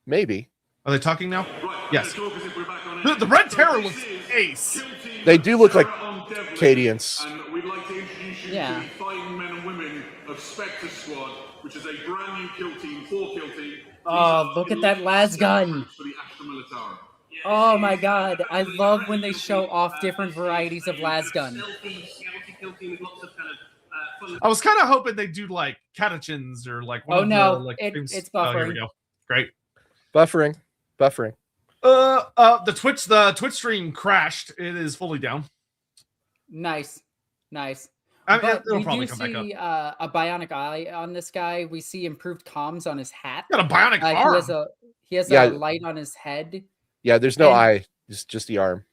Speaker 1: Maybe.
Speaker 3: Are they talking now?
Speaker 4: Right,
Speaker 3: Yes.
Speaker 4: let's talk as if we're back on
Speaker 3: The
Speaker 4: air.
Speaker 3: Red
Speaker 4: So
Speaker 3: Terror
Speaker 4: this
Speaker 3: looks
Speaker 4: is
Speaker 3: ace.
Speaker 4: Kill Team
Speaker 1: They do look like
Speaker 4: Terror on Devlin,
Speaker 1: Cadians.
Speaker 4: And we'd like to introduce you
Speaker 2: Yeah.
Speaker 4: to the fighting men and women of Spectre Squad, which is a brand new kill team for Kill Team.
Speaker 2: Oh, look at that las gun.
Speaker 4: For the Astra Militare.
Speaker 2: Oh my god. I love when they show off different varieties of las gun.
Speaker 3: I was kind of hoping they'd do like catechins or like one
Speaker 2: Oh,
Speaker 3: of
Speaker 2: no,
Speaker 3: the, like,
Speaker 2: it's
Speaker 3: Oh, here we
Speaker 2: buffering.
Speaker 3: go. Great.
Speaker 1: Buffering.
Speaker 3: The Twitch stream crashed. It is fully down.
Speaker 2: Nice.
Speaker 3: I mean,
Speaker 2: But
Speaker 3: it'll
Speaker 2: we
Speaker 3: probably
Speaker 2: do
Speaker 3: come back up.
Speaker 2: see a bionic eye on this guy. We see improved comms on his hat.
Speaker 3: Got a bionic
Speaker 2: He
Speaker 3: arm.
Speaker 2: has
Speaker 1: Yeah.
Speaker 2: a light on his head.
Speaker 1: Yeah, there's no
Speaker 2: And-
Speaker 1: eye, just the arm.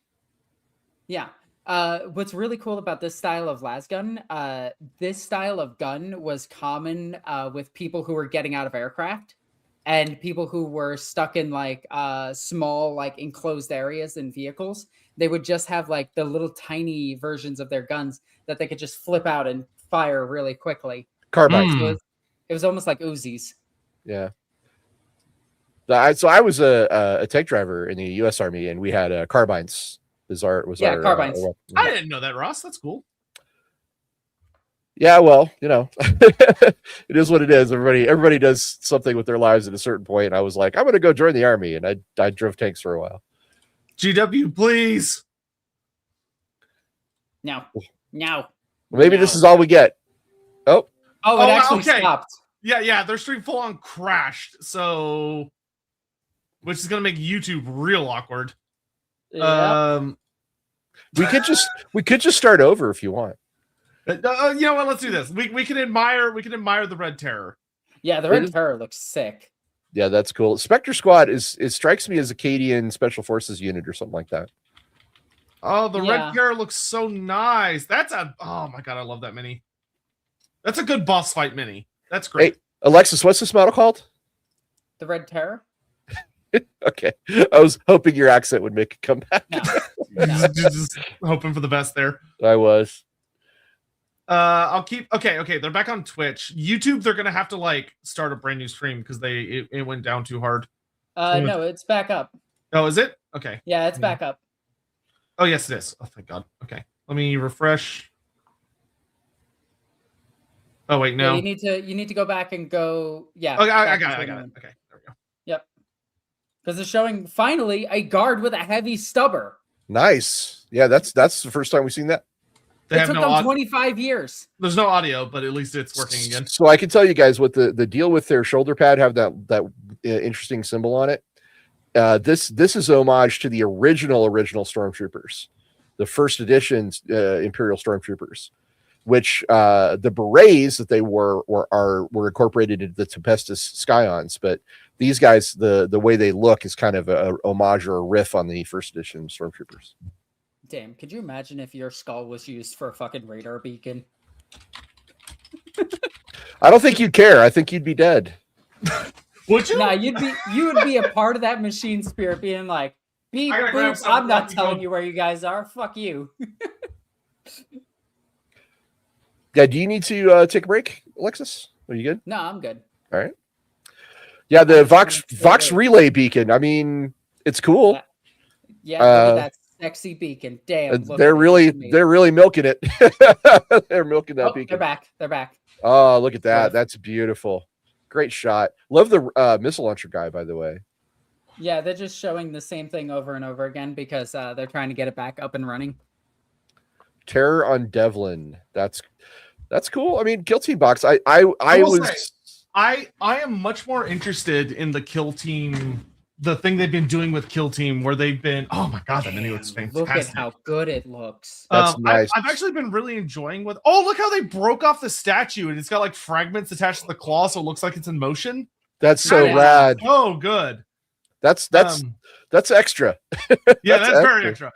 Speaker 2: Yeah. What's really cool about this style of lasgun, this style of gun was common with people who were getting out of aircraft and people who were stuck in like small, like enclosed areas in vehicles. They would just have like the little tiny versions of their guns that they could just flip out and fire really quickly.
Speaker 1: Carbine.
Speaker 3: Hmm.
Speaker 2: It was almost like Uzis.
Speaker 1: Yeah. So I was a tank driver in the U.S. Army, and we had carbines. Our
Speaker 2: carbines.
Speaker 1: weapon.
Speaker 3: I didn't know that, Ross. That's cool.
Speaker 1: Yeah, well, it is what it is. Everybody does something with their lives at a certain point. And I was like, I'm going to go join the army, and I drove tanks for a while.
Speaker 3: GW, please.
Speaker 2: Now, No.
Speaker 1: Maybe this is all we get. Oh,
Speaker 2: Oh, it actually
Speaker 3: okay.
Speaker 2: stopped.
Speaker 3: Yeah, their stream full on crashed. So, which is gonna make YouTube real awkward.
Speaker 2: Yep.
Speaker 1: we could just start over if you want.
Speaker 3: You know what? Let's do this. We can admire the Red Terror.
Speaker 2: Yeah, the Red Terror looks sick.
Speaker 1: Yeah, that's cool. Spectre Squad it strikes me as Acadian Special Forces unit or something like that.
Speaker 3: Oh, the Red Terror looks so nice. Oh my god, I love that mini. That's a good boss fight mini. That's great.
Speaker 1: Hey, Alexis, what's this model called?
Speaker 2: The Red Terror?
Speaker 1: Okay. I was hoping your accent would make a comeback.
Speaker 2: No.
Speaker 3: Just hoping for the best there.
Speaker 1: I was.
Speaker 3: I'll keep okay. They're back on Twitch. YouTube, they're gonna have to like start a brand new stream because it went down too hard.
Speaker 2: No, it's back up.
Speaker 3: Oh, is it? Okay.
Speaker 2: Yeah, it's back up.
Speaker 3: Oh yes, it is. Oh thank God. Okay. Let me refresh. Oh wait, no.
Speaker 2: Yeah, you need to go back and go. Yeah.
Speaker 3: Okay, I got it. Okay, there we go.
Speaker 2: Yep. Because it's showing finally a guard with a heavy stubber.
Speaker 1: Nice. Yeah, that's the first time we've seen that.
Speaker 2: It took them 25 years.
Speaker 3: There's no audio, but at least it's working again.
Speaker 1: So I can tell you guys what the deal with their shoulder pad have that interesting symbol on it. This is homage to the original Stormtroopers, the first edition Imperial Stormtroopers, which the berets that they were incorporated into the Tempestus Scions, but these guys, the way they look is kind of a homage or a riff on the first edition Stormtroopers.
Speaker 2: Damn, could you imagine if your skull was used for a fucking radar beacon?
Speaker 1: I don't think you'd care. I think you'd be dead.
Speaker 3: Would you?
Speaker 2: Nah, you would be a part of that machine spirit being like, beep, boop, I'm not telling you where you guys are. Fuck you.
Speaker 1: Yeah, do you need to take a break, Alexis? Are you good?
Speaker 2: No, I'm good.
Speaker 1: All right. Yeah, the Vox relay beacon. I mean, it's cool.
Speaker 2: Yeah, look at that sexy beacon. Damn.
Speaker 1: They're really milking it. They're milking that beacon.
Speaker 2: They're back.
Speaker 1: Oh, look at that. That's beautiful. Great shot. Love the missile launcher guy, by the way.
Speaker 2: Yeah, they're just showing the same thing over and over again because they're trying to get it back up and running.
Speaker 1: Terror on Devlin. That's cool. I mean, Kill Team box. I
Speaker 3: am much more interested in the Kill Team, the thing they've been doing with Kill Team, where they've been. Oh my god, that mini looks fantastic.
Speaker 2: Look at how good it looks.
Speaker 1: That's nice.
Speaker 3: I've actually been really enjoying with. Oh, look how they broke off the statue and it's got like fragments attached to the claw, so it looks like it's in motion.
Speaker 1: That's so rad.
Speaker 3: Oh, good.
Speaker 1: That's extra.
Speaker 3: Yeah, that's very extra.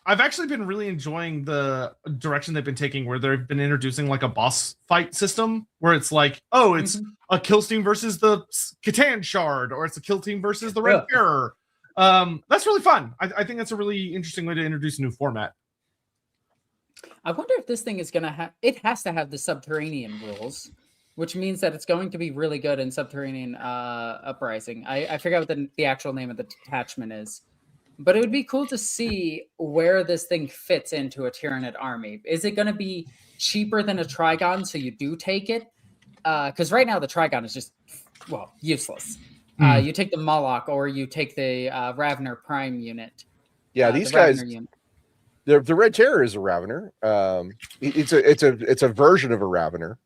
Speaker 3: I've actually been really enjoying the direction they've been taking, where they've been introducing like a boss fight system, where it's like, oh, it's a kill team versus the Catan Shard, or it's a kill team versus the Red Terror. That's really fun. I think that's a really interesting way to introduce a new format.
Speaker 2: I wonder if this thing is gonna have. It has to have the subterranean rules, which means that it's going to be really good in Subterranean Uprising. I forget what the actual name of the detachment is. But it would be cool to see where this thing fits into a Tyranid army. Is it going to be cheaper than a Trigon, so you do take it? Because right now the Trigon is just, well, useless. You take the Moloch or you take the Ravener Prime unit.
Speaker 1: Yeah, these guys, the Red Terror is a Ravener. It's a version of a Ravener.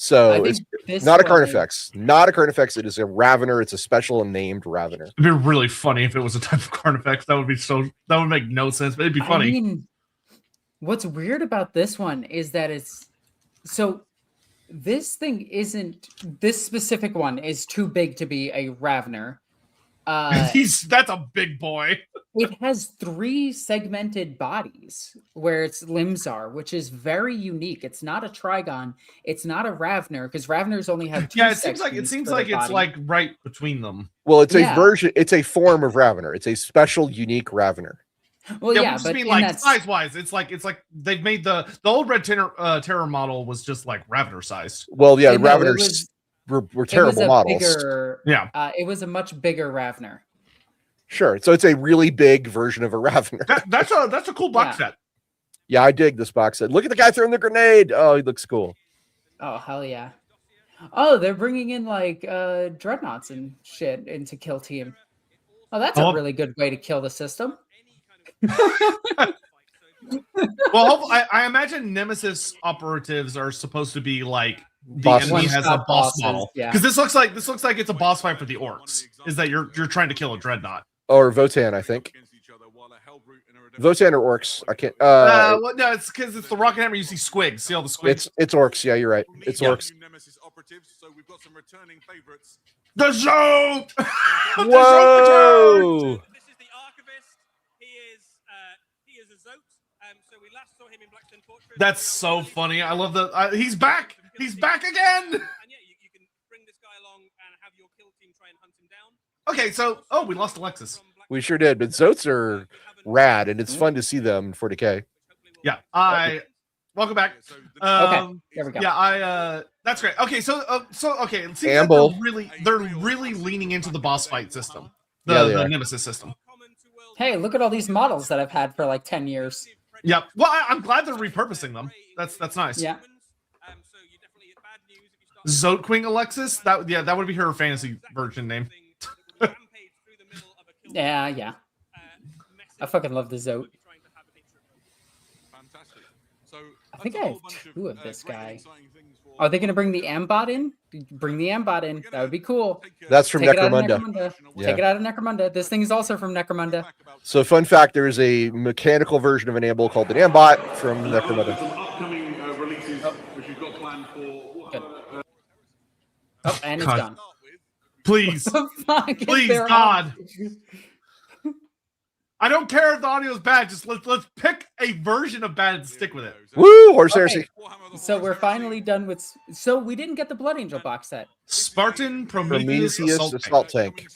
Speaker 1: So it's not a Carnifex. Not a Carnifex. It is a Ravener. It's a special and named Ravener.
Speaker 3: It'd be really funny if it was a type of Carnifex. That would make no sense, but it'd be funny.
Speaker 2: I mean, what's weird about this one is that this thing isn't. This specific one is too big to be a Ravener.
Speaker 3: That's a big boy.
Speaker 2: It has 3 segmented bodies where its limbs are, which is very unique. It's not a Trigon. It's not a Ravener, because Raveners only have 2
Speaker 3: it seems like it's like right between them.
Speaker 1: Well, it's a version. It's a form of Ravener. It's a special, unique Ravener.
Speaker 2: Well, but
Speaker 3: mean, like size wise, it's like they've made the old Red Terror model was just like Ravener sized.
Speaker 1: Well, yeah, Raveners were terrible models.
Speaker 2: It was a much bigger Ravener.
Speaker 1: Sure. So it's a really big version of a Ravener.
Speaker 3: That's a cool box set.
Speaker 1: Yeah, I dig this box set. Look at the guy throwing the grenade. Oh, he looks cool.
Speaker 2: Oh, hell yeah. Oh, they're bringing in like dreadnoughts and shit into Kill Team. Oh, that's a really good way to kill the system.
Speaker 3: Well, I imagine Nemesis operatives are supposed to be like the
Speaker 1: Bosses.
Speaker 3: enemy has a
Speaker 2: One-shot
Speaker 3: boss
Speaker 2: bosses,
Speaker 3: model.
Speaker 2: yeah.
Speaker 3: Because this looks like it's a boss fight for the orcs. Is that you're trying to kill a dreadnought?
Speaker 1: Or Votan, I think. Votan or orcs. I can't.
Speaker 3: Well, no, it's because it's the rocket hammer. You see squigs. See all the squigs.
Speaker 1: It's orcs. Yeah, you're right. It's orcs.
Speaker 3: The Zot! The Zot returns!
Speaker 1: Whoa!
Speaker 5: This is the archivist. He is a Zot. So we last saw him in Blackstone Fortress.
Speaker 3: That's so funny. I love that. He's back. He's back again.
Speaker 5: And yeah, you can bring this guy along and have your kill team try and hunt him down.
Speaker 3: Okay, so we lost Alexis.
Speaker 1: We sure did, but Zotes are rad, and it's fun to see them in 40K.
Speaker 3: Yeah, welcome back.
Speaker 2: Okay, there we go.
Speaker 3: Yeah, that's great. Okay, so okay, it seems
Speaker 1: Amble.
Speaker 3: like they're really leaning into the boss fight system,
Speaker 1: Yeah, they
Speaker 3: the
Speaker 1: are.
Speaker 3: Nemesis system.
Speaker 2: Hey, look at all these models that I've had for like 10 years.
Speaker 3: Yep. Well, I'm glad they're repurposing them. That's nice.
Speaker 2: Yeah.
Speaker 3: Zot Queen Alexis. That would be her fantasy version name.
Speaker 2: Yeah. I fucking love the Zot. I think I have 2 of this guy. Are they going to bring the Ambot in? Bring the Ambot in. That would be cool.
Speaker 1: That's from
Speaker 2: Take it out of
Speaker 1: Necromunda.
Speaker 2: Necromunda. Take it out of Necromunda. This thing is also from Necromunda.
Speaker 1: So, fun fact: there is a mechanical version of an Amble called an Ambot from Necromunda.
Speaker 4: Upcoming releases, which you've got planned for.
Speaker 2: Good. Oh, and it's
Speaker 3: God.
Speaker 2: gone.
Speaker 3: Please,
Speaker 2: Fuck,
Speaker 3: please,
Speaker 2: they're
Speaker 3: God. I don't care if the audio is bad. Just let's pick a version of bad and stick with it.
Speaker 1: Woo! Horse
Speaker 2: Okay.
Speaker 1: heresy.
Speaker 2: So we're finally done with. So we didn't get the Blood Angel box set.
Speaker 3: Spartan Prometheus
Speaker 1: Prometheus assault tank.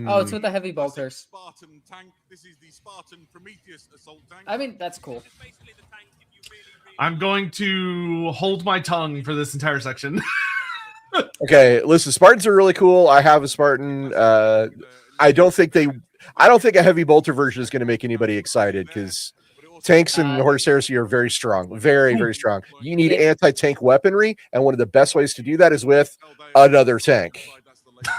Speaker 2: Oh, it's with the heavy bolters.
Speaker 4: Spartan tank. This is the Spartan Prometheus assault tank.
Speaker 2: I mean, that's cool.
Speaker 3: I'm going to hold my tongue for this entire section.
Speaker 1: Okay, listen, Spartans are really cool. I have a Spartan. I don't think a heavy bolter version is going to make anybody excited because tanks and horse heresy are very strong, very strong. You need anti-tank weaponry, and one of the best ways to do that is with another tank.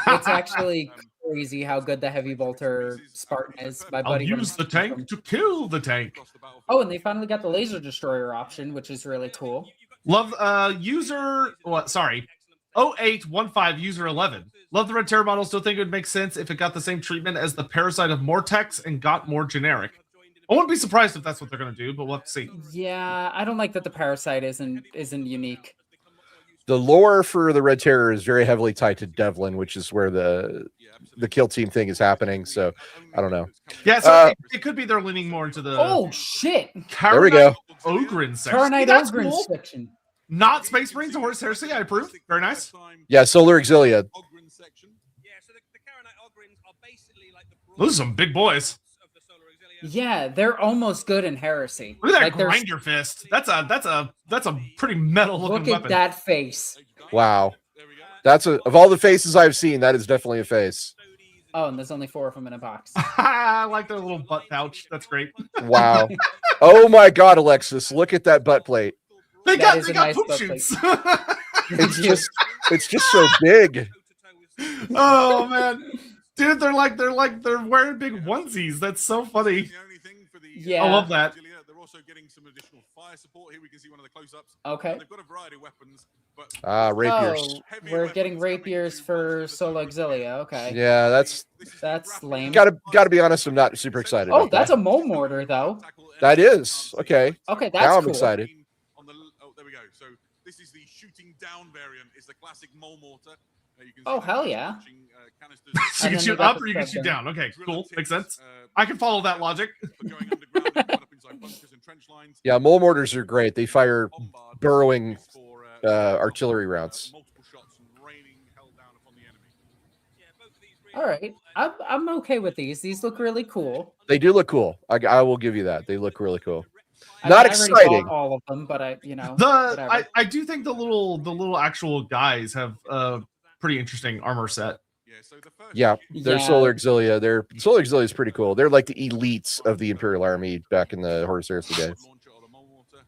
Speaker 2: It's actually crazy how good the heavy bolter Spartan is. My
Speaker 3: I'll
Speaker 2: buddy
Speaker 3: use the tank to kill the tank.
Speaker 2: Oh, and they finally got the laser destroyer option, which is really cool.
Speaker 3: Love user 0815 user 11. Love the Red Terror model. Still think it would make sense if it got the same treatment as the Parasite of more text and got more generic. I wouldn't be surprised if that's what they're going to do, but we'll have to see.
Speaker 2: Yeah, I don't like that the Parasite isn't unique.
Speaker 1: The lore for the Red Terror is very heavily tied to Devlin, which is where the kill team thing is happening. So I don't know.
Speaker 3: Yeah, so it could be they're leaning more into the
Speaker 2: Oh shit!
Speaker 1: There we go.
Speaker 3: Ogren section.
Speaker 2: Taranite
Speaker 3: That's
Speaker 2: Ogren
Speaker 3: cool.
Speaker 2: section.
Speaker 3: Not Space Marines or Horse Heresy. I approve. Very nice.
Speaker 1: Yeah, Solar Auxilia.
Speaker 5: Yeah, so the Karanite Ogrins are basically like the
Speaker 3: Those are some big boys.
Speaker 5: of the Solar Auxilia.
Speaker 2: Yeah, they're almost good in Heresy.
Speaker 3: Look at that
Speaker 2: Like, they're-
Speaker 3: grinder fist. That's a pretty metal looking
Speaker 2: Look at
Speaker 3: weapon.
Speaker 2: that face.
Speaker 1: Wow. That's of all the faces I've seen, that is definitely a face.
Speaker 2: Oh, and there's only 4 of them in a box.
Speaker 3: I like their little butt pouch. That's great.
Speaker 1: Wow. Oh my God, Alexis, look at that butt plate.
Speaker 3: They
Speaker 2: That
Speaker 3: got
Speaker 2: is a
Speaker 3: poop
Speaker 2: nice butt
Speaker 3: shoots.
Speaker 1: It's just so big.
Speaker 3: Oh man, dude, they're wearing big onesies. That's so funny.
Speaker 2: Yeah.
Speaker 3: I love that.
Speaker 4: They're also getting some additional fire support. Here we can see one of the close-ups.
Speaker 2: Okay.
Speaker 4: They've got a variety of weapons, but
Speaker 1: Rapiers.
Speaker 2: Oh, we're getting rapiers for Solo Auxilia. Okay.
Speaker 1: Yeah, that's
Speaker 2: Lame.
Speaker 1: gotta be honest, I'm not super excited.
Speaker 2: Oh,
Speaker 1: about
Speaker 2: that's
Speaker 1: that.
Speaker 2: a mole mortar though.
Speaker 1: That is okay.
Speaker 2: Okay, that's
Speaker 1: Now I'm
Speaker 2: cool.
Speaker 1: excited.
Speaker 4: There we go. So this is the shooting down variant. It's the classic mole mortar. You can
Speaker 2: Oh,
Speaker 4: see
Speaker 2: hell
Speaker 4: that
Speaker 2: yeah.
Speaker 4: launching, canisters.
Speaker 3: So you
Speaker 2: And
Speaker 3: can
Speaker 2: then
Speaker 3: shoot
Speaker 2: they got
Speaker 3: up
Speaker 2: the
Speaker 3: or you can
Speaker 2: stub
Speaker 3: shoot
Speaker 2: gun.
Speaker 3: down. Okay, cool.
Speaker 4: Drill
Speaker 3: Makes
Speaker 4: tips,
Speaker 3: sense. I can follow that logic.
Speaker 4: for going underground and going up inside bunkers and trench lines.
Speaker 1: Yeah, mole mortars are great. They fire
Speaker 4: Bombard
Speaker 1: burrowing
Speaker 4: for,
Speaker 1: artillery rounds.
Speaker 4: multiple shots and raining hell down upon the enemy.
Speaker 5: Yeah, both of these really
Speaker 2: All right, I'm okay with these. These look really cool.
Speaker 1: They do look cool. I will give you that. They look really cool.
Speaker 2: I
Speaker 1: Not
Speaker 2: mean, I already
Speaker 1: exciting.
Speaker 2: bought all of them, but whatever.
Speaker 3: I do think the little actual guys have a pretty interesting armor set.
Speaker 4: Yeah, so the first
Speaker 1: Yeah, they're
Speaker 2: Yeah.
Speaker 1: Solar Auxilia. Their Solar Auxilia is pretty cool. They're like the elites of the Imperial Army back in the Horus Heresy days.
Speaker 4: launcher or the mole mortar,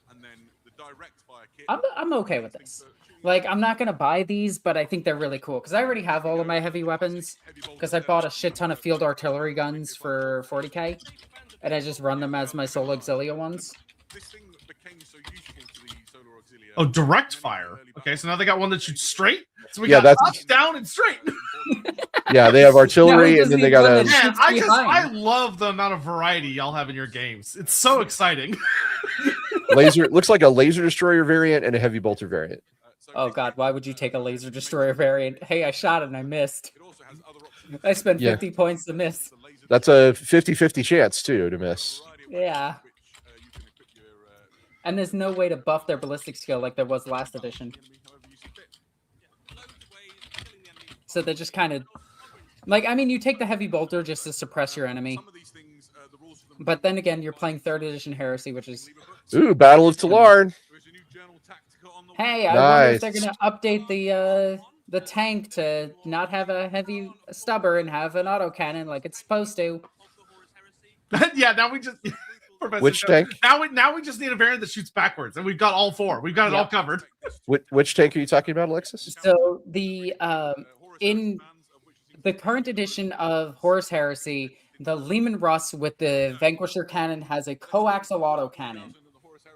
Speaker 4: and then the direct fire kit.
Speaker 2: I'm okay with this. Like, I'm not gonna buy these, but I think they're really cool because I already have all of my heavy weapons. Because I bought a shit ton of field artillery guns for 40k. And I just run them as my Soul Auxilia ones.
Speaker 4: This thing that became so useful to the Solar Auxilia.
Speaker 3: Oh, direct fire. Okay, so now they got one that shoots straight. So we
Speaker 1: Yeah,
Speaker 3: got
Speaker 1: that's-
Speaker 3: up, down, and straight.
Speaker 1: Yeah, they have artillery,
Speaker 2: just
Speaker 1: and then they
Speaker 2: need
Speaker 1: got
Speaker 2: one
Speaker 1: a
Speaker 2: that-
Speaker 3: Man,
Speaker 2: shoots
Speaker 3: I
Speaker 2: behind.
Speaker 3: love the amount of variety y'all have in your games. It's so exciting.
Speaker 1: laser. Looks like a laser destroyer variant and a heavy bolter variant.
Speaker 2: Oh god, why would you take a laser destroyer variant? Hey, I shot it and I missed.
Speaker 4: It also has other options.
Speaker 2: I spent
Speaker 1: Yeah.
Speaker 2: 50 points to miss.
Speaker 4: The laser
Speaker 1: That's a 50-50 chance too to miss.
Speaker 4: variety of weapons
Speaker 2: Yeah.
Speaker 4: which, you can equip your,
Speaker 2: And there's no way to buff their ballistic skill like there was last edition.
Speaker 4: enemy however you see fit.
Speaker 2: So they're just kind of like, I mean, you take the heavy bolter just to suppress your enemy.
Speaker 4: Some of these things, the rules for them.
Speaker 2: But then again, you're playing 3rd edition Heresy, which is,
Speaker 1: Ooh, Battle of Talarn.
Speaker 4: There is a new Journal Tactica on the
Speaker 2: hey, I wonder if they're
Speaker 1: Nice.
Speaker 2: gonna update the tank to not have a heavy stubber and have an autocannon like it's supposed to.
Speaker 3: Yeah, now we just Professor
Speaker 1: Which
Speaker 3: Joe,
Speaker 1: tank?
Speaker 3: Now we just need a variant that shoots backwards, and we've got all 4. We've got it all
Speaker 2: Yep.
Speaker 3: covered.
Speaker 1: Which tank are you talking about, Alexis?
Speaker 2: So the in the current edition of Horus Heresy, the Lehman Russ with the Vanquisher cannon has a coaxial autocannon.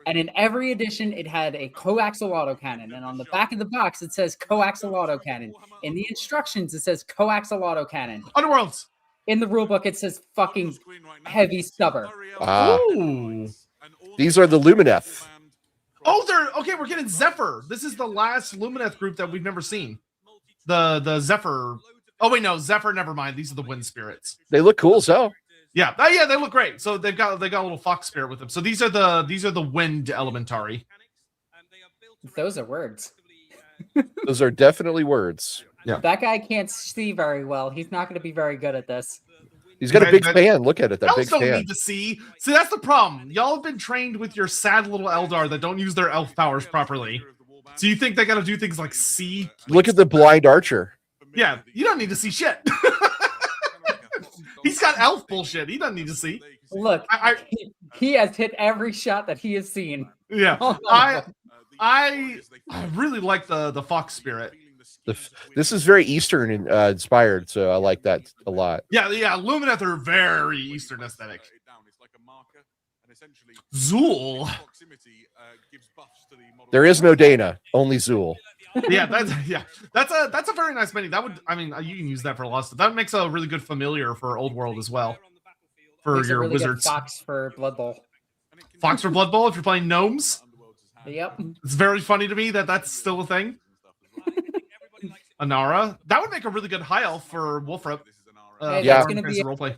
Speaker 2: And in every edition, it had a coaxial autocannon. And on the back of the box, it says coaxial autocannon. In the instructions, it says coaxial autocannon.
Speaker 3: Underworlds.
Speaker 2: In the rulebook, it says fucking heavy stubber.
Speaker 1: Ah.
Speaker 3: Ooh.
Speaker 1: These are the Lumineth.
Speaker 3: Oh, they're okay. We're getting Zephyr. This is the last Lumineth group that we've never seen. The Zephyr. Oh wait, no, Zephyr. Never mind. These are the Wind Spirits.
Speaker 1: They look cool, so.
Speaker 3: Yeah, yeah, they look great. So they got a little fox spirit with them. So these are the Wind Elementary.
Speaker 2: Those are words.
Speaker 1: Those are definitely words.
Speaker 3: Yeah.
Speaker 2: That guy can't see very well. He's not going to be very good at this.
Speaker 1: He's got a
Speaker 3: That-
Speaker 1: big
Speaker 3: that-
Speaker 1: fan. Look at it. That
Speaker 3: Elves
Speaker 1: big
Speaker 3: don't
Speaker 1: fan.
Speaker 3: need to see. See, that's the problem. Y'all have been trained with your sad little Eldar that don't use their elf powers properly. So you think they got to do things like see?
Speaker 1: Look at the blind archer.
Speaker 3: Yeah, you don't need to see shit. He's got elf bullshit. He doesn't need to see.
Speaker 2: Look, he has hit every shot that he has seen.
Speaker 3: Yeah,
Speaker 2: Oh,
Speaker 3: I really like the fox spirit.
Speaker 1: This is very Eastern inspired, so I like that a lot.
Speaker 3: Yeah. Lumineth are very Eastern aesthetic. Zool.
Speaker 1: There is no Dana, only Zool.
Speaker 3: Yeah, that's a very nice menu. That would, I mean, you can use that for a lot of stuff. That makes a really good familiar for Old World as well. For
Speaker 2: Makes a
Speaker 3: your
Speaker 2: really good
Speaker 3: wizards.
Speaker 2: Fox for Blood Bowl.
Speaker 3: Fox for Blood Bowl if you're playing gnomes.
Speaker 2: Yep.
Speaker 3: It's very funny to me that that's still a thing. Anara. That would make a really good high elf for Wolfrep.
Speaker 2: Hey,
Speaker 1: Yeah.
Speaker 2: that's gonna be
Speaker 3: roleplay.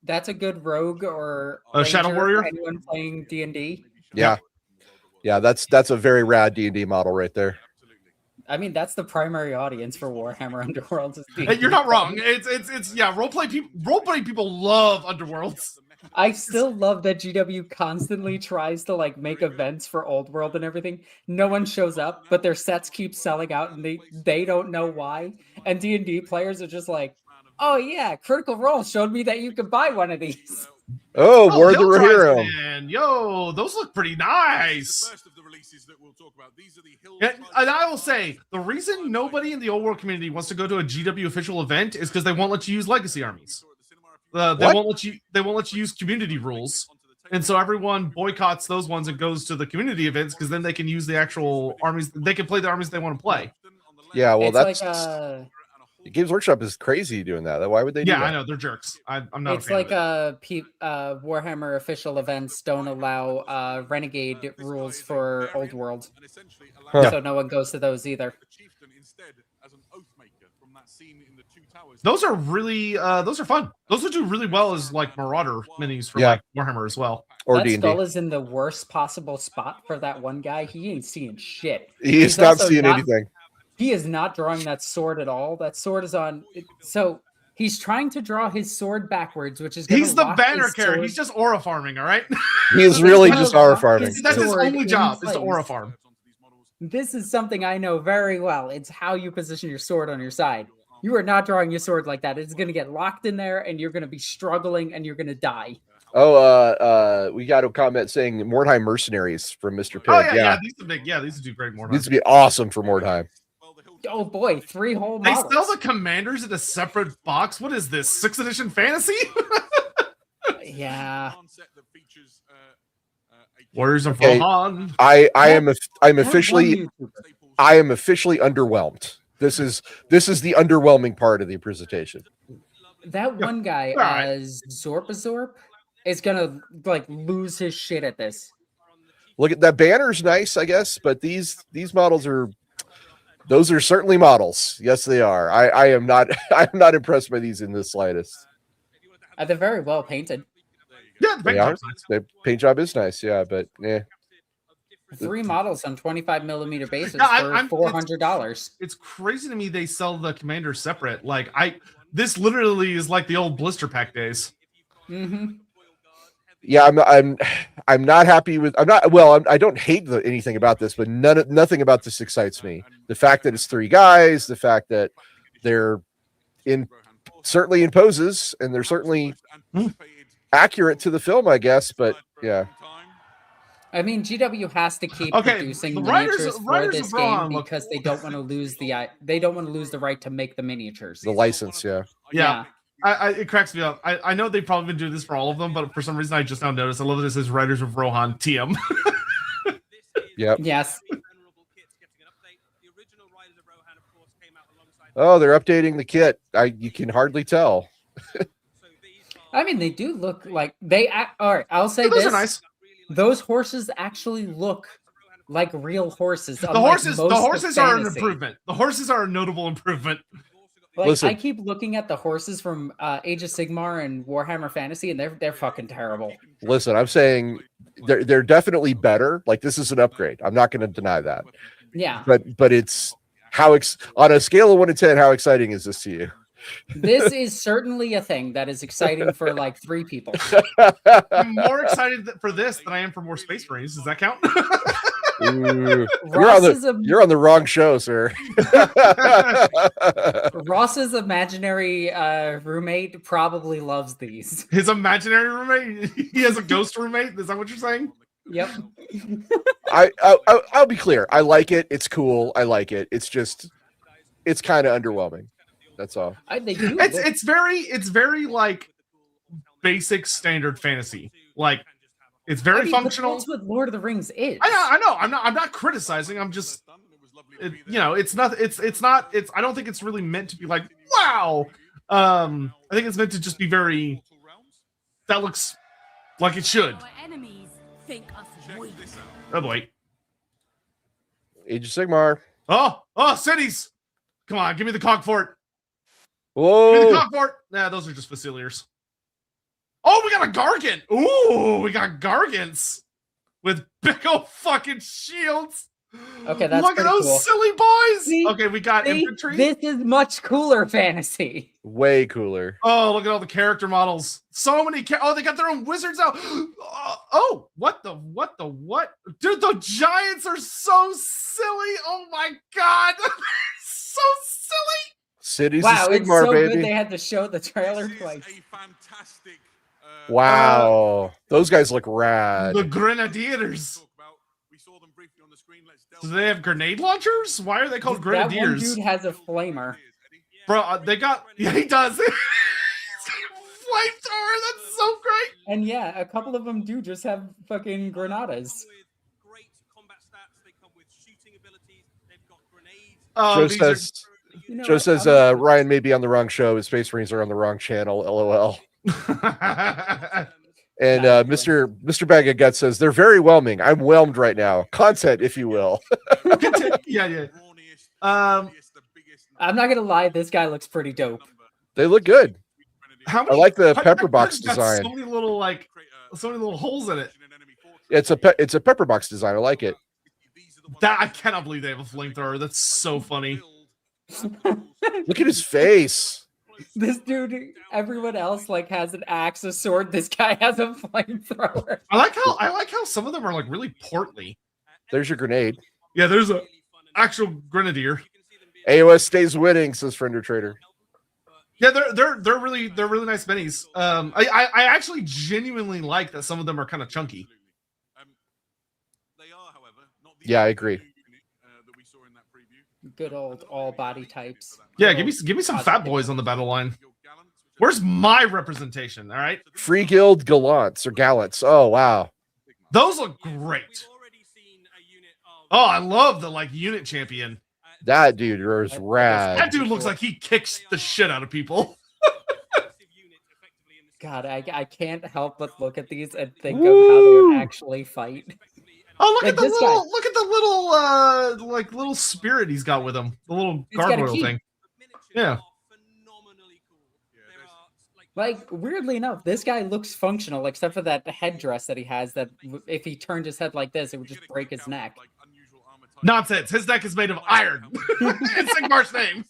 Speaker 2: that's a good rogue or
Speaker 3: A Shadow
Speaker 2: ranger
Speaker 3: Warrior?
Speaker 2: for anyone playing D&D.
Speaker 1: Yeah. Yeah, that's a very rad D&D model right there.
Speaker 2: I mean, that's the primary audience for Warhammer Underworlds. Is
Speaker 3: Hey,
Speaker 2: D&D.
Speaker 3: you're not wrong. It's yeah, roleplay people love Underworlds.
Speaker 2: I still love that GW constantly tries to like make events for Old World and everything. No one shows up, but their sets keep selling out, and they don't know why. And D&D players are just like, "Oh yeah, Critical Role showed me that you could buy one of these."
Speaker 1: Oh, War of the
Speaker 3: Hill
Speaker 1: Hero.
Speaker 3: Tribesman. Yo, those look pretty nice. Yeah, and I will say, the reason nobody in the Old World community wants to go to a GW official event is because they won't let you use legacy armies. They
Speaker 1: What?
Speaker 3: won't let you use community rules, and so everyone boycotts those ones and goes to the community events because then they can use the actual armies. They can play the armies they want to play.
Speaker 1: Yeah, well,
Speaker 2: It's
Speaker 1: that's
Speaker 2: like
Speaker 1: Games Workshop is crazy doing that. Why would they do
Speaker 3: Yeah,
Speaker 1: that?
Speaker 3: I know they're jerks. I'm not.
Speaker 2: it's
Speaker 3: a fan
Speaker 2: like
Speaker 3: of it.
Speaker 2: Warhammer official events don't allow renegade rules for Old World,
Speaker 1: Huh.
Speaker 2: so no one goes to those either.
Speaker 3: Those are really those are fun. Those would do really well as like Marauder minis for
Speaker 1: Yeah.
Speaker 3: like Warhammer as well.
Speaker 1: Or
Speaker 2: That
Speaker 1: D&D.
Speaker 2: skull is in the worst possible spot for that one guy. He ain't seeing shit.
Speaker 1: He's
Speaker 2: He's
Speaker 1: not
Speaker 2: also
Speaker 1: seeing
Speaker 2: not-
Speaker 1: anything.
Speaker 2: He is not drawing that sword at all. That sword is on. So he's trying to draw his sword backwards, which is gonna
Speaker 3: He's the
Speaker 2: lock
Speaker 3: banner
Speaker 2: his
Speaker 3: carrier.
Speaker 2: sword-
Speaker 3: He's just aura farming, all right?
Speaker 1: He is really
Speaker 2: gonna
Speaker 1: just aura
Speaker 2: lock
Speaker 1: farming.
Speaker 2: his
Speaker 3: That's his
Speaker 2: sword
Speaker 3: only
Speaker 2: in
Speaker 3: job is to
Speaker 2: place.
Speaker 3: aura farm.
Speaker 2: This is something I know very well. It's how you position your sword on your side. You are not drawing your sword like that. It's going to get locked in there, and you're going to be struggling, and you're going to die.
Speaker 1: Oh, we got a comment saying Mordheim Mercenaries from Mr. Pig.
Speaker 3: Oh yeah,
Speaker 1: yeah.
Speaker 3: these are big. Yeah, these would do great more.
Speaker 1: These would be awesome for Mordheim.
Speaker 2: Oh boy, 3 whole
Speaker 3: They
Speaker 2: models.
Speaker 3: sell the commanders in a separate box. What is this? 6th edition fantasy?
Speaker 2: Yeah.
Speaker 3: Warriors of
Speaker 1: Okay.
Speaker 3: Rohan.
Speaker 1: I'm
Speaker 2: That
Speaker 1: officially
Speaker 2: one YouTuber.
Speaker 1: I am officially underwhelmed. This is the underwhelming part of the presentation.
Speaker 2: That one guy,
Speaker 3: Alright.
Speaker 2: Zorpazorp, is gonna like lose his shit at this.
Speaker 1: Look at that banner's nice, I guess, but these models are certainly models. Yes, they are. I am not I'm not impressed by these in the slightest.
Speaker 2: They're very well painted.
Speaker 3: Yeah, the
Speaker 1: They
Speaker 3: paint
Speaker 1: are.
Speaker 3: job's nice.
Speaker 1: The paint job is nice, yeah, but
Speaker 2: 3 models on 25mm basis
Speaker 3: Yeah,
Speaker 2: for $400.
Speaker 3: It's crazy to me they sell the commander separate. Like this literally is like the old blister pack days.
Speaker 2: Mm-hmm.
Speaker 1: yeah, I'm not happy with. I don't hate anything about this, but nothing about this excites me. The fact that it's 3 guys, the fact that they're certainly in poses, and they're certainly accurate to the film, I guess. But yeah,
Speaker 2: I mean, GW has to keep
Speaker 3: Okay,
Speaker 2: producing
Speaker 3: the
Speaker 2: miniatures
Speaker 3: Riders
Speaker 2: for
Speaker 3: of
Speaker 2: this
Speaker 3: Rohan
Speaker 2: game
Speaker 3: look-
Speaker 2: because they don't want to lose the right to make the miniatures.
Speaker 1: the license, yeah.
Speaker 3: Yeah. It cracks me up. I know they've probably been doing this for all of them, but for some reason I just now noticed. I love that it says Riders of Rohan TM.
Speaker 1: Yep.
Speaker 2: Yes.
Speaker 1: Oh, they're updating the kit. You can hardly tell.
Speaker 2: I mean, they do look like they. All right, I'll say
Speaker 3: Those
Speaker 2: this:
Speaker 3: are nice.
Speaker 2: those horses actually look like real horses.
Speaker 3: The
Speaker 2: unlike
Speaker 3: horses
Speaker 2: most of
Speaker 3: are an
Speaker 2: fantasy.
Speaker 3: improvement. The horses are a notable improvement.
Speaker 2: Like
Speaker 1: Listen.
Speaker 2: I keep looking at the horses from Age of Sigmar and Warhammer Fantasy, and they're fucking terrible.
Speaker 1: Listen, I'm saying they're definitely better. Like, this is an upgrade. I'm not going to deny that.
Speaker 2: Yeah,
Speaker 1: But it's on a scale of 1 to 10, how exciting is this to you?
Speaker 2: this is certainly a thing that is exciting for like 3 people.
Speaker 3: I'm more excited for this than I am for more Space Marines. Does that count?
Speaker 1: Ooh,
Speaker 2: Ross is
Speaker 1: you're on the wrong show, sir.
Speaker 2: Ross's imaginary roommate probably loves these.
Speaker 3: His imaginary roommate? He has a ghost roommate? Is that what you're saying?
Speaker 2: Yep.
Speaker 1: I'll be clear. I like it. It's cool. I like it. It's just, it's kind of underwhelming. That's all.
Speaker 2: They do
Speaker 3: It's very like basic standard fantasy. Like it's very
Speaker 2: but
Speaker 3: functional.
Speaker 2: That's what Lord of the Rings is.
Speaker 3: I know. I'm not criticizing. I'm just it's not. I don't think it's really meant to be like wow. I think it's meant to just be very. That looks like it should.
Speaker 7: Our enemies think us weak.
Speaker 3: Oh boy.
Speaker 1: Age of Sigmar.
Speaker 3: Oh, cities. Come on, give me the Cogfort. Give me
Speaker 1: Whoa.
Speaker 3: the Cogfort. Nah, those are just Faciliers. Oh, we got a Gargant. Ooh, we got Gargants with big old fucking shields.
Speaker 2: Okay, that's
Speaker 3: look at
Speaker 2: pretty
Speaker 3: those
Speaker 2: cool.
Speaker 3: silly boys.
Speaker 2: See?
Speaker 3: Okay, we got infantry.
Speaker 2: This is much cooler fantasy.
Speaker 1: Way cooler.
Speaker 3: Oh, look at all the character models. So many. Oh, they got their own wizards now. Oh, what? Dude, the giants are so silly. Oh my god, so silly.
Speaker 1: Cities
Speaker 2: Wow,
Speaker 1: of
Speaker 2: it's
Speaker 1: Sigmar,
Speaker 2: so
Speaker 1: baby.
Speaker 2: good they had to show the trailer twice.
Speaker 1: Wow. Those guys look rad.
Speaker 3: The Grenadiers. Do they have grenade launchers? Why are they called
Speaker 2: That one
Speaker 3: Grenadiers?
Speaker 2: dude has a flamer.
Speaker 3: Bro, they got. Yeah, he does. Flamethrower. That's so great.
Speaker 2: And yeah, a couple of them do just have fucking granadas.
Speaker 1: Joe
Speaker 3: These are-
Speaker 1: says,
Speaker 2: You know
Speaker 1: Joe
Speaker 2: what?
Speaker 1: says
Speaker 2: I'm-
Speaker 1: Ryan may be on the wrong show. His Space Marines are on the wrong channel. LOL. And Mr. Bag of Guts says they're very whelming. I'm whelmed right now. Content, if you will.
Speaker 3: yeah.
Speaker 2: I'm not gonna lie, this guy looks pretty dope.
Speaker 1: They look good.
Speaker 3: How
Speaker 1: I like the pepper
Speaker 3: box
Speaker 1: box design.
Speaker 3: So many little holes in it.
Speaker 1: It's a pepper box design. I like it.
Speaker 3: That I cannot believe they have a flamethrower. That's so funny.
Speaker 1: Look at his face.
Speaker 2: This dude, everyone else like has an axe, a sword. This guy has a flamethrower.
Speaker 3: I like how some of them are like really portly.
Speaker 1: There's your grenade.
Speaker 3: Yeah, there's a actual grenadier.
Speaker 1: AOS stays winning, says Friender Trader.
Speaker 3: Yeah, they're really nice minis. I actually genuinely like that some of them are kind of chunky.
Speaker 1: Yeah, I agree.
Speaker 2: Good old all body types.
Speaker 3: Yeah, give me some fat boys on the battle line. Where's my representation? All right.
Speaker 1: Free Guild Gallants or Gallants. Oh, wow.
Speaker 3: Those look great. Oh, I love the unit champion.
Speaker 1: That dude is rad.
Speaker 3: That dude looks like he kicks the shit out of people.
Speaker 2: God, I can't help but look at these and think of how they would actually fight.
Speaker 3: Oh, look
Speaker 2: Like
Speaker 3: at the
Speaker 2: this
Speaker 3: little,
Speaker 2: guy.
Speaker 3: look at the little, little spirit he's got with him. The little
Speaker 2: He's got a
Speaker 3: gargoyle
Speaker 2: key.
Speaker 3: thing. Yeah.
Speaker 2: Like, weirdly enough, this guy looks functional, except for that headdress that he has, that if he turned his head like this, it would just break his neck.
Speaker 3: Nonsense. His neck is made of iron. It's Sigmar's name.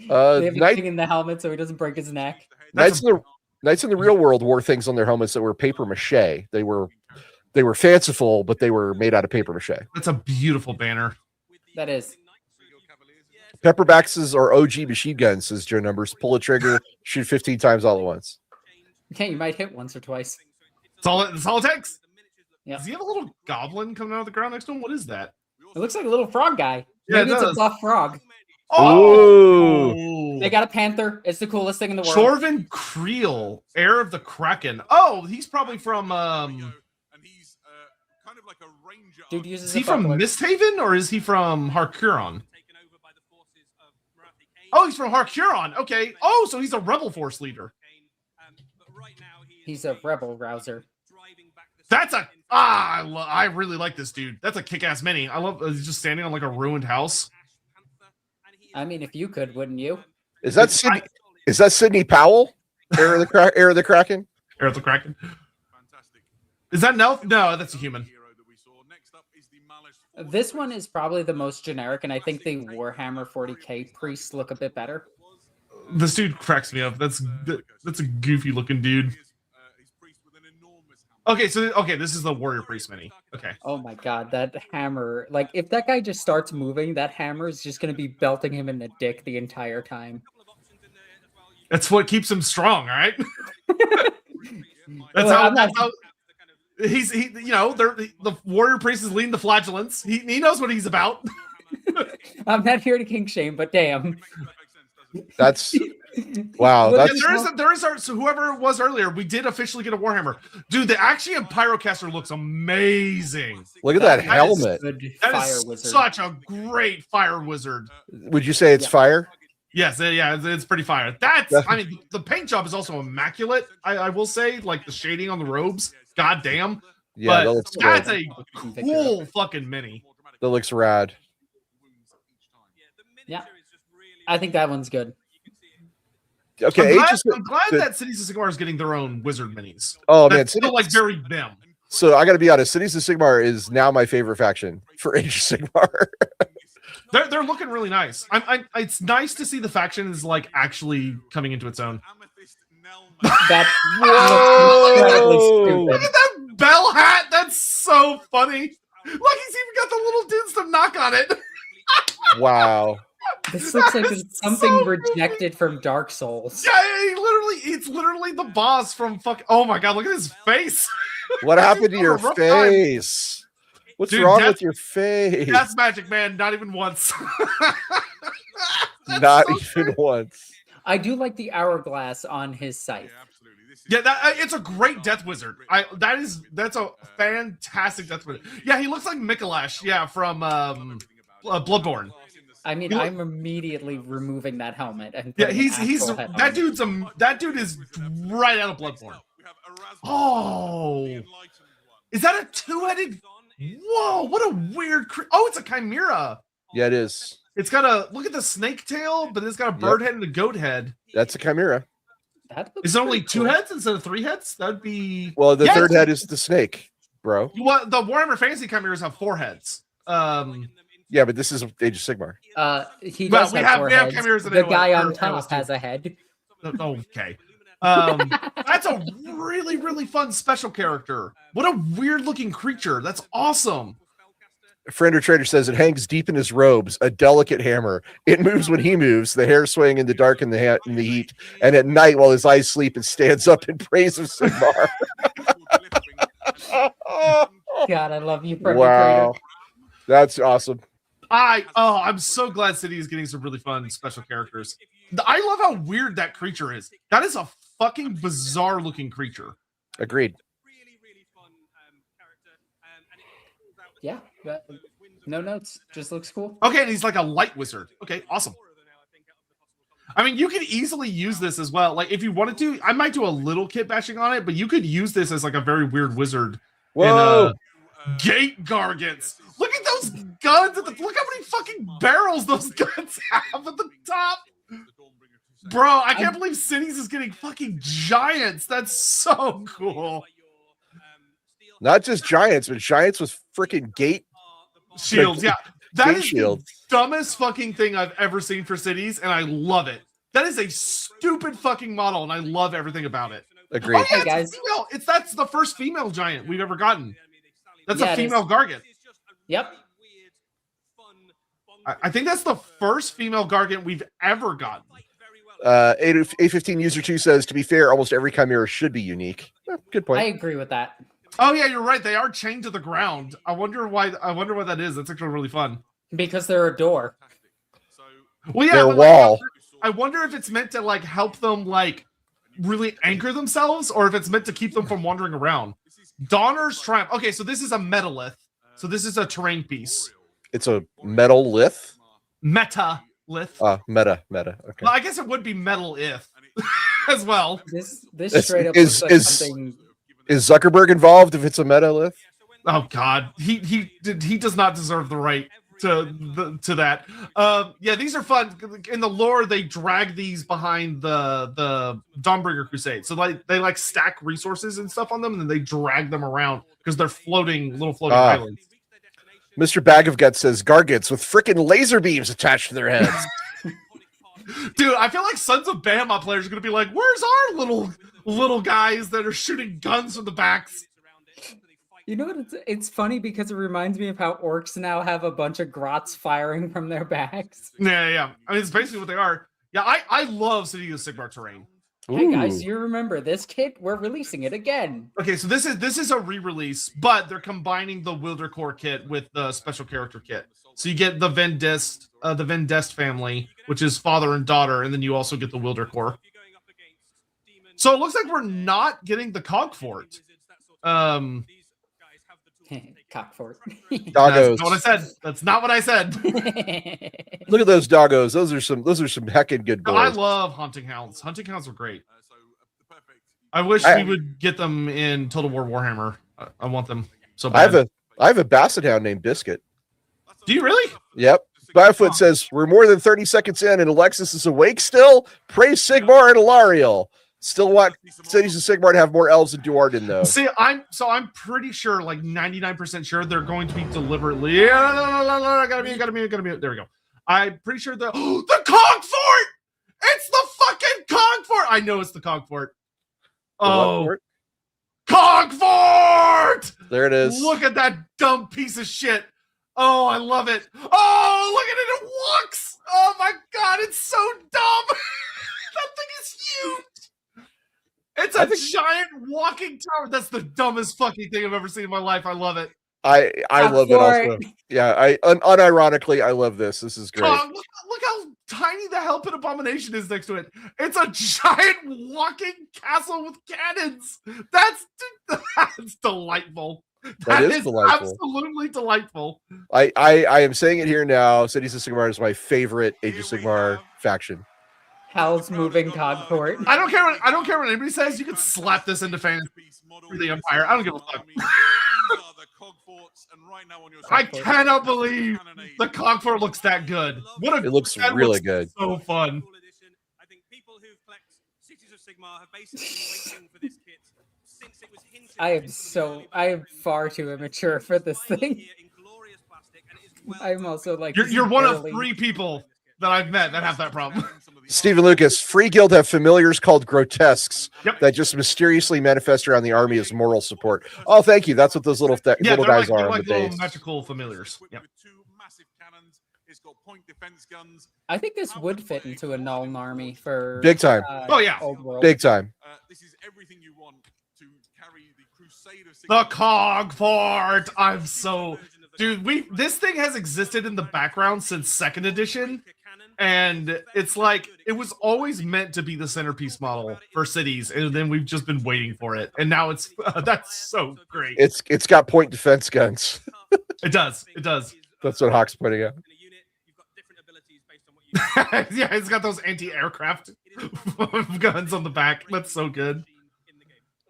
Speaker 2: They have a thing in the helmet so he doesn't break his neck.
Speaker 1: Knights in the real world wore things on their helmets that were paper mache. They were fanciful, but they were made out of paper mache.
Speaker 3: That's a beautiful banner.
Speaker 2: That is.
Speaker 1: Pepperbacks are OG machine guns, says Joe Numbers. Pull a trigger, shoot 15 times all at once.
Speaker 2: Yeah, you might hit once or twice.
Speaker 3: That's all it takes.
Speaker 2: Yeah.
Speaker 3: Does he have a little goblin coming out of the ground next to him? What is that?
Speaker 2: It looks like a little frog guy.
Speaker 3: Yeah,
Speaker 2: Maybe
Speaker 3: it
Speaker 2: it's a
Speaker 3: does.
Speaker 2: buff frog.
Speaker 1: Oh,
Speaker 2: They got a panther. It's the coolest thing in the world.
Speaker 3: Chorvin Creel, heir of the Kraken. Oh, he's probably from
Speaker 2: Dude uses
Speaker 3: is he
Speaker 2: a
Speaker 3: from
Speaker 2: buckler.
Speaker 3: Misthaven or is he from Harkuron? Oh, he's from Harkuron. Okay. Oh, so he's a rebel force leader.
Speaker 2: He's a rebel rouser.
Speaker 3: That's a I really like this dude. That's a kick-ass mini. I love he's just standing on like a ruined house.
Speaker 2: I mean, if you could, wouldn't you?
Speaker 1: is that Sidney Powell? Heir of the Kraken?
Speaker 3: Heir of the Kraken. Is that an elf? No, that's a human.
Speaker 2: This one is probably the most generic, and I think the Warhammer 40k priests look a bit better.
Speaker 3: This dude cracks me up. That's a goofy looking dude. Okay, this is the warrior priest mini. Okay.
Speaker 2: Oh my god, that hammer. Like, if that guy just starts moving, that hammer is just going to be belting him in the dick the entire time.
Speaker 3: That's what keeps him strong, all right?
Speaker 2: Well,
Speaker 3: that's how the warrior priest is leading the flagellants. He knows what he's about.
Speaker 2: I'm not here to king shame, but damn.
Speaker 1: That's wow.
Speaker 2: Well,
Speaker 1: That's
Speaker 3: So whoever it was earlier, we did officially get a Warhammer. Dude, the Axiom Pyrocaster looks amazing.
Speaker 1: look at that
Speaker 2: That is
Speaker 1: helmet.
Speaker 2: good
Speaker 3: That
Speaker 2: fire
Speaker 3: is
Speaker 2: wizard.
Speaker 3: such a great fire wizard.
Speaker 1: Would you say it's fire?
Speaker 3: Yes, yeah, it's pretty fire. I mean, the paint job is also immaculate. I will say, like the shading on the robes, goddamn.
Speaker 1: Yeah,
Speaker 3: But that's
Speaker 1: good.
Speaker 3: a cool fucking mini.
Speaker 1: That looks rad.
Speaker 2: Yeah. I think that one's good.
Speaker 1: Okay,
Speaker 3: I'm glad that Cities of Sigmar is getting their own wizard minis.
Speaker 1: Oh man,
Speaker 3: That's still like very them.
Speaker 1: So I got to be honest. Cities of Sigmar is now my favorite faction for Age of Sigmar.
Speaker 3: They're looking really nice. It's nice to see the faction is like actually coming into its own.
Speaker 2: That
Speaker 1: Whoa!
Speaker 2: looks incredibly
Speaker 3: Look
Speaker 2: stupid.
Speaker 3: at that bell hat. That's so funny. Look, he's even got the little dudes to knock on it.
Speaker 1: Wow.
Speaker 2: This looks like it's something
Speaker 3: so
Speaker 2: rejected from Dark Souls.
Speaker 3: Yeah, it's literally the boss from Oh my god, look at his face.
Speaker 1: What happened to your
Speaker 3: Having a rough time.
Speaker 1: face? What's
Speaker 3: Dude,
Speaker 1: wrong
Speaker 3: that's-
Speaker 1: with your face?
Speaker 3: That's magic, man. Not even once.
Speaker 1: Not
Speaker 3: so
Speaker 1: even once.
Speaker 2: I do like the hourglass on his scythe.
Speaker 3: Yeah, it's a great death wizard. That's a fantastic death wizard. Yeah, he looks like Mikolash. Yeah, from Bloodborne.
Speaker 2: I mean, I'm immediately removing that helmet. And
Speaker 3: Yeah,
Speaker 2: putting
Speaker 3: he's
Speaker 2: actual head
Speaker 3: that
Speaker 2: on.
Speaker 3: dude's that dude is right out of Bloodborne. Oh, is that a two-headed? Whoa, what a weird! Oh, it's a chimera.
Speaker 1: Yeah, it is.
Speaker 3: It's got a look at the snake tail, but it's got a bird head and a goat head.
Speaker 1: That's a chimera.
Speaker 2: That looks
Speaker 3: Is it only
Speaker 2: pretty
Speaker 3: two
Speaker 2: cool.
Speaker 3: heads instead of three heads? That'd be
Speaker 1: Well, the
Speaker 3: Yes!
Speaker 1: third head is the snake, bro.
Speaker 3: What the Warhammer Fantasy chimeras have four heads.
Speaker 1: Yeah, but this is Age of Sigmar.
Speaker 2: He
Speaker 3: Well,
Speaker 2: does
Speaker 3: we
Speaker 2: have
Speaker 3: have-
Speaker 2: four
Speaker 3: we have
Speaker 2: heads.
Speaker 3: chimeras in
Speaker 2: The
Speaker 3: AoS,
Speaker 2: guy on
Speaker 3: or
Speaker 2: top
Speaker 3: AoS too.
Speaker 2: has a head.
Speaker 3: Okay. That's a really, really fun special character. What a weird looking creature. That's awesome.
Speaker 1: Friend or Trader says it hangs deep in his robes, a delicate hammer. It moves when he moves, the hair swaying in the dark and in the heat, and at night while his eyes sleep, it stands up in praise of Sigmar.
Speaker 2: God, I love you, Freddy
Speaker 1: Wow, that's awesome.
Speaker 3: I'm so glad City is getting some really fun special characters. I love how weird that creature is. That is a fucking bizarre looking creature.
Speaker 1: Agreed.
Speaker 5: Really, really fun character. And it pulls out
Speaker 2: Yeah, but no notes. Just looks cool.
Speaker 3: Okay, and he's like a light wizard. Okay, awesome. I mean, you could easily use this as well. Like, if you wanted to, I might do a little kit bashing on it, but you could use this as like a very weird wizard.
Speaker 1: Whoa!
Speaker 3: Gate Gargants. Look at those guns. Look how many fucking barrels those guns have at the top. Bro, I can't believe Cities is getting fucking giants. That's so cool.
Speaker 1: Not just giants, but giants with freaking gate
Speaker 3: Shields, yeah. That is
Speaker 1: shields.
Speaker 3: the dumbest fucking thing I've ever seen for Cities, and I love it. That is a stupid fucking model, and I love everything about it.
Speaker 1: Agreed.
Speaker 3: Oh, yeah,
Speaker 2: Hey, guys.
Speaker 3: That's the first female giant we've ever gotten. That's
Speaker 2: Yeah,
Speaker 3: a
Speaker 2: it
Speaker 3: female
Speaker 2: is.
Speaker 3: Gargant.
Speaker 2: Yep.
Speaker 3: I think that's the first female Gargant we've ever gotten.
Speaker 1: A15 user 2 says, to be fair, almost every chimera should be unique. Good point.
Speaker 2: I agree with that.
Speaker 3: Oh yeah, you're right. They are chained to the ground. I wonder why that is. That's actually really fun.
Speaker 2: Because they're a door.
Speaker 3: Well, yeah,
Speaker 1: Their
Speaker 3: but,
Speaker 1: wall.
Speaker 3: I wonder if it's meant to like help them like really anchor themselves, or if it's meant to keep them from wandering around. Donner's Triumph. Okay, so this is a metalith. So this is a terrain piece.
Speaker 1: It's a metal lith.
Speaker 3: Meta lith.
Speaker 1: Meta. Okay.
Speaker 3: Well, I guess it would be metal if as well.
Speaker 2: This
Speaker 1: Is-
Speaker 2: straight up
Speaker 1: is-
Speaker 2: looks like
Speaker 1: is-
Speaker 2: something.
Speaker 1: Is Zuckerberg involved if it's a meta lith?
Speaker 3: Oh God, he does not deserve the right to that. Yeah, these are fun. In the lore, they drag these behind the Dawnbringer Crusade. So like they like stack resources and stuff on them, and then they drag them around because they're little floating islands.
Speaker 1: Mr. Bag of Guts says Gargants with freaking laser beams attached to their heads.
Speaker 3: Dude, I feel like Sons of Bama players are gonna be like, "Where's our little guys that are shooting guns from the backs?"
Speaker 2: You know what? It's funny because it reminds me of how orcs now have a bunch of grots firing from their backs.
Speaker 3: Yeah. I mean, it's basically what they are. Yeah, I love City of Sigmar terrain.
Speaker 2: Hey guys,
Speaker 1: Ooh.
Speaker 2: you remember this kit? We're releasing it again.
Speaker 3: Okay, so this is a re-release, but they're combining the Wildercore kit with the special character kit. So you get the Vendest family, which is father and daughter, and then you also get the Wildercore. So it looks like we're not getting the Cogfort.
Speaker 2: Cockfort.
Speaker 1: Doggos.
Speaker 3: That's not what I said. That's not what I said.
Speaker 1: Look at those doggos. Those are some heckin' good boys.
Speaker 3: I love hunting hounds. Hunting hounds are great. I wish we would get them in Total War Warhammer. I want them so bad.
Speaker 1: I have a basset hound named Biscuit.
Speaker 3: Do you really?
Speaker 1: Yep. Barefoot says we're more than 30 seconds in and Alexis is awake still. Praise Sigmar and Ilariel. Still want Cities of Sigmar to have more elves than Duardin though.
Speaker 3: See, I'm pretty sure, like 99% sure, they're going to be deliberately. Yeah, gotta be. There we go. I'm pretty sure the Cogfort. It's the fucking Cogfort. I know it's the Cogfort. Oh, Cogfort!
Speaker 1: There it is.
Speaker 3: Look at that dumb piece of shit. Oh, I love it. Oh, look at it. It walks. Oh my God, it's so dumb. That thing is huge. It's a giant walking tower. That's the dumbest fucking thing I've ever seen in my life. I love it.
Speaker 1: I love it also. Yeah, I unironically I love this. This is great.
Speaker 3: Oh, look how tiny the Hellpit Abomination is next to it. It's a giant walking castle with cannons. That's delightful.
Speaker 1: That is delightful.
Speaker 3: Absolutely delightful.
Speaker 1: I am saying it here now. Cities of Sigmar is my favorite Age of Sigmar faction.
Speaker 2: Howl's moving Cogfort.
Speaker 3: I don't care what anybody says. You could slap this into fans for the Empire. I don't give a fuck. I cannot believe the Cogfort looks that good.
Speaker 1: It looks really good.
Speaker 3: So fun.
Speaker 5: I think people who collect Cities of Sigmar have basically been waiting for this kit since it was hinted.
Speaker 2: I am far too immature for this thing. I'm also like
Speaker 3: You're one of 3 people that I've met that have that problem.
Speaker 1: Stephen Lucas, Free Guild have familiars called grotesques
Speaker 3: Yep.
Speaker 1: that just mysteriously manifest around the army as moral support. Oh, thank you. That's what those little little guys are on the
Speaker 3: little
Speaker 1: base.
Speaker 3: magical familiars. Yep.
Speaker 2: I think this would fit into a Nuln army for
Speaker 1: Big time.
Speaker 3: Oh, yeah.
Speaker 2: Old World.
Speaker 1: Big time.
Speaker 4: This is everything you want to carry the Crusade of
Speaker 3: The Cogfort. I'm so dude. This thing has existed in the background since 2nd edition, And it's like it was always meant to be the centerpiece model for cities, and then we've just been waiting for it, and now it's that's so great.
Speaker 1: It's got point defense guns.
Speaker 3: It does. It does.
Speaker 1: That's what Hawk's pointing out.
Speaker 3: Yeah, it's got those anti-aircraft guns on the back. That's so good.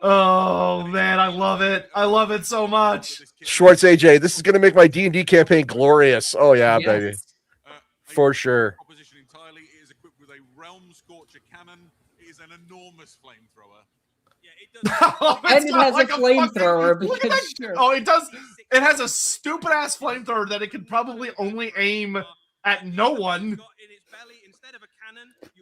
Speaker 3: Oh man, I love it. I love it so much.
Speaker 1: Schwartz AJ, this is gonna make my D&D campaign glorious. Oh yeah, baby. For sure.
Speaker 4: Proposition entirely. It is equipped with a Realm Scorcher cannon. It is an enormous flamethrower. Yeah, it does.
Speaker 3: Oh,
Speaker 2: And it has
Speaker 3: like
Speaker 2: a flamethrower.
Speaker 3: Look at
Speaker 2: because
Speaker 3: that.
Speaker 2: sure.
Speaker 3: Oh, it does. It has a stupid ass flamethrower that it could probably only aim at no one.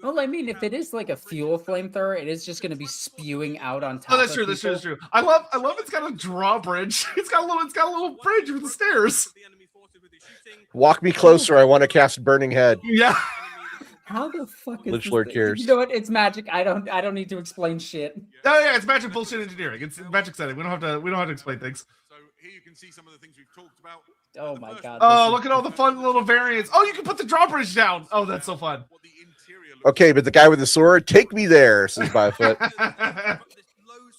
Speaker 2: Well, I mean, if it is like a fuel flamethrower, it is just going to be spewing out on top.
Speaker 3: Oh, that's
Speaker 2: of
Speaker 3: true. That's true.
Speaker 2: people.
Speaker 3: That's true. I love. It's got a drawbridge. It's got a little bridge with the stairs.
Speaker 1: Walk me closer. I want to cast Burning Head.
Speaker 3: Yeah.
Speaker 2: How the fuck is
Speaker 1: Lich
Speaker 2: this
Speaker 1: Lord
Speaker 2: thing?
Speaker 1: cares.
Speaker 2: You know what? It's magic. I don't need to explain shit.
Speaker 3: Oh yeah, it's magic bullshit engineering. It's magic setting. We don't have to explain things.
Speaker 4: So here you can see some of the things we've talked about.
Speaker 2: Oh my god.
Speaker 3: Oh,
Speaker 2: this is-
Speaker 3: look at all the fun little variants. Oh, you can put the drawbridge down. Oh, that's so fun.
Speaker 4: What the interior looks
Speaker 1: Okay, but the guy with the sword, take me there, says Byfoot.
Speaker 5: There's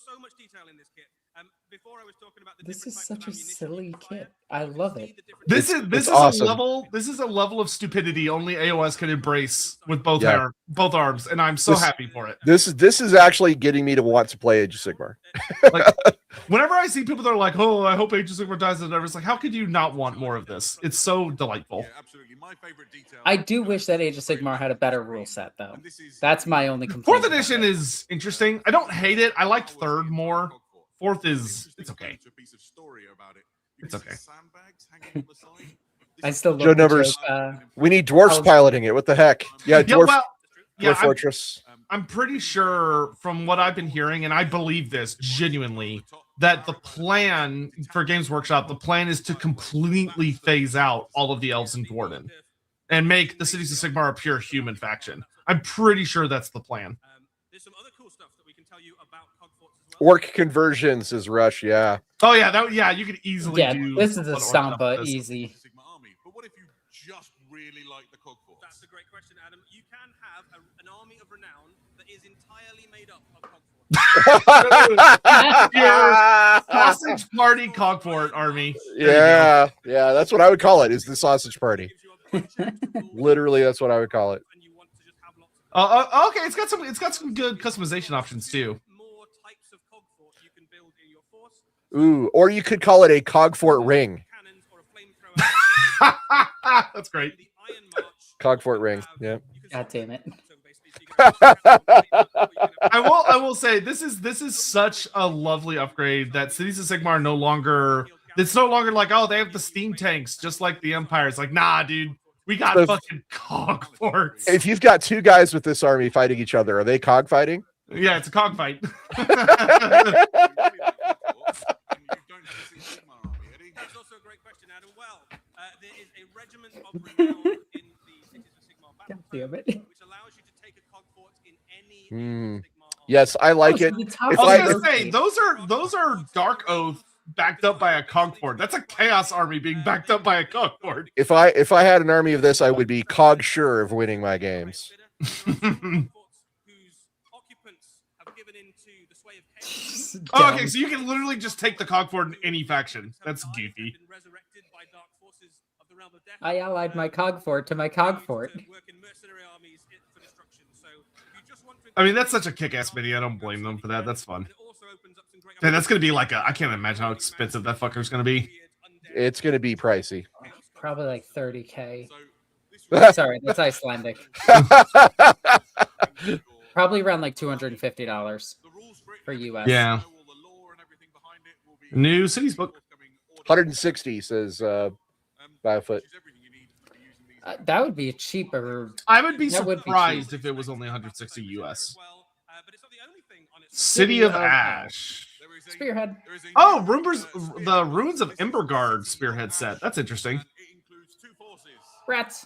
Speaker 5: so much detail in this kit. Before I was talking about the
Speaker 2: This
Speaker 5: different
Speaker 2: is
Speaker 5: types
Speaker 2: such
Speaker 5: of
Speaker 2: a
Speaker 5: ammunition
Speaker 2: silly
Speaker 5: you can fire,
Speaker 2: kit. I love it.
Speaker 3: This
Speaker 1: It's
Speaker 3: is
Speaker 1: awesome.
Speaker 3: a level of stupidity only AOS can embrace with both
Speaker 1: Yeah.
Speaker 3: both arms, and I'm so
Speaker 1: This-
Speaker 3: happy for it.
Speaker 1: This is actually getting me to want to play Age of Sigmar.
Speaker 3: Whenever I see people that are like, "Oh, I hope Age of Sigmar dies," and it's like, how could you not want more of this? It's so delightful.
Speaker 4: Yeah, absolutely. My favorite detail.
Speaker 2: I do wish that Age of Sigmar had a better rule set, though.
Speaker 4: And this is
Speaker 2: That's my only complaint.
Speaker 3: Fourth
Speaker 2: about
Speaker 3: edition
Speaker 2: it.
Speaker 3: is interesting. I don't hate it. I liked third more. Fourth is it's okay.
Speaker 4: A piece of story about it. You
Speaker 3: It's
Speaker 4: can see
Speaker 3: okay.
Speaker 4: sandbags hanging on the side. This
Speaker 2: I
Speaker 4: is
Speaker 2: still
Speaker 4: the
Speaker 1: Joe
Speaker 2: love the
Speaker 1: numbers.
Speaker 2: joke,
Speaker 1: We need dwarfs
Speaker 2: Oh.
Speaker 1: piloting it. What the heck? Yeah,
Speaker 3: Yeah,
Speaker 1: dwarf,
Speaker 3: well, yeah,
Speaker 1: dwarf fortress.
Speaker 3: I'm pretty sure from what I've been hearing, and I believe this genuinely, that the plan for Games Workshop, the plan is to completely phase out all of the elves in Dwarden and make the Cities of Sigmar a pure human faction. I'm pretty sure that's the plan.
Speaker 5: There's some other cool stuff that we can tell you about Cogfort as well.
Speaker 1: Orc conversions is Rush, yeah.
Speaker 3: Oh yeah, you could easily
Speaker 2: Yeah,
Speaker 3: do.
Speaker 2: this is a
Speaker 3: one orc
Speaker 2: samba,
Speaker 3: with this.
Speaker 2: easy.
Speaker 4: Sigma army. But what if you just really like the Cogfort?
Speaker 5: That's a great question, Adam. You can have an army of renown that is entirely made up of Cogfort.
Speaker 3: Sausage Party Cogfort army. There you go.
Speaker 1: Yeah, that's what I would call it, is the sausage party. Literally, that's what I would call it.
Speaker 5: And you want to just have lots of
Speaker 3: Okay, it's got some good customization options too.
Speaker 5: more types of Cogfort you can build in your force.
Speaker 1: Ooh, or you could call it a Cogfort ring.
Speaker 5: Cannons or a flamethrower.
Speaker 3: That's great.
Speaker 5: The Iron March.
Speaker 1: Cogfort ring, yeah.
Speaker 2: God damn it.
Speaker 3: I will say this is such a lovely upgrade that Cities of Sigmar are no longer. It's no longer like, oh, they have the steam tanks just like the Empire. It's like, nah, dude, we got
Speaker 1: So-
Speaker 3: fucking Cogforts.
Speaker 1: If you've got two guys with this army fighting each other, are they cog fighting?
Speaker 3: Yeah, it's a cog fight.
Speaker 4: And you don't have a single Sigma army, Eddie.
Speaker 5: That's also a great question, Adam. Well, there is a regiment of renown in the Cities of Sigmar battle
Speaker 2: God damn it.
Speaker 5: which allows you to take a Cogfort in any
Speaker 1: Hmm.
Speaker 5: Sigmar army.
Speaker 1: Yes, I like
Speaker 2: Oh,
Speaker 1: it.
Speaker 2: so the top
Speaker 1: If
Speaker 3: I was
Speaker 1: I-
Speaker 3: gonna say those are Dark Oath backed up by a Cogfort. That's a Chaos army being backed up by a Cogfort.
Speaker 1: If I had an army of this, I would be cog sure of winning my games.
Speaker 5: Whose occupants have given into the sway of chaos.
Speaker 3: Oh,
Speaker 2: Down.
Speaker 3: okay, so you can literally just take the Cogfort in any faction. That's goofy.
Speaker 5: Been resurrected by dark forces of the realm of death.
Speaker 2: I allied my Cogfort to my Cogfort.
Speaker 5: To work in mercenary armies for destruction. So if you just want to
Speaker 3: I mean, that's such a kick-ass mini. I don't blame them for that. That's fun.
Speaker 5: it also opens up some great
Speaker 3: And that's gonna be like I can't imagine how expensive that fucker's gonna be.
Speaker 1: It's going to be pricey.
Speaker 2: Probably like 30k.
Speaker 4: So this
Speaker 2: Sorry, that's Icelandic. Probably around like $250
Speaker 4: the rules
Speaker 2: for US.
Speaker 3: Yeah.
Speaker 4: know all the lore and everything behind it will be
Speaker 3: New Cities book.
Speaker 4: forthcoming order.
Speaker 1: 160 says Byfoot.
Speaker 4: Which is everything you need to use in these
Speaker 2: That would be a cheaper.
Speaker 3: I would be
Speaker 2: That would be
Speaker 3: surprised
Speaker 2: cheap.
Speaker 3: if it was only 160 US.
Speaker 5: well, but it's not the only thing on its
Speaker 3: City of
Speaker 2: of
Speaker 3: Ash.
Speaker 4: There is a-
Speaker 2: Spearhead.
Speaker 4: there is a
Speaker 3: Oh,
Speaker 4: new,
Speaker 3: Runes,
Speaker 4: spearhead
Speaker 3: the Runes of
Speaker 4: that is
Speaker 3: Emberguard
Speaker 4: the
Speaker 3: spearhead set. That's interesting.
Speaker 4: and it includes 2 forces.
Speaker 2: Rats.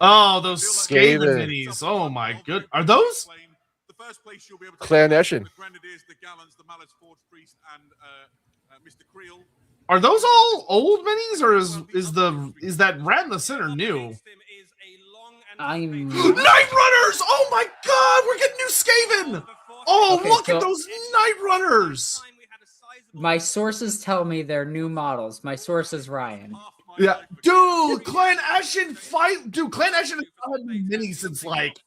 Speaker 3: Oh, those Skaven
Speaker 1: Skaven.
Speaker 3: minis. Oh my good. Are those?
Speaker 4: The first place you'll be able to
Speaker 1: Clan Eshin.
Speaker 4: the Grenadiers, the Gallants, the Mallet's Forge Priest, and Mr. Creel.
Speaker 3: Are those all old minis, or is that rat in the center new?
Speaker 5: Against him is a long
Speaker 2: I'm
Speaker 3: Night Runners! Oh my god, we're getting new Skaven! Oh,
Speaker 2: Okay,
Speaker 3: look at
Speaker 2: so-
Speaker 3: those Night Runners!
Speaker 2: My sources tell me they're new models. My source is Ryan.
Speaker 3: Yeah, dude, Clan Ashen fight, dude. Clan Ashen has had mini since like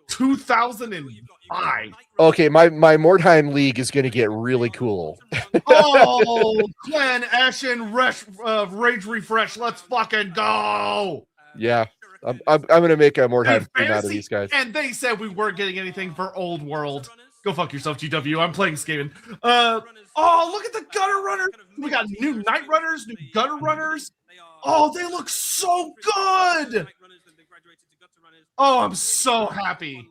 Speaker 3: 2005.
Speaker 1: Okay, my Mordheim League is going to get really cool.
Speaker 3: Oh, Clan Ashen Rage Refresh, let's fucking go!
Speaker 1: Yeah, I'm going to make a Mordheim
Speaker 3: Dude,
Speaker 1: team out of these guys.
Speaker 3: And they said we weren't getting anything for Old World. Go fuck yourself, GW. I'm playing Skaven. Oh, look at the Gutter Runners. We got new Night Runners, new Gutter Runners. Oh, they look so good. Oh, I'm so happy.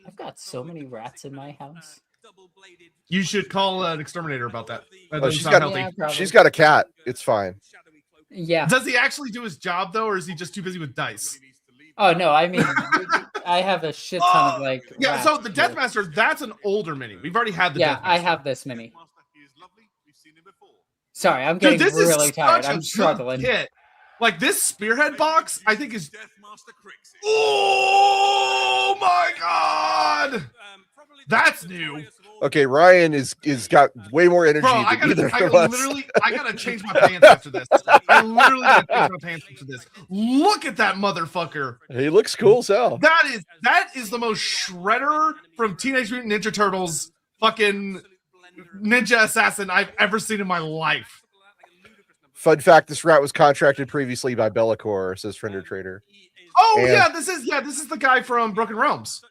Speaker 2: I've got so many rats in my house.
Speaker 3: You should call an exterminator about that. That
Speaker 1: Oh,
Speaker 3: doesn't
Speaker 1: she's
Speaker 3: sound
Speaker 1: got,
Speaker 3: healthy.
Speaker 2: Yeah, probably.
Speaker 1: she's got a cat. It's fine.
Speaker 2: Yeah.
Speaker 3: Does he actually do his job though, or is he just too busy with dice?
Speaker 2: Oh no, I mean, I have a shit ton of like.
Speaker 3: Yeah,
Speaker 2: rats
Speaker 3: so the
Speaker 2: here.
Speaker 3: Deathmaster, that's an older mini. We've already had the
Speaker 2: Yeah,
Speaker 3: Deathmaster.
Speaker 2: I have this mini. Sorry, I'm getting
Speaker 3: Dude, this
Speaker 2: really
Speaker 3: is
Speaker 2: tired.
Speaker 3: such a
Speaker 2: I'm
Speaker 3: good
Speaker 2: struggling.
Speaker 3: kit. Like this spearhead box, I think is. Oh my god, that's new,
Speaker 1: Okay, Ryan is got way more energy
Speaker 3: bro. I
Speaker 1: than either
Speaker 3: gotta
Speaker 1: of us.
Speaker 3: literally, I gotta change my pants after this. I literally gotta change my pants after this. Look at that motherfucker.
Speaker 1: He looks cool as hell.
Speaker 3: That is the most shredder from Teenage Mutant Ninja Turtles fucking ninja assassin I've ever seen in my life.
Speaker 1: Fun fact: this rat was contracted previously by Bellicor, says Friender Trader.
Speaker 3: Oh
Speaker 1: And-
Speaker 3: yeah, this is the guy from Broken Realms.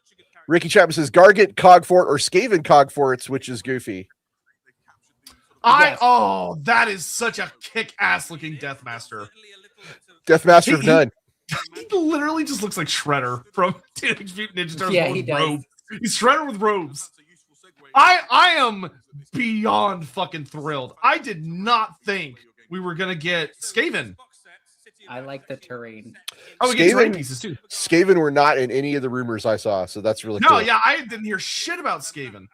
Speaker 1: Ricky Chapman says Gargant Cogfort or Skaven Cogforts, which is goofy.
Speaker 2: Yes.
Speaker 3: Oh, that is such a kick-ass looking Deathmaster.
Speaker 1: Deathmaster of
Speaker 3: He-
Speaker 1: none.
Speaker 3: He literally just looks like Shredder from Teenage Mutant Ninja Turtles
Speaker 2: Yeah,
Speaker 3: with
Speaker 2: he does.
Speaker 3: robes. He's Shredder with robes. I am beyond fucking thrilled. I did not think we were gonna get Skaven.
Speaker 2: I like the terrain.
Speaker 3: Oh, we get terrain
Speaker 1: Skaven-
Speaker 3: pieces too.
Speaker 1: Skaven were not in any of the rumors I saw, so that's really
Speaker 3: No,
Speaker 1: cool.
Speaker 3: yeah, I didn't hear shit about Skaven.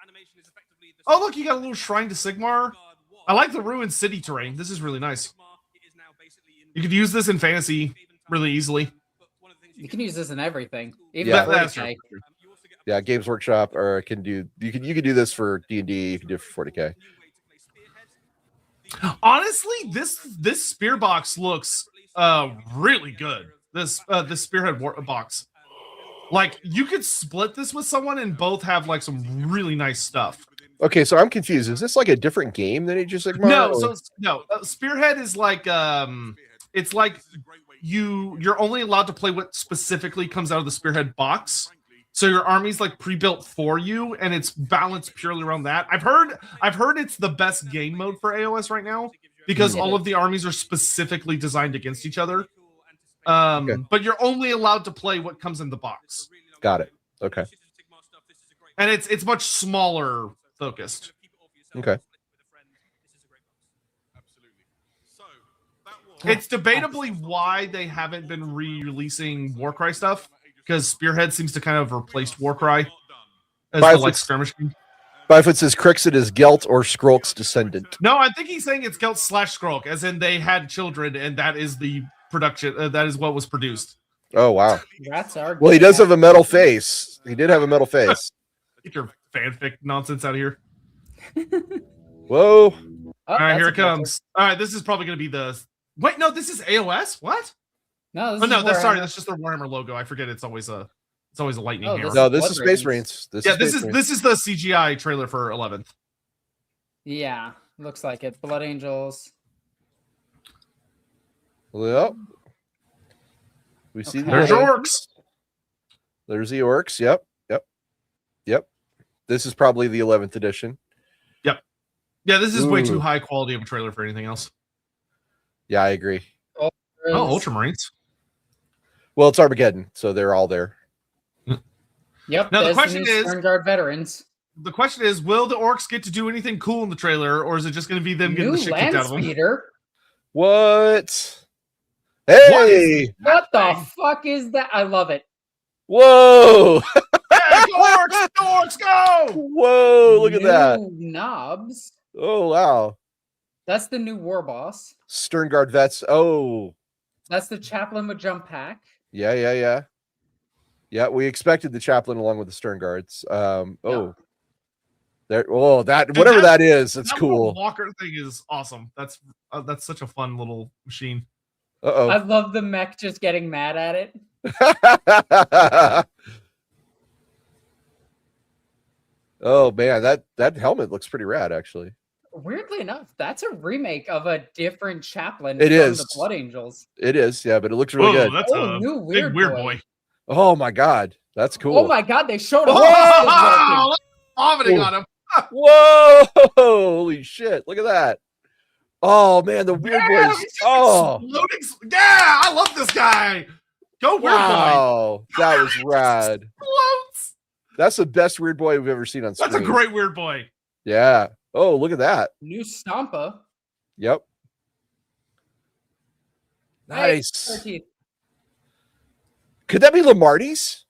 Speaker 3: Oh, look, you got a little shrine to Sigmar. I like the ruined city terrain. This is really nice. You could use this in fantasy really easily.
Speaker 2: You can use this in everything. Even
Speaker 1: Yeah.
Speaker 3: That's
Speaker 2: 40K.
Speaker 3: true.
Speaker 1: Yeah, Games Workshop or you can do this for D&D, you can do it for 40K.
Speaker 3: Honestly, this spear box looks really good. This spearhead box, like you could split this with someone and both have like some really nice stuff.
Speaker 1: Okay, so I'm confused. Is this like a different game than Age of Sigmar?
Speaker 3: No, spearhead is like it's like you're only allowed to play what specifically comes out of the spearhead box. So your army's like pre-built for you, and it's balanced purely around that. I've heard it's the best game mode for AoS right now because all of the armies are specifically designed against each other. But you're only allowed to play what comes in the box,
Speaker 1: Got it. Okay.
Speaker 3: and it's much smaller focused.
Speaker 1: Okay.
Speaker 3: It's debatably why they haven't been re-releasing Warcry stuff, because Spearhead seems to kind of replaced Warcry as
Speaker 1: By
Speaker 3: the like
Speaker 1: its-
Speaker 3: skirmish game.
Speaker 1: Byfoot says Crixit is Gelt or Skrulk's descendant.
Speaker 3: No, I think he's saying it's Gelt / Skrulk, as in they had children, and that is the production. That is what was produced.
Speaker 1: Oh wow.
Speaker 2: Rats are.
Speaker 1: Well, he
Speaker 2: good
Speaker 1: does
Speaker 2: at-
Speaker 1: have a metal face. He did have a metal face.
Speaker 3: Get your fanfic nonsense out of here.
Speaker 1: Whoa.
Speaker 2: Oh,
Speaker 3: All right,
Speaker 2: that's
Speaker 3: here
Speaker 2: a
Speaker 3: it comes. All right, this is probably going to be the. Wait, no, this is AOS. What?
Speaker 2: No, this
Speaker 3: Oh no,
Speaker 2: is
Speaker 3: that's sorry.
Speaker 2: Warhammer.
Speaker 3: That's just their Warhammer logo. I forget it's always a lightning
Speaker 2: Oh,
Speaker 3: hammer.
Speaker 2: this
Speaker 1: No, this
Speaker 2: Blood
Speaker 1: is Space
Speaker 2: Marines.
Speaker 1: Marines.
Speaker 3: Yeah,
Speaker 1: Space Marines.
Speaker 3: this is the CGI trailer for 11th.
Speaker 2: Yeah, looks like it. Blood Angels.
Speaker 1: Yep. We see
Speaker 2: Okay.
Speaker 1: the
Speaker 3: There's
Speaker 1: Blood
Speaker 3: your
Speaker 1: Angels.
Speaker 3: orcs.
Speaker 1: There's the orcs. Yep. This is probably the 11th edition.
Speaker 3: Yeah, this is way
Speaker 1: Ooh.
Speaker 3: too high quality of a trailer for anything else.
Speaker 1: Yeah, I agree.
Speaker 3: Oh, Ultramarines.
Speaker 1: Well, it's Armageddon, so they're all there.
Speaker 2: Yep.
Speaker 3: Now, the
Speaker 2: there's
Speaker 3: question
Speaker 2: new
Speaker 3: is-
Speaker 2: Sternguard veterans.
Speaker 3: The question is, will the orcs get to do anything cool in the trailer, or is it just going to be them getting
Speaker 2: New
Speaker 3: the shit kicked out of them?
Speaker 2: Landspeeder.
Speaker 1: What? Hey!
Speaker 2: What the fuck is that? I love it.
Speaker 1: Whoa!
Speaker 3: Hey, go orcs! Go orcs! Go!
Speaker 1: Whoa! Look at that!
Speaker 2: New knobs.
Speaker 1: Oh wow!
Speaker 2: That's the new war boss.
Speaker 1: Sternguard vets. Oh,
Speaker 2: That's the chaplain with jump pack.
Speaker 1: Yeah. We expected the chaplain along with the stern guards. Oh, there. Oh, that whatever that is, it's
Speaker 3: that
Speaker 1: cool.
Speaker 3: little walker thing is awesome. That's such a fun little machine.
Speaker 2: I love the mech just getting mad at it.
Speaker 1: Oh man, that helmet looks pretty rad, actually.
Speaker 2: Weirdly enough, that's a remake of a different chaplain.
Speaker 1: It
Speaker 2: from
Speaker 1: is.
Speaker 2: the Blood Angels.
Speaker 1: It is, yeah, but it looks really good.
Speaker 3: That's a
Speaker 2: new
Speaker 3: big weird boy.
Speaker 1: Oh my god, that's cool.
Speaker 2: Oh my god, they showed up.
Speaker 3: Oh, vomiting on him.
Speaker 1: Whoa! Holy shit! Look at that. Oh man, the weird boys. Oh,
Speaker 3: yeah! I love this guy. Go weird boy.
Speaker 1: Wow, that was rad.
Speaker 3: Floats.
Speaker 1: That's the best weird boy we've ever seen on screen.
Speaker 3: That's a great weird boy.
Speaker 1: Yeah. Oh, look at that.
Speaker 2: New Stompa.
Speaker 1: Yep. Nice.
Speaker 2: Hey,
Speaker 1: could that be Lamarty's?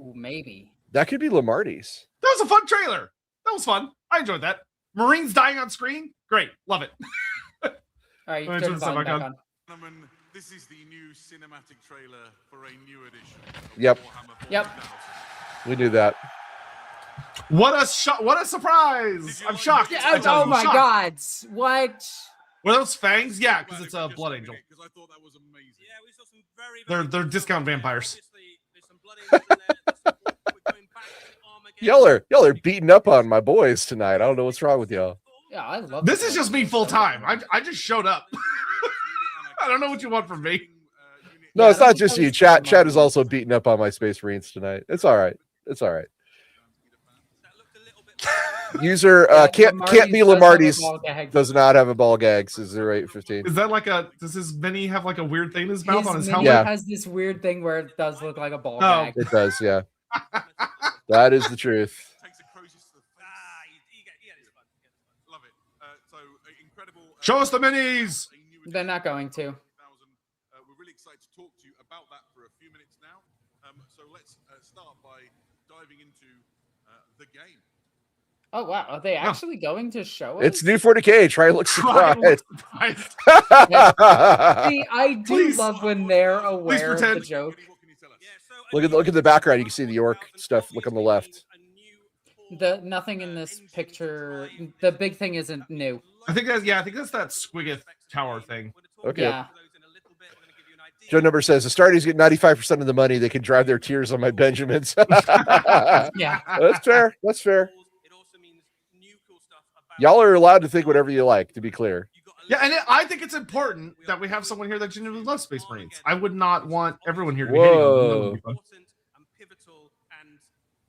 Speaker 2: ooh, maybe.
Speaker 1: That could be Lamarty's.
Speaker 3: That was a fun trailer. That was fun. I enjoyed that. Marines dying on screen. Great. Love it.
Speaker 2: All right, you
Speaker 3: Let me
Speaker 2: turn
Speaker 3: turn
Speaker 2: the volume back on.
Speaker 4: Gentlemen, this is the new cinematic trailer for a new edition. Of
Speaker 1: Yep.
Speaker 4: Warhammer
Speaker 2: Yep.
Speaker 4: 40,000.
Speaker 1: We knew that.
Speaker 3: What a surprise. I'm shocked.
Speaker 2: Yeah,
Speaker 3: I tell
Speaker 2: oh
Speaker 3: you,
Speaker 2: my
Speaker 3: shocked.
Speaker 2: god. What?
Speaker 3: Were those fangs? Yeah, because it's a blood angel.
Speaker 4: Because I thought that was amazing.
Speaker 5: Yeah, we saw some very
Speaker 3: They're discount vampires.
Speaker 5: Obviously, there's some blood angels in there. There's some- we're going back to Armageddon.
Speaker 1: Y'all are beating up on my boys tonight. I don't know what's wrong with y'all.
Speaker 2: Yeah, I love
Speaker 3: This
Speaker 2: the
Speaker 3: is
Speaker 2: Blood
Speaker 3: just me
Speaker 2: Angels.
Speaker 3: full time. I just showed up. I don't know what you want from me.
Speaker 1: No,
Speaker 2: Yeah,
Speaker 1: it's not
Speaker 2: that's
Speaker 1: just you.
Speaker 2: always
Speaker 1: Chat
Speaker 2: fun.
Speaker 1: Chat is also beating up on my Space Marines tonight. It's all right. It's all right.
Speaker 5: That looked a little bit
Speaker 1: User
Speaker 2: Yeah,
Speaker 1: can't be
Speaker 2: Lamarty's
Speaker 1: Lamarty's.
Speaker 2: does have a ball gag.
Speaker 1: Does not have a ball gag. Says 0815.
Speaker 3: Is that like a? Does his mini have like a weird thing in his mouth on his
Speaker 2: His
Speaker 3: helmet?
Speaker 2: mini
Speaker 1: Yeah.
Speaker 2: has this weird thing where it does look like a ball
Speaker 3: Oh.
Speaker 2: gag.
Speaker 1: It does, yeah. That is the truth.
Speaker 4: Takes a closest to the face.
Speaker 5: you get his fun.
Speaker 4: Love it. So incredible.
Speaker 3: Show us the minis.
Speaker 4: a new
Speaker 2: They're not going to.
Speaker 4: 40,000. We're really excited to talk to you about that for a few minutes now. So let's start by diving into the game.
Speaker 2: Oh wow, are they actually going to show us?
Speaker 1: It's new 40K. Try and look
Speaker 3: Try and
Speaker 1: surprised.
Speaker 3: look surprised.
Speaker 2: See, I do
Speaker 3: Please.
Speaker 2: love when they're aware of the
Speaker 3: pretend.
Speaker 2: joke.
Speaker 4: What can you tell us?
Speaker 5: Yeah, so
Speaker 1: Look at the background. You can see the orc stuff. Look on the left.
Speaker 2: The nothing in this picture. The big thing isn't new.
Speaker 3: I think that's that Squiggith tower thing.
Speaker 1: Okay.
Speaker 2: Yeah.
Speaker 1: Joe Number says the Astartes get 95% of the money. They can drive their tears on my Benjamins.
Speaker 2: Yeah.
Speaker 1: That's fair. That's fair.
Speaker 5: It also means new cool stuff about
Speaker 1: Y'all are allowed to think whatever you like, to be clear.
Speaker 3: Yeah, and I think it's important that we have someone here that genuinely loves Space Marines. I would not want everyone here to be hating on them. That would be fun.
Speaker 5: important and pivotal and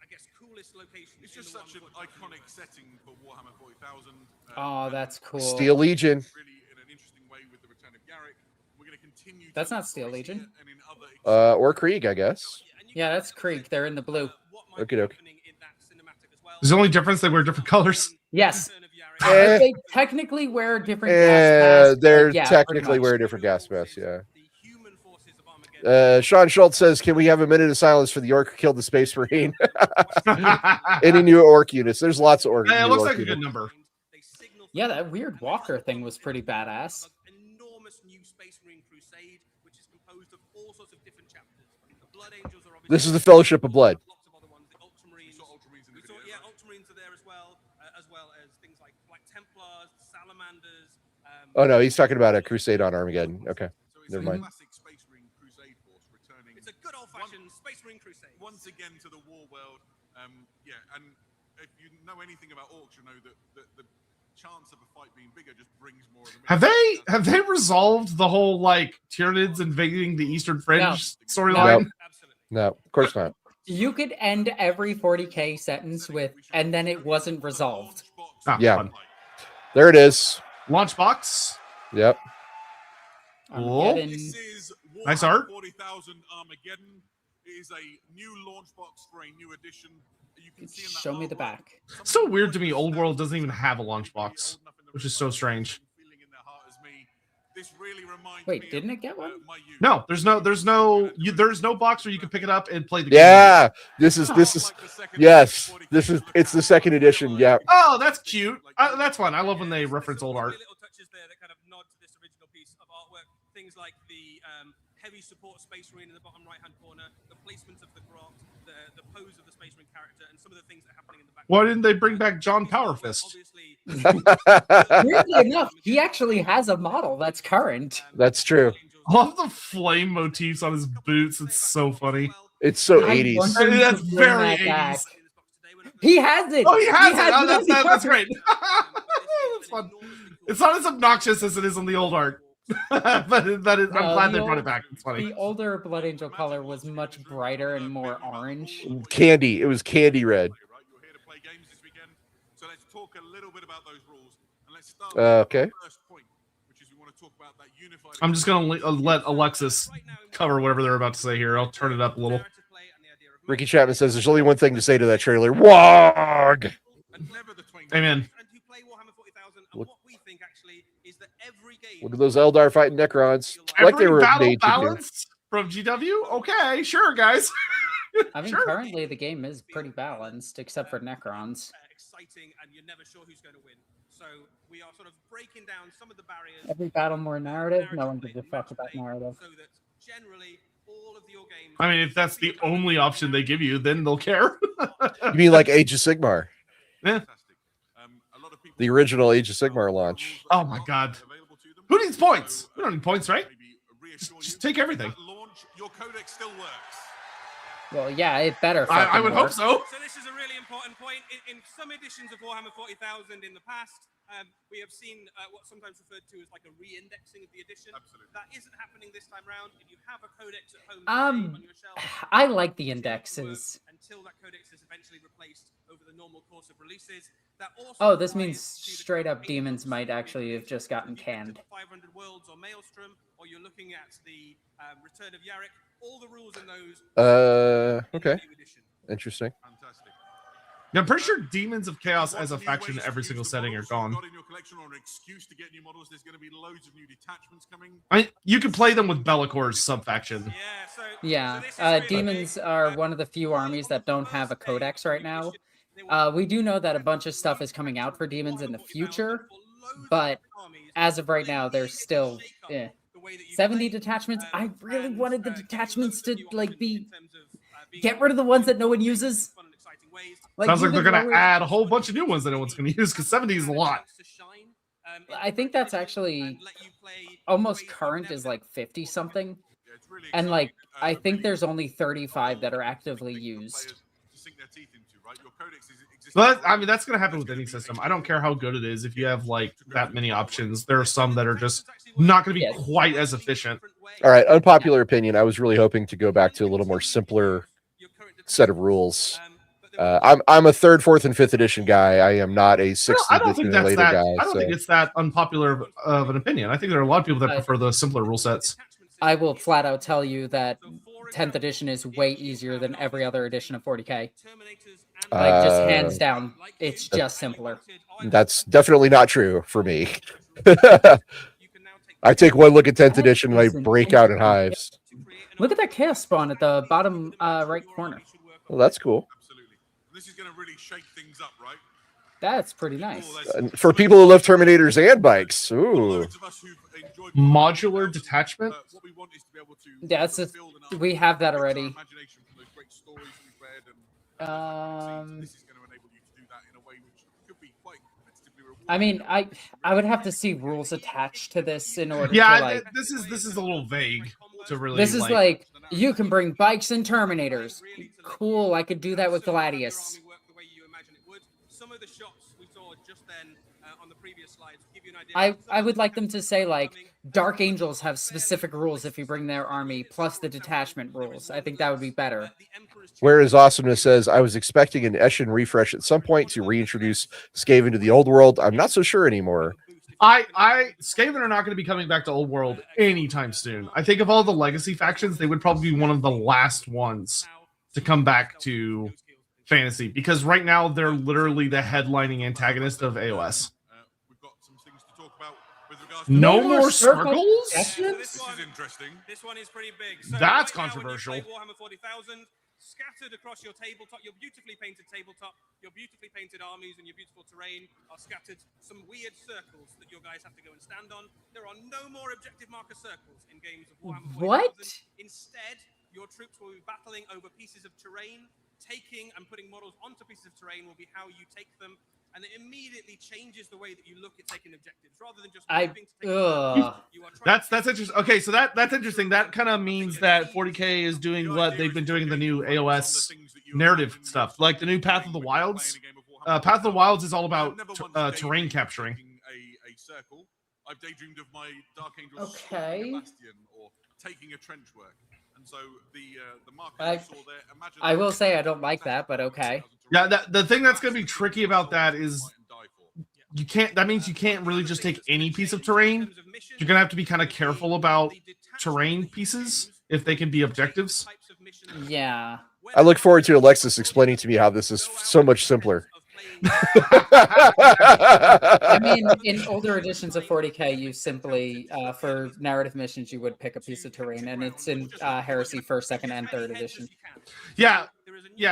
Speaker 5: I guess coolest location.
Speaker 4: It's just such an iconic setting for Warhammer 40,000.
Speaker 2: Oh, that's cool.
Speaker 1: Steel Legion.
Speaker 4: Really in an interesting way with the return of Garrick. We're going to continue.
Speaker 2: That's
Speaker 4: to
Speaker 2: not Steel
Speaker 4: embrace
Speaker 2: Legion.
Speaker 4: it and in other
Speaker 1: Or Krieg, I guess.
Speaker 2: Yeah, that's Krieg. They're in the blue.
Speaker 1: Okey-doke.
Speaker 3: There's the only difference they wear different colors.
Speaker 2: Yes.
Speaker 1: Eh.
Speaker 2: They technically wear different gas masks.
Speaker 1: They're
Speaker 2: but yeah,
Speaker 1: technically
Speaker 2: pretty much.
Speaker 1: wear different gas masks, yeah. Sean Schultz says, can we have a minute of silence for the orc who killed the Space Marine? Any new orc units? There's lots of orc.
Speaker 3: Yeah, it
Speaker 1: new
Speaker 3: looks
Speaker 1: orc
Speaker 3: like a good
Speaker 1: units.
Speaker 3: number.
Speaker 2: Yeah, that weird walker thing was pretty badass.
Speaker 5: Enormous new Space Marine crusade, which is composed of all sorts of different chapters. The Blood Angels are obviously
Speaker 1: This is the Fellowship of Blood.
Speaker 5: lots of other ones. The Ultramarines.
Speaker 4: Ultramarines in the video,
Speaker 5: Yeah,
Speaker 4: right?
Speaker 5: Ultramarines are there as well as things like Black Templars, Salamanders.
Speaker 1: Oh no, he's talking about a crusade on Armageddon. Okay.
Speaker 4: So it's
Speaker 1: Never
Speaker 4: a
Speaker 1: mind.
Speaker 4: classic Space Marine crusade force returning.
Speaker 5: It's a good old-fashioned Space Marine crusade.
Speaker 4: Once again to the war world. Yeah, and if you know anything about orcs, you know that the chance of a fight being bigger just brings more of the
Speaker 3: Have they resolved the whole like Tyranids invading the Eastern Fringe storyline?
Speaker 1: No. No, of course not.
Speaker 2: You could end every 40K sentence with, and then it wasn't resolved.
Speaker 3: Ah,
Speaker 1: Yeah.
Speaker 3: fun.
Speaker 1: There it is.
Speaker 3: Launchbox.
Speaker 1: Yep.
Speaker 3: Cool.
Speaker 2: Armageddon.
Speaker 4: This is
Speaker 3: Nice
Speaker 4: Warhammer
Speaker 3: art.
Speaker 4: 40,000 Armageddon. It is a new launch box for a new edition. You can see in that
Speaker 2: Show me the
Speaker 4: artwork.
Speaker 2: back.
Speaker 3: It's so weird to me. Old World doesn't even have a launch box, which is so strange.
Speaker 4: This really reminds
Speaker 2: Wait,
Speaker 4: me
Speaker 2: didn't
Speaker 4: of,
Speaker 2: it get one?
Speaker 4: my youth.
Speaker 3: No, there's no box where you can pick it up and play the game.
Speaker 1: Yeah. This is yes. It's the second edition. Yeah.
Speaker 3: Oh, that's cute. That's fun. I love when they reference old art.
Speaker 5: Little touches there that kind of nod to this original piece of artwork. things like the heavy support Space Marine in the bottom right-hand corner, the placement of the grot, the pose of the Space Marine character, and some of the things that are happening in the back.
Speaker 3: Why didn't they bring back John Powerfist?
Speaker 5: Obviously,
Speaker 2: Weirdly enough, he actually has a model that's current.
Speaker 1: That's true.
Speaker 3: I love the flame motifs on his boots. It's so funny.
Speaker 1: It's so
Speaker 2: I
Speaker 1: 80s.
Speaker 2: wonder if
Speaker 3: That's
Speaker 2: he can bring
Speaker 3: very
Speaker 2: that back.
Speaker 3: 80s.
Speaker 2: He has it.
Speaker 3: Oh, he has it. Oh,
Speaker 2: on the
Speaker 3: that's
Speaker 2: cover.
Speaker 3: great. That's fun. It's not as obnoxious as it is on the old art. but I'm glad they brought it back. It's funny.
Speaker 2: The older Blood Angel color was much brighter and more orange.
Speaker 1: Candy. It was candy red.
Speaker 4: You're here to play games this weekend, so let's talk a little bit about those rules, and let's start
Speaker 1: Okay.
Speaker 4: with the first point, which is we want to talk about that unified.
Speaker 3: I'm just going to let Alexis cover whatever they're about to say here. I'll turn it up a little.
Speaker 1: Ricky Chapman says there's only one thing to say to that trailer. Wog!
Speaker 3: Amen.
Speaker 1: Look-
Speaker 5: What we think actually is that every game
Speaker 1: Look at those Eldar fighting Necrons. Like they
Speaker 3: Every
Speaker 1: were
Speaker 3: battle
Speaker 1: made to do.
Speaker 3: balanced from GW? Okay, sure, guys.
Speaker 2: I mean,
Speaker 3: Sure.
Speaker 2: currently the game is pretty balanced, except for Necrons.
Speaker 5: exciting, and you're never sure who's going to win. So we are sort of breaking down some of the barriers.
Speaker 2: Every battle more narrative. No one gives a fuck about narrative.
Speaker 5: So that generally all of your games.
Speaker 3: I mean, if that's the only option they give you, then they'll care.
Speaker 1: You mean like Age of Sigmar?
Speaker 3: Yeah.
Speaker 1: The original Age of Sigmar launch.
Speaker 3: Oh my god. Who needs points? We don't need points, right? Just take everything.
Speaker 4: Launch, your codex still works.
Speaker 2: Well, yeah, it better.
Speaker 3: I would hope
Speaker 2: work.
Speaker 3: so.
Speaker 5: So this is a really important point. In some editions of Warhammer 40,000 in the past, we have seen what's sometimes referred to as like a re-indexing of the edition.
Speaker 4: Absolutely.
Speaker 5: That isn't happening this time round. If you have a codex at home today on your shelf,
Speaker 2: I like the indexes.
Speaker 5: until that codex is eventually replaced over the normal course of releases. That also
Speaker 2: Oh, this
Speaker 5: applies
Speaker 2: means
Speaker 5: to the
Speaker 2: straight up
Speaker 5: campaign
Speaker 2: demons might
Speaker 5: modes.
Speaker 2: actually have just gotten
Speaker 5: If you look at
Speaker 2: canned.
Speaker 5: the 500 Worlds or Maelstrom, or you're looking at the Return of Yarick, all the rules in those.
Speaker 1: Okay. Interesting.
Speaker 4: Fantastic.
Speaker 3: Yeah, I'm pretty sure Demons of Chaos as a
Speaker 4: Lots of new
Speaker 3: faction in
Speaker 4: ways to
Speaker 3: every
Speaker 4: use
Speaker 3: single
Speaker 4: the
Speaker 3: setting are
Speaker 4: models you've
Speaker 3: gone.
Speaker 4: got in your collection, or an excuse to get new models. There's going to be loads of new detachments coming.
Speaker 3: I mean, you can play them with Bellacor's sub-faction.
Speaker 5: Yeah, so
Speaker 2: Yeah,
Speaker 5: this is really
Speaker 2: demons
Speaker 5: big.
Speaker 2: are one of the few armies that don't have a codex right now. We do know that a bunch of stuff is coming out for demons in the future, but as of right now, there's still 70 detachments. I really wanted the detachments to like be get rid of the ones that no one uses.
Speaker 3: Sounds like they're
Speaker 2: even
Speaker 3: going to
Speaker 2: lower-
Speaker 3: add a whole bunch of new ones that no one's going to use, because 70 is a lot.
Speaker 2: I think that's actually almost current is like 50 something,
Speaker 4: Yeah, it's really
Speaker 2: and like
Speaker 4: exciting.
Speaker 2: I think
Speaker 4: Really
Speaker 2: there's only
Speaker 4: cool
Speaker 2: 35 that are
Speaker 4: models
Speaker 2: actively
Speaker 4: for
Speaker 2: used.
Speaker 4: players to sink their teeth into, right? Your codex is existing.
Speaker 3: But I mean, that's going to happen with any system. I don't care how good it is. If you have like that many options, there are some that are just not going to be
Speaker 2: Yeah.
Speaker 3: quite as efficient.
Speaker 1: All right. Unpopular opinion. I was really hoping to go back to a little more simpler set of rules. I'm a 3rd, 4th, and 5th edition guy. I am not a 6th
Speaker 3: I don't think
Speaker 1: edition and
Speaker 3: that's
Speaker 1: later
Speaker 3: that.
Speaker 1: guy.
Speaker 3: I don't
Speaker 1: so-
Speaker 3: think it's that unpopular of an opinion. I think there are a lot of people that
Speaker 2: I-
Speaker 3: prefer the simpler rule sets.
Speaker 2: I will flat out tell you that 10th edition is way easier than every other edition of 40k. Like just hands down, it's just simpler.
Speaker 1: That's definitely not true for me. I take one look at 10th edition and I break out in hives.
Speaker 2: Look at that chaos spawn at the bottom right corner.
Speaker 1: Well, that's cool.
Speaker 4: Absolutely. This is going to really shake things up, right?
Speaker 2: That's pretty nice.
Speaker 4: Cool, there's-
Speaker 1: And for people who love Terminators and bikes, ooh.
Speaker 4: loads of us who've enjoyed
Speaker 3: Modular detachment?
Speaker 4: what we want is to be able to
Speaker 2: Yeah, that's just-
Speaker 4: fulfill the
Speaker 2: we have that
Speaker 4: use our
Speaker 2: already.
Speaker 4: imagination from those great stories we've read, and this is going to enable you to do that in a way which could be quite competitively rewarding.
Speaker 2: I mean, I would have to see rules attached to this in order
Speaker 3: Yeah,
Speaker 2: to like.
Speaker 3: this is a little vague to really.
Speaker 2: This is like you can bring bikes and Terminators. Cool, I could do that with Gladius.
Speaker 5: Some of the shots we saw just then on the previous slides give you an idea.
Speaker 2: I would like them to say like Dark Angels have specific rules if you bring their army plus the detachment rules. I think that would be better.
Speaker 1: Whereas Awesomeness says, I was expecting an Eshin refresh at some point to reintroduce Skaven to the old world. I'm not so sure anymore.
Speaker 3: Skaven are not going to be coming back to Old World anytime soon. I think of all the legacy factions, they would probably be one of the last ones to come back to fantasy, because right now they're literally the headlining antagonist of AoS.
Speaker 4: We've got some things to talk about with regards to
Speaker 3: No
Speaker 2: more
Speaker 3: more
Speaker 2: circle
Speaker 3: circles?
Speaker 2: detachments?
Speaker 4: This is interesting.
Speaker 5: This one is pretty big. So
Speaker 3: That's
Speaker 5: right now when you
Speaker 3: controversial.
Speaker 5: play Warhammer 40,000, scattered across your tabletop, your beautifully painted tabletop, your beautifully painted armies and your beautiful terrain are scattered some weird circles that your guys have to go and stand on. There are no more objective marker circles in games of Warhammer 40,000.
Speaker 2: What?
Speaker 5: Instead, your troops will be battling over pieces of terrain. Taking and putting models onto pieces of terrain will be how you take them, and it immediately changes the way that you look at taking objectives rather than just moving to take
Speaker 3: That's interesting. Okay, so that's interesting. That kind of means that 40K is doing what they've been doing in the new AoS narrative stuff, like the new Path of the Wilds. Path of the Wilds is all about terrain capturing.
Speaker 4: A circle. I've daydreamed of my Dark Angels
Speaker 2: Okay.
Speaker 4: bastion or taking a trench work. And so the marker you saw there, imagine
Speaker 2: I will say I don't like that, but okay.
Speaker 3: Yeah, the thing that's going to be tricky about that is you can't. That means you can't really just take any piece of terrain. You're going to have to be kind of careful about terrain pieces if they can be objectives.
Speaker 2: Yeah.
Speaker 1: I look forward to Alexis explaining to me how this is so much simpler.
Speaker 2: I mean, in older editions of 40K, you simply, for narrative missions, you would pick a piece of terrain, and it's in Heresy 1st, 2nd, and 3rd edition.
Speaker 3: Yeah,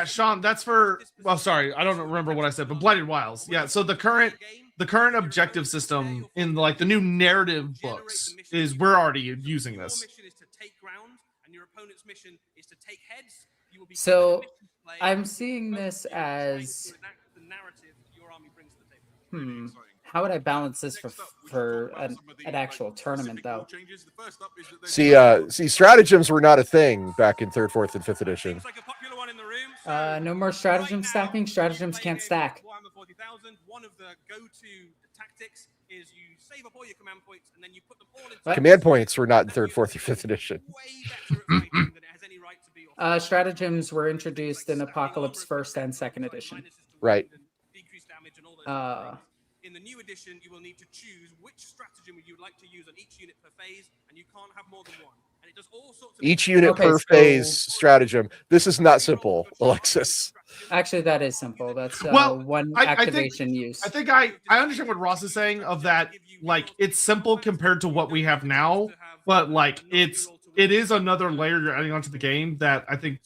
Speaker 3: Sean, that's for. Well, sorry, I don't remember what I said, but Blighted Wilds. Yeah, so the current objective system in like the new narrative books is we're already using this.
Speaker 2: So I'm seeing this as. How would I balance this for an actual tournament, though?
Speaker 1: See, stratagems were not a thing back in 3rd, 4th, and 5th edition.
Speaker 2: No more stratagem stacking. Stratagems can't stack.
Speaker 5: One of the go-to tactics is you save up all your command points and then you put them all into
Speaker 1: Command points were not in 3rd, 4th, or 5th edition.
Speaker 2: Stratagems were introduced in Apocalypse 1st and 2nd edition.
Speaker 1: Right.
Speaker 5: In the new edition, you will need to choose which stratagem you would like to use on each unit per phase, and you can't have more than one. And it does all sorts of
Speaker 1: Each unit per phase stratagem. This is not simple, Alexis.
Speaker 2: Actually, that is simple. That's one activation use.
Speaker 3: I think I understand what Ross is saying of that. Like, it's simple compared to what we have now, but like it is another layer you're adding onto the game that I think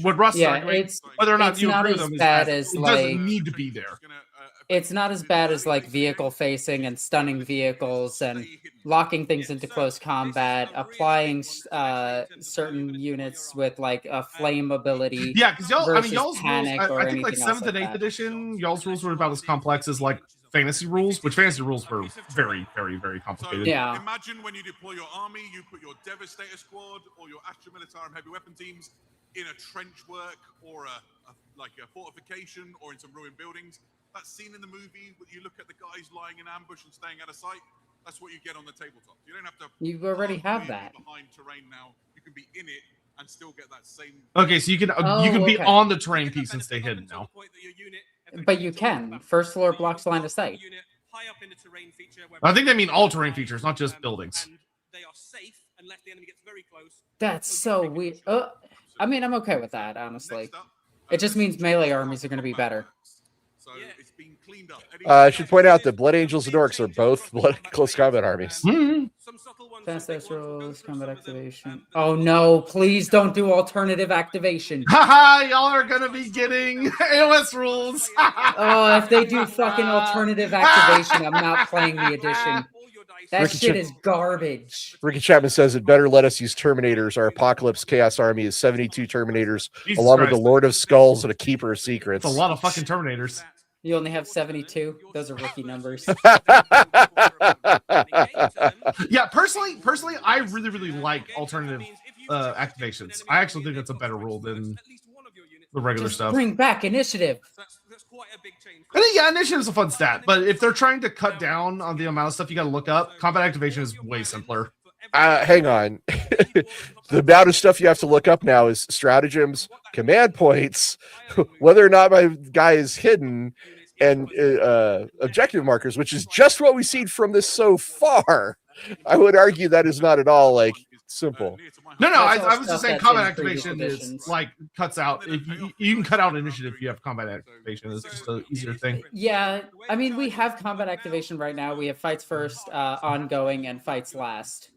Speaker 3: what Ross is arguing, whether or not you agree with them, it doesn't need to be there.
Speaker 2: It's not as bad as like vehicle facing and stunning vehicles and locking things into close combat, applying certain units with like a flame ability.
Speaker 3: Yeah, because y'all's rules,
Speaker 2: I
Speaker 3: think like 7th and 8th edition, y'all's rules were about as complex as like fantasy rules, which fantasy rules were very, very, very complicated.
Speaker 2: Yeah.
Speaker 4: Imagine when you deploy your army, you put your Devastator squad or your Astra Militarum heavy weapon teams in a trench work or a fortification or in some ruined buildings. That scene in the movie where you look at the guys lying in ambush and staying out of sight. That's what you get on the tabletop. You don't have to.
Speaker 2: You already have that.
Speaker 4: Behind terrain now, you can be in it and still get that same.
Speaker 3: Okay, so you can be on the terrain piece and stay hidden now.
Speaker 2: But you can. First floor blocks line of sight.
Speaker 3: I think they mean all terrain features, not just buildings.
Speaker 5: They are safe unless the enemy gets very close.
Speaker 2: That's so weird. I mean, I'm okay with that, honestly. It just means melee armies are going to be better.
Speaker 4: So it's been cleaned up.
Speaker 1: I should point out that Blood Angels and Orcs are both close combat armies.
Speaker 2: Fast dice rolls, combat activation. Oh no, please don't do alternative activation.
Speaker 3: Haha, y'all are gonna be getting AoS rules.
Speaker 2: Oh, if they do fucking alternative activation, I'm not playing the edition. That shit is garbage.
Speaker 1: Ricky Chapman says it better let us use Terminators. Our Apocalypse Chaos Army is 72 Terminators, along with the Lord of Skulls and a Keeper of Secrets.
Speaker 3: It's a lot of fucking Terminators.
Speaker 2: You only have 72. Those are rookie numbers.
Speaker 3: Yeah, personally, I really, really like alternative activations. I actually think that's a better rule than the regular stuff.
Speaker 2: Bring back initiative.
Speaker 3: I think, yeah, initiative is a fun stat, but if they're trying to cut down on the amount of stuff you got to look up, combat activation is way simpler.
Speaker 1: Hang on. The amount of stuff you have to look up now is stratagems, command points, whether or not my guy is hidden, and objective markers, which is just what we've seen from this so far. I would argue that is not at all like simple.
Speaker 3: No, I was just saying combat activation is like cuts out. If you can cut out initiative if you have combat activation. It's just an easier thing.
Speaker 2: Yeah, I mean, we have combat activation right now. We have fights first, ongoing, and fights last.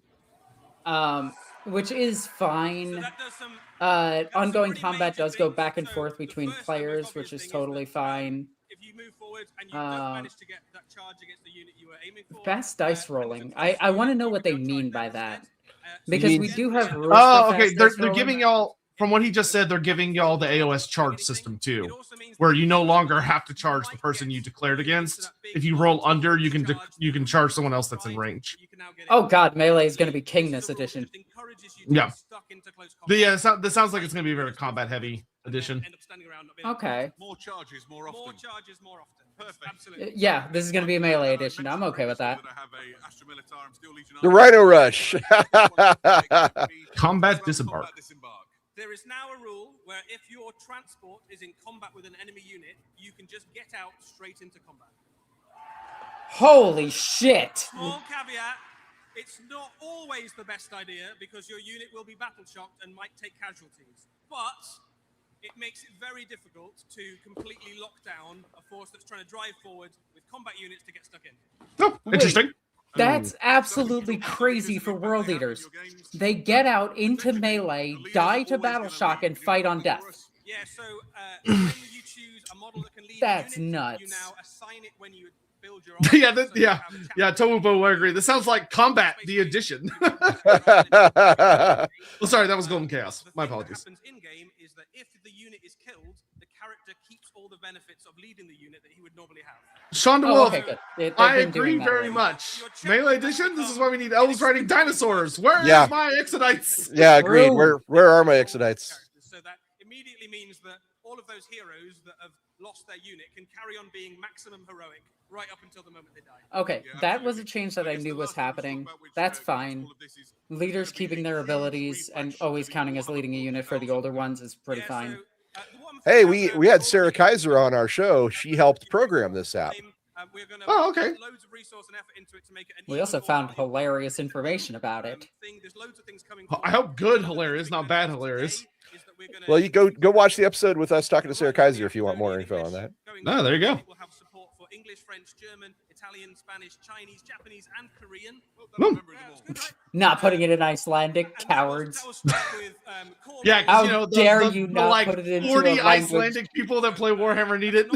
Speaker 2: which is fine.
Speaker 5: So that does some
Speaker 2: Ongoing
Speaker 5: pretty
Speaker 2: combat
Speaker 5: major
Speaker 2: does go
Speaker 5: things.
Speaker 2: back and
Speaker 5: So
Speaker 2: forth
Speaker 5: the
Speaker 2: between
Speaker 5: first and most
Speaker 2: players,
Speaker 5: obvious
Speaker 2: which is
Speaker 5: thing
Speaker 2: totally
Speaker 5: that,
Speaker 2: fine.
Speaker 5: if you move forward and you don't manage to get that charge against the unit you were aiming for,
Speaker 2: Fast dice
Speaker 5: when it's a
Speaker 2: rolling.
Speaker 5: close
Speaker 2: I want to
Speaker 5: unit,
Speaker 2: know
Speaker 5: you
Speaker 2: what
Speaker 5: can
Speaker 2: they
Speaker 5: now charge
Speaker 2: mean
Speaker 5: them
Speaker 2: by
Speaker 5: instead.
Speaker 2: that.
Speaker 5: So
Speaker 2: Because
Speaker 1: mean-
Speaker 2: we do have rules
Speaker 3: Oh,
Speaker 2: for
Speaker 3: okay.
Speaker 2: fast
Speaker 3: They're
Speaker 2: dice rolling.
Speaker 3: giving y'all, from what he just said, they're giving y'all the AOS charge system too, where you no longer have to charge the person you declared against. If you roll under, you can charge someone else that's in range.
Speaker 2: Oh god, melee is going to be king this edition.
Speaker 3: Yeah. Yeah, this sounds like it's going to be a very combat heavy edition.
Speaker 2: Okay.
Speaker 4: More charges more often.
Speaker 5: More charges more often. Perfect. Absolutely.
Speaker 2: Yeah, this is going to be a melee edition. I'm okay with that.
Speaker 1: The Rhino Rush.
Speaker 3: Combat disembark.
Speaker 5: There is now a rule where if your transport is in combat with an enemy unit, you can just get out straight into combat.
Speaker 2: Holy shit!
Speaker 5: Small caveat, it's not always the best idea because your unit will be battle shocked and might take casualties. But it makes it very difficult to completely lock down a force that's trying to drive forward with combat units to get stuck in.
Speaker 3: Oh, interesting.
Speaker 2: That's absolutely crazy for world eaters. They get out into melee, die to battle shock, and fight on death.
Speaker 5: Yeah, so when you choose a model that can lead
Speaker 2: That's
Speaker 5: a unit,
Speaker 2: nuts.
Speaker 5: you now assign it when you build your
Speaker 3: Yeah,
Speaker 5: army, so you
Speaker 3: yeah,
Speaker 5: have a
Speaker 3: yeah.
Speaker 5: chapter.
Speaker 3: Tomobo, I agree. This sounds like Combat the Edition. Well, sorry, that was Golden Chaos.
Speaker 5: The
Speaker 3: My
Speaker 5: thing that
Speaker 3: apologies.
Speaker 5: happens in game is that if the unit is killed, the character keeps all the benefits of leading the unit that he would normally have.
Speaker 3: Sean
Speaker 2: Oh,
Speaker 3: DeWolf,
Speaker 2: okay, good. They've
Speaker 3: I
Speaker 2: been doing
Speaker 3: agree
Speaker 2: that
Speaker 3: very
Speaker 2: already.
Speaker 3: much. Melee Edition, this is why we need elves riding dinosaurs. Where
Speaker 1: Yeah.
Speaker 3: is my Exodites?
Speaker 1: Yeah, agreed.
Speaker 2: True.
Speaker 1: Where are my Exodites?
Speaker 5: So that immediately means that all of those heroes that have lost their unit can carry on being maximum heroic right up until the moment they die.
Speaker 2: Okay, that was a change that I knew was happening. That's fine. Leaders keeping their abilities and always counting as leading a unit for the older ones is pretty
Speaker 5: Yeah,
Speaker 2: fine.
Speaker 5: so, the one
Speaker 1: Hey,
Speaker 5: thing
Speaker 1: we
Speaker 5: I've
Speaker 1: had
Speaker 5: learned
Speaker 1: Sarah
Speaker 5: over the
Speaker 1: Kaiser on our show. She helped program this app.
Speaker 5: We're gonna
Speaker 3: Oh, okay.
Speaker 5: put loads of resource and effort into it to make it an
Speaker 2: We
Speaker 5: even
Speaker 2: also
Speaker 5: more
Speaker 2: found
Speaker 5: valuable,
Speaker 2: hilarious information about it.
Speaker 5: thing. There's loads of things coming
Speaker 3: I hope good hilarious, not bad hilarious.
Speaker 1: Well, you go watch the episode with us talking to Sarah Kaiser if you want more info on that.
Speaker 3: No, there you go.
Speaker 5: We'll have support for English, French, German, Italian, Spanish, Chinese, Japanese, and Korean.
Speaker 3: Boom.
Speaker 2: Not putting it in Icelandic,
Speaker 5: And
Speaker 2: cowards.
Speaker 5: that was stuck with, core
Speaker 3: Yeah, 'cause,
Speaker 2: How
Speaker 3: you know,
Speaker 2: dare you not
Speaker 3: like
Speaker 2: put it into
Speaker 3: 40
Speaker 2: a language?
Speaker 3: Icelandic people that play Warhammer need it.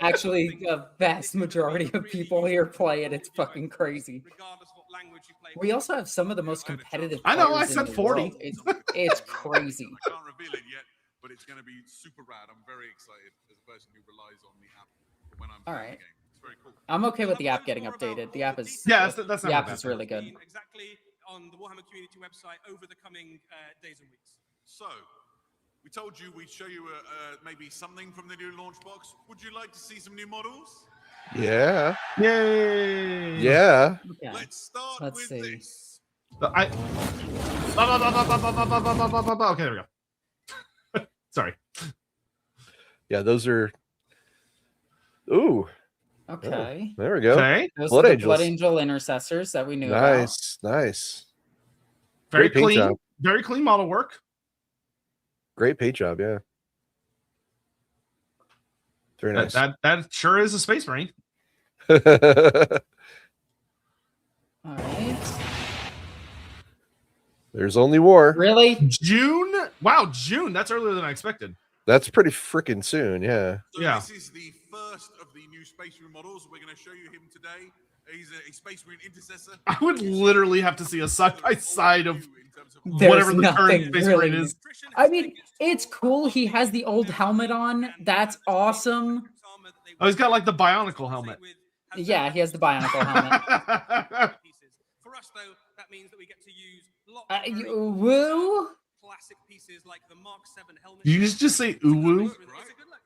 Speaker 2: Actually, the vast majority of people here play it. It's fucking crazy.
Speaker 5: regardless of what language you play.
Speaker 2: We also have some of the most competitive
Speaker 3: I know, I
Speaker 2: players in
Speaker 3: said
Speaker 2: the
Speaker 3: 40.
Speaker 2: world. It's crazy.
Speaker 4: I can't reveal it yet, but it's going to be super rad. I'm very excited as a person who relies on the app for when I'm playing
Speaker 2: Alright.
Speaker 4: the game. It's very cool.
Speaker 2: I'm okay with the app getting updated. The app is
Speaker 3: Yeah, that's
Speaker 2: the
Speaker 3: not
Speaker 2: app
Speaker 3: bad.
Speaker 2: is really good.
Speaker 5: Exactly on the Warhammer community website over the coming days and weeks.
Speaker 4: So, we told you we'd show you maybe something from the new launch box. Would you like to see some new models?
Speaker 1: Yeah.
Speaker 3: Yay!
Speaker 1: Yeah.
Speaker 2: Yeah.
Speaker 4: Let's start
Speaker 2: Let's
Speaker 4: with
Speaker 2: see.
Speaker 4: this.
Speaker 3: Okay, there we go. Sorry.
Speaker 1: Yeah, those are Ooh.
Speaker 2: Okay.
Speaker 1: There we go.
Speaker 3: Okay.
Speaker 2: Those
Speaker 1: Blood
Speaker 2: are the
Speaker 1: Angels.
Speaker 2: Blood Angel intercessors that we knew about.
Speaker 1: Nice.
Speaker 3: Very
Speaker 1: Great paint
Speaker 3: clean.
Speaker 1: job.
Speaker 3: Very clean model work.
Speaker 1: Great paint job, yeah. Very nice.
Speaker 3: That sure is a Space Marine.
Speaker 2: All right.
Speaker 1: There's only war.
Speaker 2: Really?
Speaker 3: June? Wow, June. That's earlier than I expected.
Speaker 1: That's pretty freaking soon, yeah.
Speaker 4: So
Speaker 3: Yeah.
Speaker 4: this is the first of the new Space Marine models. We're going to show you him today. He's a Space Marine intercessor.
Speaker 3: I would literally have to see a side by side of
Speaker 2: There's
Speaker 3: whatever the
Speaker 2: nothing
Speaker 3: current Space
Speaker 2: really
Speaker 3: Marine is.
Speaker 2: I mean, it's cool. He has the old helmet on. That's awesome.
Speaker 3: Oh, he's got like the Bionicle helmet.
Speaker 2: Yeah, he has the Bionicle helmet.
Speaker 5: For us, though, that means that we get to use lots of very
Speaker 2: Woo?
Speaker 5: classic pieces like the Mark 7 helmet.
Speaker 3: Did you just say uwu?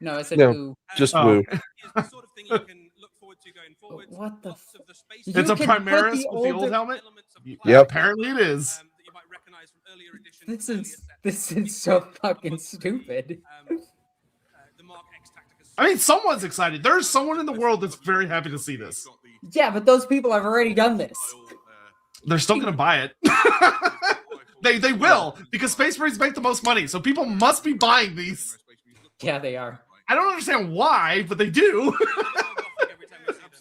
Speaker 2: No, I said
Speaker 1: No.
Speaker 2: ooh.
Speaker 1: Just
Speaker 3: Oh.
Speaker 1: woo.
Speaker 5: Is the sort of thing you can look forward to going forward.
Speaker 2: What the
Speaker 5: Lots of the space
Speaker 2: You
Speaker 3: It's a
Speaker 2: can put
Speaker 3: Primaris
Speaker 2: the
Speaker 3: with the old
Speaker 2: older-
Speaker 3: helmet?
Speaker 5: elements of
Speaker 3: Yep.
Speaker 5: classic,
Speaker 3: Apparently it is.
Speaker 5: that you might recognize from earlier editions.
Speaker 2: This is so fucking stupid.
Speaker 5: The Mark X Tacticus.
Speaker 3: I mean, someone's excited. There's someone in the world that's very happy to see this.
Speaker 2: Yeah, but those people have already done this.
Speaker 3: They're still going to buy it. They will, because Space Marines make the most money, so people must be buying these.
Speaker 2: Yeah, they are.
Speaker 3: I don't understand why, but they do.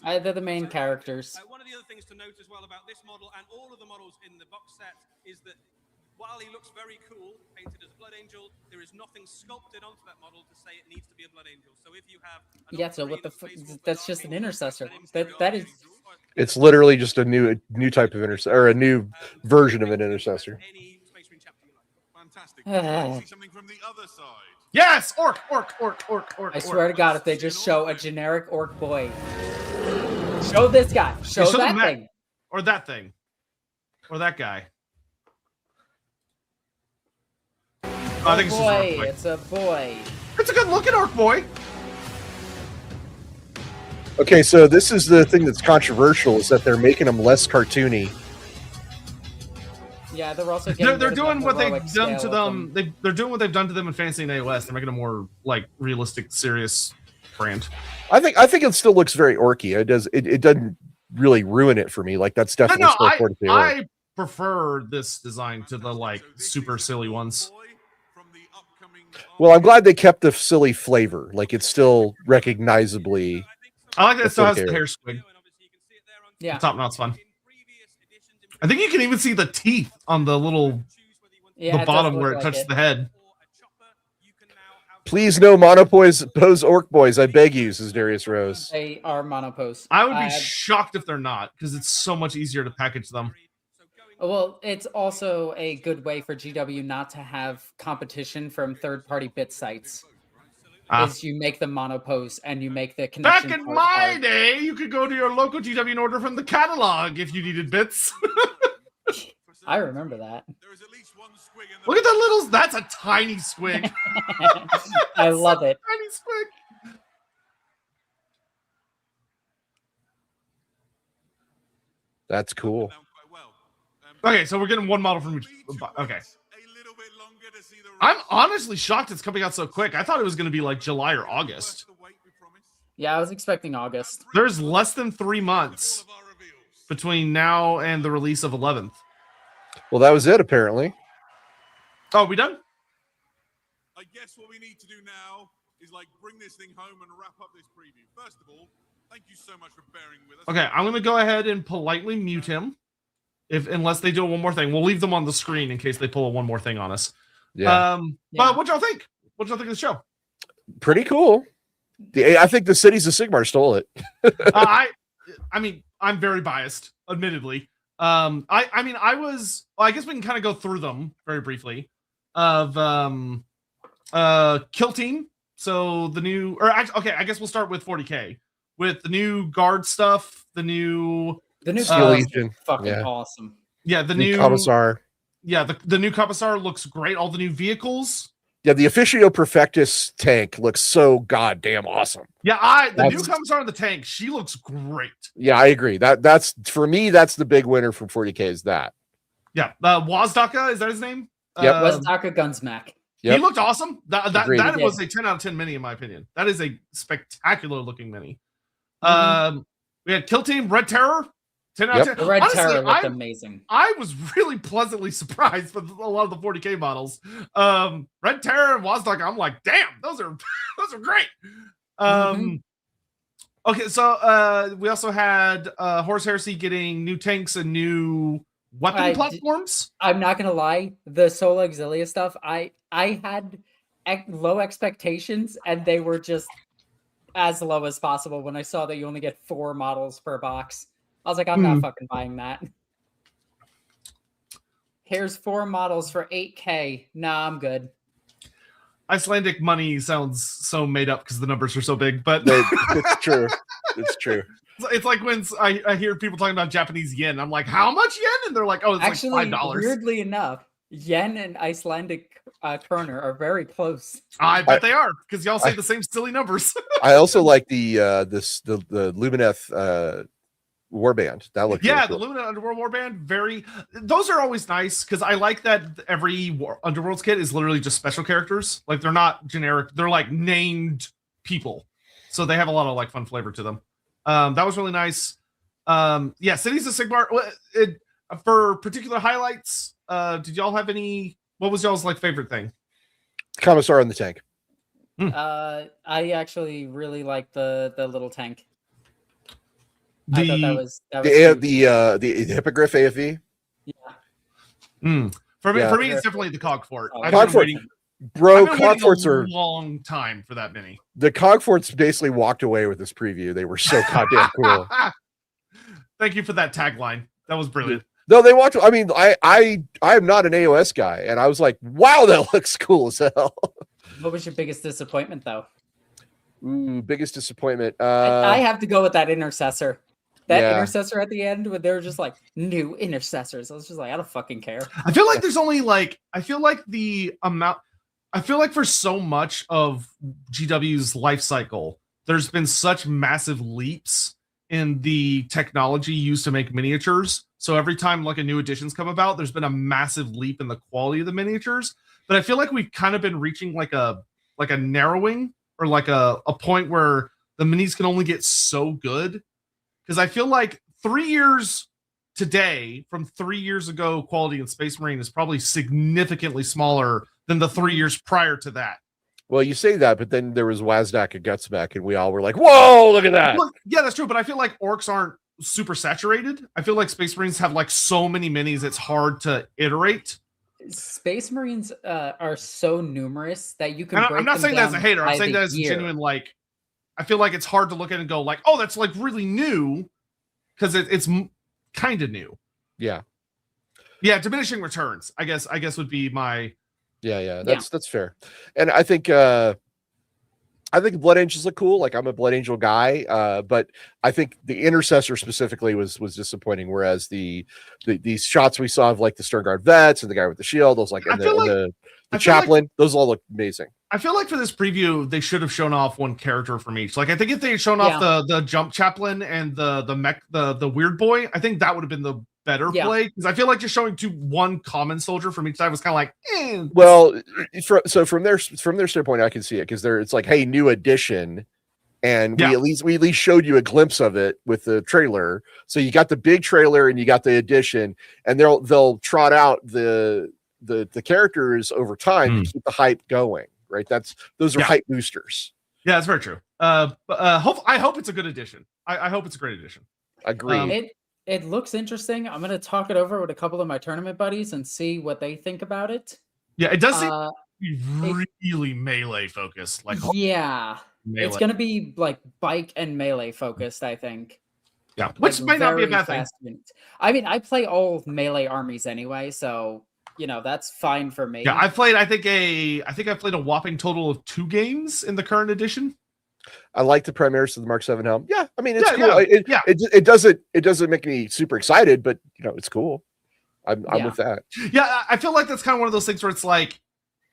Speaker 2: They're the main characters.
Speaker 5: One of the other things to note as well about this model and all of the models in the box set is that while he looks very cool, painted as a blood angel, there is nothing sculpted onto that model to say it needs to be a blood angel. So if you have
Speaker 2: Yeah, so what the that's just an intercessor. That is
Speaker 1: It's literally just a new type of intercessor, or a new version of an intercessor.
Speaker 5: any Space Marine chapter you like.
Speaker 4: Fantastic. Would you like to see something from the other side?
Speaker 3: Yes, orc.
Speaker 2: I swear to God, if they just show a generic orc boy. Show this guy. Show
Speaker 3: show
Speaker 2: that
Speaker 3: the
Speaker 2: thing.
Speaker 3: Or that thing. Or that guy. I think it's just an orc
Speaker 2: Boy,
Speaker 3: boy.
Speaker 2: it's a boy.
Speaker 3: It's a good looking orc boy.
Speaker 1: Okay, so this is the thing that's controversial, is that they're making them less cartoony.
Speaker 2: Yeah, they're also getting
Speaker 3: They're
Speaker 2: rid of
Speaker 3: doing
Speaker 2: the
Speaker 3: what they've
Speaker 2: heroic
Speaker 3: done to
Speaker 2: scale
Speaker 3: them.
Speaker 2: of
Speaker 3: They're doing what they've done to them in Fantasy and AoS. They're making a more like realistic, serious brand.
Speaker 1: I think it still looks very orky. It doesn't really ruin it for me. Like that's definitely still important to orc.
Speaker 3: I prefer this design to the like super silly ones.
Speaker 1: Well, I'm glad they kept the silly flavor. Like it's still recognizably.
Speaker 3: I like that it still has
Speaker 1: okay.
Speaker 3: the hair squig.
Speaker 2: Yeah.
Speaker 3: The top knot's fun. I think you can even see the teeth on the little
Speaker 2: Yeah,
Speaker 3: the
Speaker 2: it
Speaker 3: bottom
Speaker 2: does
Speaker 3: where
Speaker 2: look
Speaker 3: it
Speaker 2: like
Speaker 3: touches the head.
Speaker 1: Please no monopose orc boys, I beg you, says Darius Rose.
Speaker 2: They are monopose.
Speaker 3: I would be shocked if they're not, because it's so much easier to package them.
Speaker 2: Well, it's also a good way for GW not to have competition from third-party bit sites. Is you make them monopose and you make the connection.
Speaker 3: Back in
Speaker 2: part
Speaker 3: my
Speaker 2: hard.
Speaker 3: day, you could go to your local GW and order from the catalog if you needed bits.
Speaker 2: I remember that.
Speaker 3: Look at that little. That's a tiny squig.
Speaker 2: I love it.
Speaker 3: Tiny squig.
Speaker 1: That's cool.
Speaker 3: Okay, so we're getting one model from each. Okay. I'm honestly shocked it's coming out so quick. I thought it was going to be like July or August.
Speaker 2: Yeah, I was expecting August.
Speaker 3: There's less than 3 months between now and the release of 11th.
Speaker 1: Well, that was it, apparently.
Speaker 3: Oh, we done?
Speaker 4: I guess what we need to do now is like bring this thing home and wrap up this preview. First of all, thank you so much for bearing with us.
Speaker 3: Okay, I'm going to go ahead and politely mute him. Unless they do one more thing. We'll leave them on the screen in case they pull one more thing on us.
Speaker 1: Yeah.
Speaker 3: But what y'all think? What y'all think of the show?
Speaker 1: Pretty cool. I think the Cities of Sigmar stole it.
Speaker 3: I mean, I'm very biased, admittedly. I was. Well, I guess we can kind of go through them very briefly. Of Kill Team. So the new, okay, I guess we'll start with 40K with the new guard stuff. The new
Speaker 1: Legion,
Speaker 2: fucking
Speaker 1: yeah.
Speaker 2: awesome.
Speaker 3: Yeah, the new
Speaker 1: Commissar.
Speaker 3: Yeah, the new Commissar looks great. All the new vehicles.
Speaker 1: Yeah, the Officio Perfectus tank looks so goddamn awesome.
Speaker 3: Yeah, the new Commissar in the tank, she looks great.
Speaker 1: Yeah, I agree. That's for me, that's the big winner from 40K is that.
Speaker 3: Yeah, Wazdaka, is that his name?
Speaker 1: Yep.
Speaker 2: Wazdaka Gunsmack.
Speaker 3: Yep. He looked awesome. That
Speaker 1: Agreed.
Speaker 3: was a 10 out of 10 mini, in my opinion. That is a spectacular looking mini. We had Kill Team, Red Terror. 10 out of 10.
Speaker 2: The Red
Speaker 3: Honestly,
Speaker 2: Terror looked amazing.
Speaker 3: I was really pleasantly surprised with a lot of the 40K models. Red Terror and Wazdaka, I'm like, damn, those are great. Okay, so we also had Horus Heresy getting new tanks and new weapon platforms.
Speaker 2: I'm not gonna lie, the Soul Auxilia stuff, I had low expectations, and they were just as low as possible when I saw that you only get 4 models per box. I was like, I'm not fucking buying that. Here's 4 models for 8K. Nah, I'm good.
Speaker 3: Icelandic money sounds so made up because the numbers are so big, but
Speaker 1: it's true. It's true.
Speaker 3: It's like when I hear people talking about Japanese yen. I'm like, how much yen? And they're like, oh, it's
Speaker 2: actually,
Speaker 3: like $5.
Speaker 2: Weirdly enough, yen and Icelandic kroner are very close.
Speaker 3: I bet they are, because y'all say the same silly numbers.
Speaker 1: I also like the Lumineth warband. That looks really cool.
Speaker 3: The Lumineth Underworld warband. Those are always nice because I like that every Underworlds kit is literally just special characters. Like they're not generic. They're like named people, so they have a lot of like fun flavor to them. That was really nice. Cities of Sigmar. For particular highlights, did y'all have any? What was y'all's like favorite thing?
Speaker 1: Commissar in the tank.
Speaker 2: I actually really like the little tank. I thought that was
Speaker 1: the Hippogriff AFV.
Speaker 2: Yeah.
Speaker 3: For me,
Speaker 1: Yeah.
Speaker 3: it's definitely the Cogfort.
Speaker 2: Oh,
Speaker 3: I've been
Speaker 1: Cogfort.
Speaker 3: waiting,
Speaker 1: Bro,
Speaker 3: I've been waiting
Speaker 1: Cogforts
Speaker 3: a
Speaker 1: are
Speaker 3: long time for that mini.
Speaker 1: the Cogforts basically walked away with this preview. They were so goddamn cool.
Speaker 3: Thank you for that tagline. That was brilliant.
Speaker 1: No, they walked. I mean, I am not an AOS guy, and I was like, wow, that looks cool as hell.
Speaker 2: What was your biggest disappointment, though?
Speaker 1: Ooh, biggest disappointment.
Speaker 2: I have to go with that intercessor. That
Speaker 1: Yeah.
Speaker 2: intercessor at the end, when they were just like new intercessors. I was just like, I don't fucking care.
Speaker 3: I feel like there's only like I feel like for so much of GW's life cycle, there's been such massive leaps in the technology used to make miniatures. So every time like a new edition's come about, there's been a massive leap in the quality of the miniatures. But I feel like we've kind of been reaching like a narrowing or like a point where the minis can only get so good. Because I feel like 3 years today from 3 years ago, quality in Space Marine is probably significantly smaller than the 3 years prior to that.
Speaker 1: Well, you say that, but then there was Wazdak and Gutsmack, and we all were like, whoa, look at that.
Speaker 3: Look, yeah, that's true. But I feel like orcs aren't super saturated. I feel like Space Marines have like so many minis, it's hard to iterate.
Speaker 2: Space Marines are so numerous that you can.
Speaker 3: And
Speaker 2: break
Speaker 3: I'm not
Speaker 2: them
Speaker 3: saying that as a
Speaker 2: down
Speaker 3: hater. I'm
Speaker 2: by
Speaker 3: saying
Speaker 2: the
Speaker 3: that as a
Speaker 2: year.
Speaker 3: genuine, like, I feel like it's hard to look at and go like, oh, that's like really new. Because it's kind of new.
Speaker 1: Yeah.
Speaker 3: Yeah, diminishing returns, I guess would be my.
Speaker 1: Yeah, that's fair. And I think Blood Angels look cool. Like I'm a Blood Angel guy, but I think the Intercessor specifically was disappointing. Whereas these shots we saw of like the Sternguard vets and the guy with the shield, those like the chaplain, those all look amazing.
Speaker 3: I feel like for this preview, they should have shown off one character from each. Like I think if they had shown off the jump chaplain and the mech, the weird boy, I think that would have been the better play, because I feel like just showing one common soldier from each side was kind of like, eh.
Speaker 1: Well, from their standpoint, I can see it because it's like, hey, new edition, and we at least showed you a glimpse of it with the trailer. So you got the big trailer and you got the edition, and they'll trot out the characters over time to keep the hype going. Right? Those are hype boosters.
Speaker 3: Yeah, that's very true. I hope it's a good edition. I hope it's a great edition.
Speaker 1: Agreed.
Speaker 2: It looks interesting. I'm going to talk it over with a couple of my tournament buddies and see what they think about it.
Speaker 3: Yeah, it does seem to be really melee focused. Like
Speaker 2: melee. It's going to be like bike and melee focused, I think.
Speaker 3: Yeah, which might not be a bad thing.
Speaker 2: I mean, I play all melee armies anyway, so that's fine for me.
Speaker 3: Yeah, I think I played a whopping total of 2 games in the current edition.
Speaker 1: I like the Primaris of the Mark 7 helm. Yeah, I mean it's cool.
Speaker 3: Yeah.
Speaker 1: It doesn't make me super excited, but it's cool. I'm with that.
Speaker 3: Yeah, I feel like that's kind of one of those things where it's like,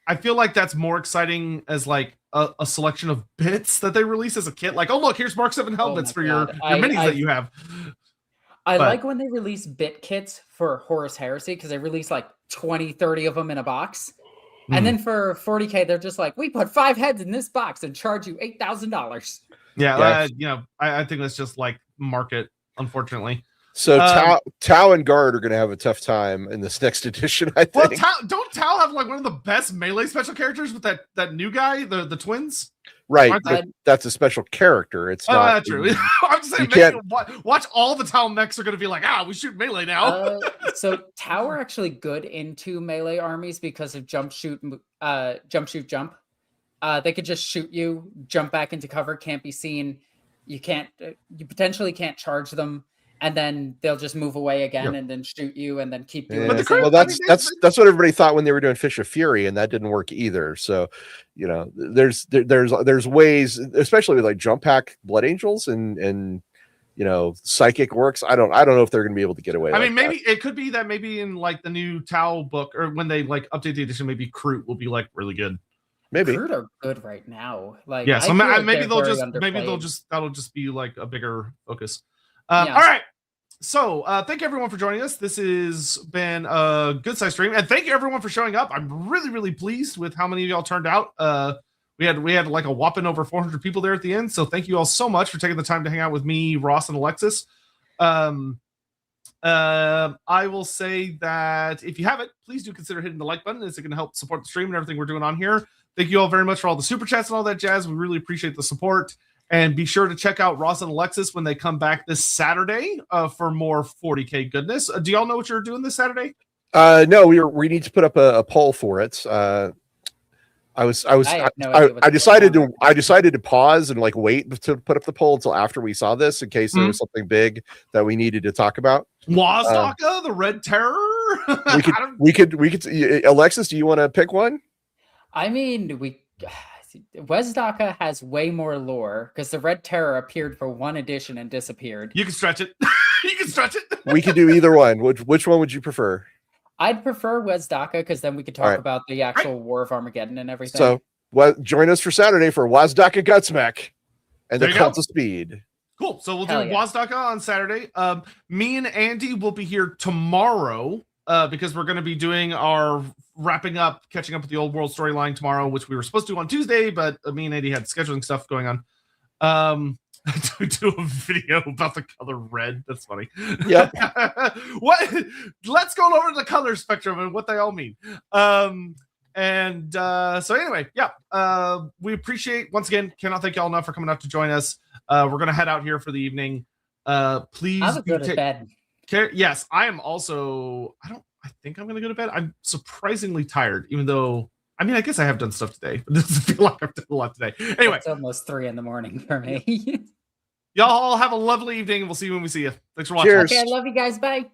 Speaker 3: I feel like that's more exciting as like a selection of bits that they release as a kit. Like, oh look, here's Mark 7 helmets for your minis that you have.
Speaker 2: I like when they release bit kits for Horus Heresy, because they release like 20, 30 of them in a box. And then for 40K, they're just like, we put 5 heads in this box and charge you $8,000.
Speaker 3: Yeah, I think that's just like market, unfortunately.
Speaker 1: So Tau and Guard are going to have a tough time in this next edition, I think.
Speaker 3: Well, don't Tau have like one of the best melee special characters with that new guy, the twins?
Speaker 1: Right, but that's a special character. It's not.
Speaker 3: That's true. I'm just saying, watch all the Tau mechs are going to be like, we shoot melee now.
Speaker 2: So Tau are actually good into melee armies because of jump, shoot, jump. They could just shoot you, jump back into cover, can't be seen. You potentially can't charge them, and then they'll just move away again and then shoot you and then keep doing it.
Speaker 1: Well, that's what everybody thought when they were doing Fish of Fury, and that didn't work either. So, there's ways, especially with like jump pack Blood Angels and psychic orcs. I don't know if they're going to be able to get away.
Speaker 3: I mean, maybe it could be that maybe in like the new Tau book, or when they like update the edition, maybe Kroot will be like really good.
Speaker 1: Maybe
Speaker 2: Kroot are good right now. Like,
Speaker 3: yeah, so maybe
Speaker 2: that'll
Speaker 3: just be like a bigger focus. All right. So thank you everyone for joining us. This has been a good size stream, and thank you everyone for showing up. I'm really, really pleased with how many of y'all turned out. We had like a whopping over 400 people there at the end. So thank you all so much for taking the time to hang out with me, Ross, and Alexis. I will say that if you haven't, please do consider hitting the like button. It's going to help support the stream and everything we're doing on here. Thank you all very much for all the super chats and all that jazz. We really appreciate the support. And be sure to check out Ross and Alexis when they come back this Saturday for more 40K goodness. Do y'all know what you're doing this Saturday?
Speaker 1: No, we need to put up a poll for it. I decided to pause and like wait to put up the poll until after we saw this in case there was something big that we needed to talk about.
Speaker 3: Wazdaka, the Red Terror.
Speaker 1: we could. Alexis, do you want to pick one?
Speaker 2: I mean, Wazdaka has way more lore because the Red Terror appeared for one edition and disappeared.
Speaker 3: You can stretch it. You can stretch it.
Speaker 1: We could do either one. Which one would you prefer?
Speaker 2: I'd prefer Wazdaka because then we could talk about the actual War of Armageddon and everything.
Speaker 1: So, join us for Saturday for Wazdaka Gutsmack and the Cult of Speed.
Speaker 3: Cool. So we'll do Wazdaka on Saturday. Me and Andy will be here tomorrow because we're going to be doing our catching up with the old world storyline tomorrow, which we were supposed to do on Tuesday, but me and Andy had scheduling stuff going on. To do a video about the color red. That's funny.
Speaker 1: Yeah.
Speaker 3: Let's go over the color spectrum and what they all mean. So anyway, we appreciate, once again, cannot thank y'all enough for coming out to join us. We're gonna head out here for the evening. Please
Speaker 2: I'm gonna go to bed.
Speaker 3: Yes, I am also. I think I'm gonna go to bed. I'm surprisingly tired, even though I guess I have done stuff today, but it doesn't feel like I've done a lot today. Anyway,
Speaker 2: it's almost 3 a.m. for me.
Speaker 3: Y'all have a lovely evening, and we'll see you when we see you. Thanks for watching.
Speaker 1: Cheers.
Speaker 2: Okay, I love you guys. Bye.